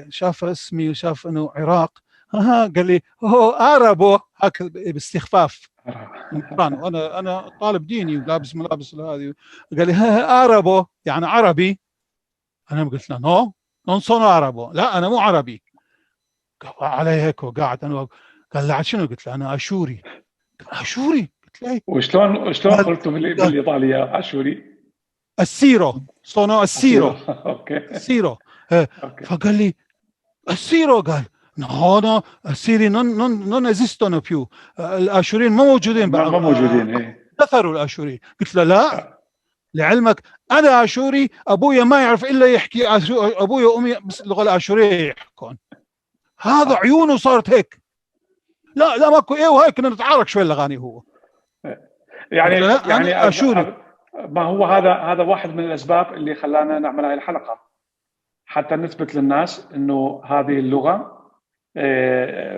شاف اسمي وشاف انه عراق، قال لي هو ارابو هكذا باستخفاف، وانا طالب ديني ولابس ملابس هذه، قال لي ارابو يعني عربي. انا قلت له نو نون سونو ارابو، لا انا مو عربي. علي هيك وقاعد انا، قال له شنو؟ قلت له انا اشوري. اشوري؟ قلت له وشلون قلتوا بالايطاليه اشوري؟ السيرو سونو السيرو. اوكي السيرو. فقال لي السيرو، قال no السيري non esistono più، الاشوريين ما موجودين، ما موجودين. كثروا الاشوريين. قلت له لا، لعلمك انا اشوري، ابويا ما يعرف الا يحكي، ابويا وامي بس اللغه الاشوريه يحكون. هذا عيونه صارت هيك، لا ماكو ايه، وهيك كنا نتعارك شوي الاغاني هو يعني اشوري. ما هو هذا واحد من الاسباب اللي خلانا نعمل هاي الحلقه، حتى نثبت للناس انه هذه اللغه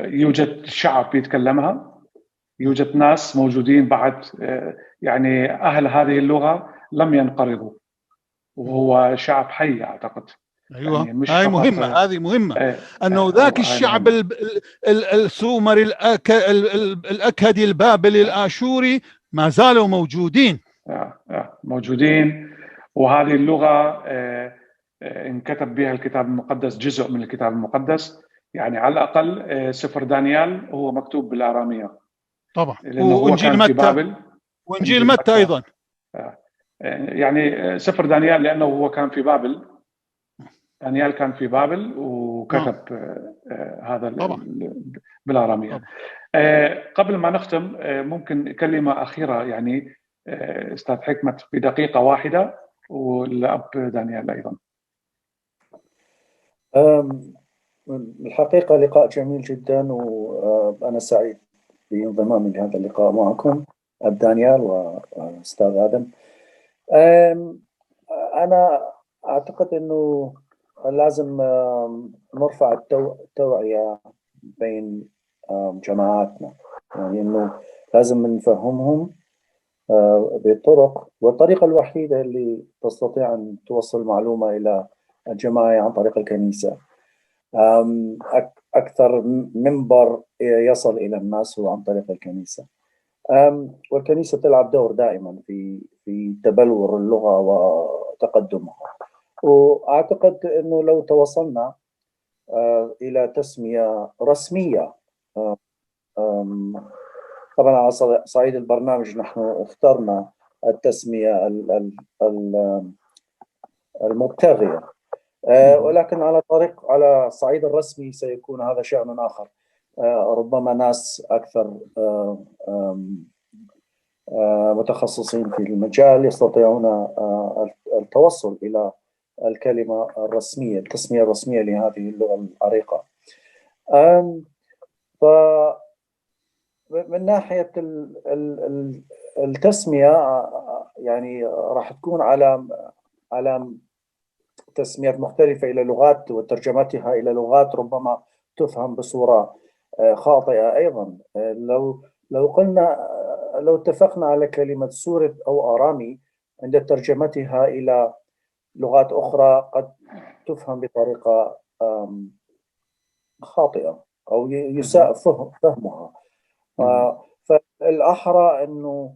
يوجد شعب يتكلمها، يوجد ناس موجودين بعد، يعني اهل هذه اللغه لم ينقرضوا، وهو شعب حي اعتقد. ايوه يعني مش هاي مهمه، هذه مهمه، انه ذاك الشعب السومري الاكدي البابلي الاشوري ما زالوا موجودين. موجودين. وهذه اللغه انكتب بها الكتاب المقدس، جزء من الكتاب المقدس، يعني على الاقل سفر دانيال هو مكتوب بالاراميه طبعا، وانجيل متى، وانجيل متى ايضا. يعني سفر دانيال لانه هو كان في بابل، دانيال كان في بابل وكتب هذا بالاراميه. قبل ما نختم ممكن كلمه اخيره يعني استاذ حكمت بدقيقه واحده، والاب دانيال ايضا. الحقيقه لقاء جميل جدا، وانا سعيد بانضمامي لهذا اللقاء معكم اب دانيال واستاذ ادم. انا اعتقد انه لازم نرفع التوعيه بين جماعاتنا، يعني انه لازم نفهمهم بطرق، والطريقه الوحيده اللي تستطيع ان توصل معلومه الى الجماعه عن طريق الكنيسه. اكثر منبر يصل الى الناس هو عن طريق الكنيسه، والكنيسه تلعب دور دائما في تبلور اللغه وتقدمها. واعتقد انه لو توصلنا الى تسميه رسميه، طبعا على صعيد البرنامج نحن اخترنا التسميه المبتغيه، ولكن على الصعيد الرسمي سيكون هذا شأن آخر. ربما ناس أكثر متخصصين في المجال يستطيعون التوصل إلى الكلمة الرسمية، التسمية الرسمية لهذه اللغة العريقة. من ناحية التسمية يعني راح تكون على تسميات مختلفة إلى لغات وترجمتها إلى لغات ربما تفهم بصورة خاطئة أيضا. لو اتفقنا على كلمة سورة أو آرامي عند ترجمتها إلى لغات أخرى قد تفهم بطريقة خاطئة أو يساء فهمها. فالأحرى أنه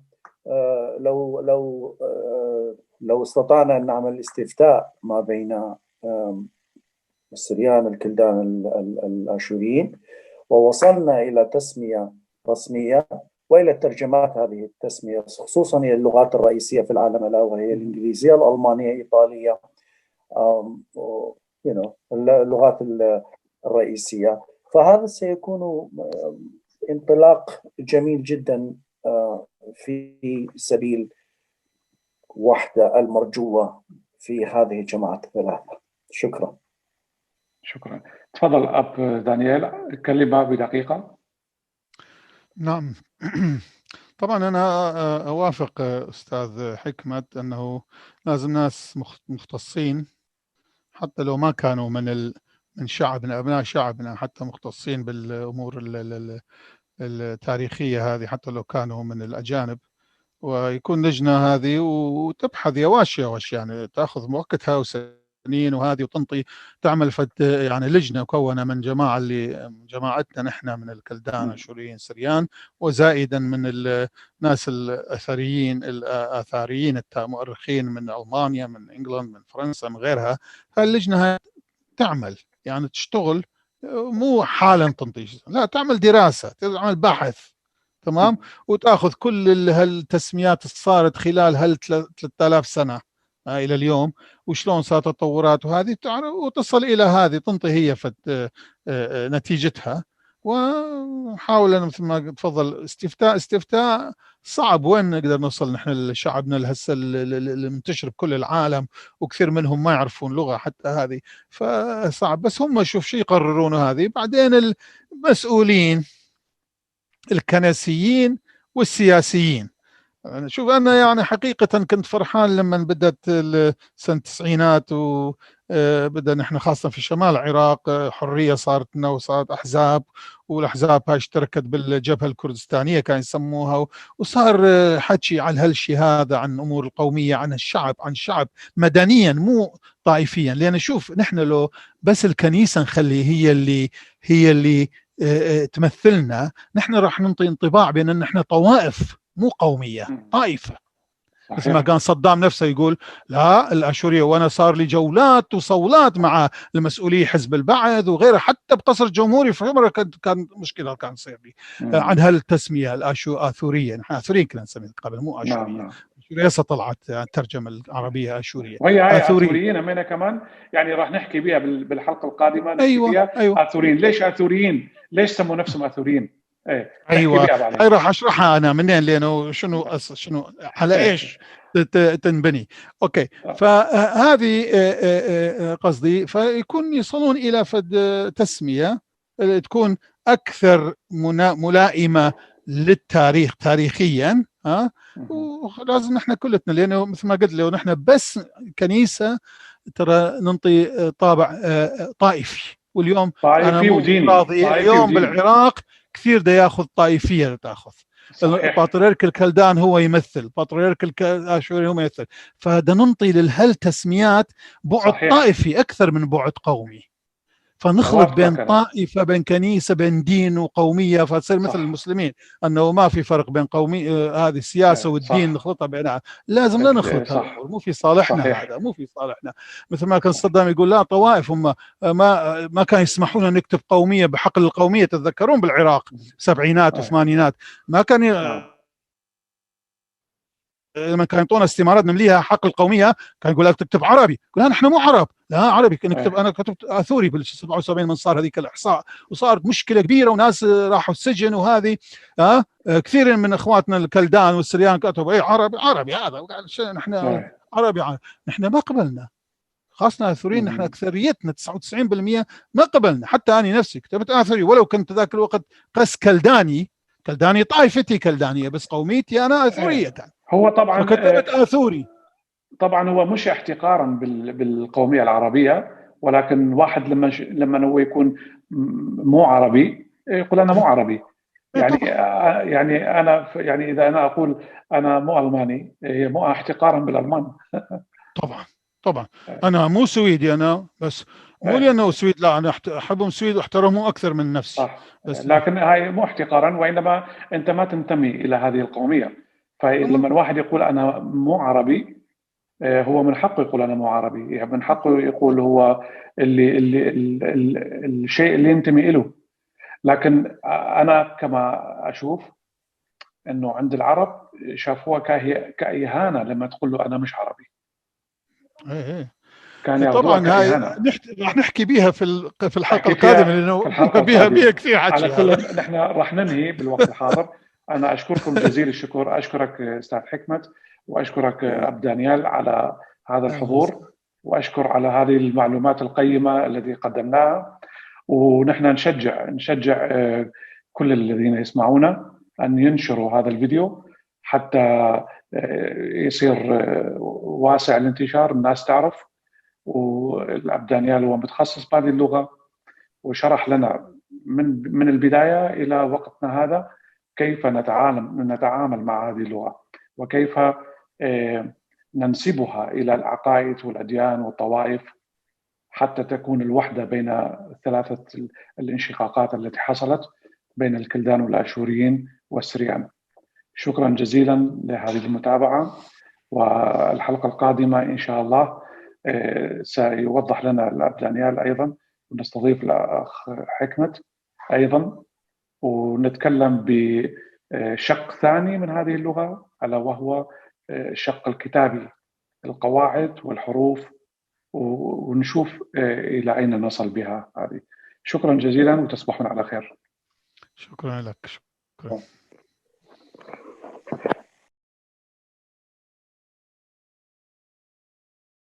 لو استطعنا أن نعمل استفتاء ما بين السريان الكلدان الآشوريين ووصلنا إلى تسمية رسمية وإلى الترجمات هذه التسمية، خصوصا هي اللغات الرئيسية في العالم الآن وهي الإنجليزية الألمانية الإيطالية، اللغات الرئيسية، فهذا سيكون انطلاق جميل جدا في سبيل وحدة المرجوة في هذه الجماعات الثلاثة. شكرا. تفضل أب دانيال، كلمة بدقيقة. نعم. طبعا أنا أوافق أستاذ حكمة أنه لازم ناس مختصين حتى لو ما كانوا من شعبنا، أبناء شعبنا، حتى مختصين بالأمور التاريخية هذه، حتى لو كانوا من الأجانب، ويكون لجنة هذه وتبحث يواش يعني تأخذ وقتها وسنين وهذه وتنطي تعمل يعني لجنة مكونة من جماعتنا نحن من الكلدان الآشوريين سريان، وزائدا من الناس الآثاريين المؤرخين من ألمانيا، من إنجلند، من فرنسا، من غيرها. هاللجنة تعمل يعني تشتغل، مو حالا تنطي، لا، تعمل دراسة، تعمل بحث، تمام، وتأخذ كل هالتسميات صارت خلال 3000 سنة إلى اليوم، وشلون صارت تطورات وهذه، وتصل إلى هذه، تنطي هي نتيجتها. وحاول أنا مثل ما تفضل استفتاء صعب، وين نقدر نوصل نحن لشعبنا الهسه اللي منتشر بكل العالم وكثير منهم ما يعرفون لغة حتى هذه، فصعب. بس هم شوف شو يقررون هذه، بعدين المسؤولين الكنسيين والسياسيين. شوف أنا يعني حقيقة كنت فرحان لما بدأت سنة التسعينات وبدأ نحن خاصة في شمال العراق حرية صارت لنا وصارت أحزاب، والأحزاب هاي اشتركت بالجبهة الكردستانية كان يسموها، وصار حكي عن هالشي هذا، عن أمور القومية، عن الشعب، عن شعب مدنيا مو طائفيا. لأن شوف نحن لو بس الكنيسة نخلي هي اللي تمثلنا، نحن راح ننطي انطباع بأن نحن طوائف مو قومية، طائفة. مثل ما كان صدام نفسه يقول لا الآشورية، وأنا صار لي جولات وصولات مع المسؤولي حزب البعث وغيره، حتى بقصر الجمهوري في عمره كان مشكلة كان تصير لي عن هالتسمية آثورية. نحن آثوريين كنا نسميها قبل، مو آشورية. هسه طلعت الترجمة العربية آشورية، وهي آثوريين أمينة كمان، يعني راح نحكي بها بالحلقة القادمة. أيوة. آثوريين، ليش آثوريين؟ ليش سموا نفسهم آثوريين؟ ايوه، هاي راح اشرحها انا منين، لانه شنو على ايش تنبني. اوكي، فهذه قصدي، فيكون يصلون الى تسميه تكون اكثر ملائمه للتاريخ تاريخيا، ولازم نحن كلتنا، لانه مثل ما قلت لو نحن بس كنيسه ترى ننطي طابع طائفي، واليوم انا مو راضي اليوم بالعراق كثير دا ياخذ طائفيه، تاخذ البطريرك الكلدان هو يمثل، البطريرك الآشوري هو يمثل، فهذا ننطي لهالتسميات بعد طائفي اكثر من بعد قومي، فنخلط بين طائفه، بين كنيسه، بين دين وقوميه، فتصير مثل المسلمين انه ما في فرق بين قومي هذه السياسه والدين، نخلطها بينها. لازم لا نخلط هذا، مو في صالحنا، هذا مو في صالحنا. مثل ما كان صدام يقول لا طوائف، هم ما كان يسمحون ان نكتب قوميه بحقل القوميه، تتذكرون بالعراق سبعينات وثمانينات ما كان لما كان يعطونا استمارات نمليها حق القوميه كان يقول لك تكتب عربي، لا نحن مو عرب، لا عربي نكتب. انا كتبت آثوري بال 77 من صار هذيك الاحصاء، وصارت مشكله كبيره وناس راحوا السجن، وهذه كثير من اخواتنا الكلدان والسريان كتبوا عربي هذا نحن عربي. نحن ما قبلنا، خاصة آثوريين، نحن أكثريتنا 99% ما قبلنا. حتى أنا نفسي كتبت آثوري ولو كنت ذاك الوقت قس كلداني، كلداني طائفتي كلدانية، بس قوميتي أنا آثورية. هو طبعا فكتبت آثوري. طبعا هو مش احتقارا بالقوميه العربيه، ولكن واحد لما هو يكون مو عربي يقول انا مو عربي. يعني يعني انا يعني اذا انا اقول انا مو الماني، هي مو احتقارا بالالمان. طبعا انا مو سويدي، انا بس مو لانه سويد، لا انا احبهم سويد واحترمهم اكثر من نفسي. صح، بس لكن هاي مو احتقارا، وانما انت ما تنتمي الى هذه القوميه. فلما الواحد يقول انا مو عربي، هو من حقه يقول انا مو عربي، يعني من حقه يقول هو الشيء اللي ينتمي له. لكن انا كما اشوف انه عند العرب شافوها كإهانة لما تقول له انا مش عربي. ايه كان ياخذوها طبعا هاي كإهانة. راح نحكي بيها في الحلقه نحكي فيها القادمه، لانه في الحلقة بيها القادمة. كثير حكي. على كل نحن راح ننهي بالوقت الحاضر. انا اشكركم جزيل الشكر، اشكرك استاذ حكمت، واشكرك اب دانيال على هذا الحضور، واشكر على هذه المعلومات القيمة التي قدمناها. ونحن نشجع كل الذين يسمعونا أن ينشروا هذا الفيديو حتى يصير واسع الانتشار، الناس تعرف. والأب دانيال هو متخصص بهذه اللغة، وشرح لنا من البداية إلى وقتنا هذا كيف نتعامل مع هذه اللغة، وكيف ننسبها إلى العقائد والأديان والطوائف حتى تكون الوحدة بين الثلاثة الانشقاقات التي حصلت بين الكلدان والآشوريين والسريان. شكرا جزيلا لهذه المتابعة، والحلقة القادمة إن شاء الله سيوضح لنا الأب دانيال أيضا، ونستضيف الأخ حكمت أيضا، ونتكلم بشق ثاني من هذه اللغة، ألا وهو الشق الكتابي، القواعد والحروف، ونشوف إلى أين نصل بها هذه. شكرا جزيلا وتصبحون على خير. شكرا لك. شكرا.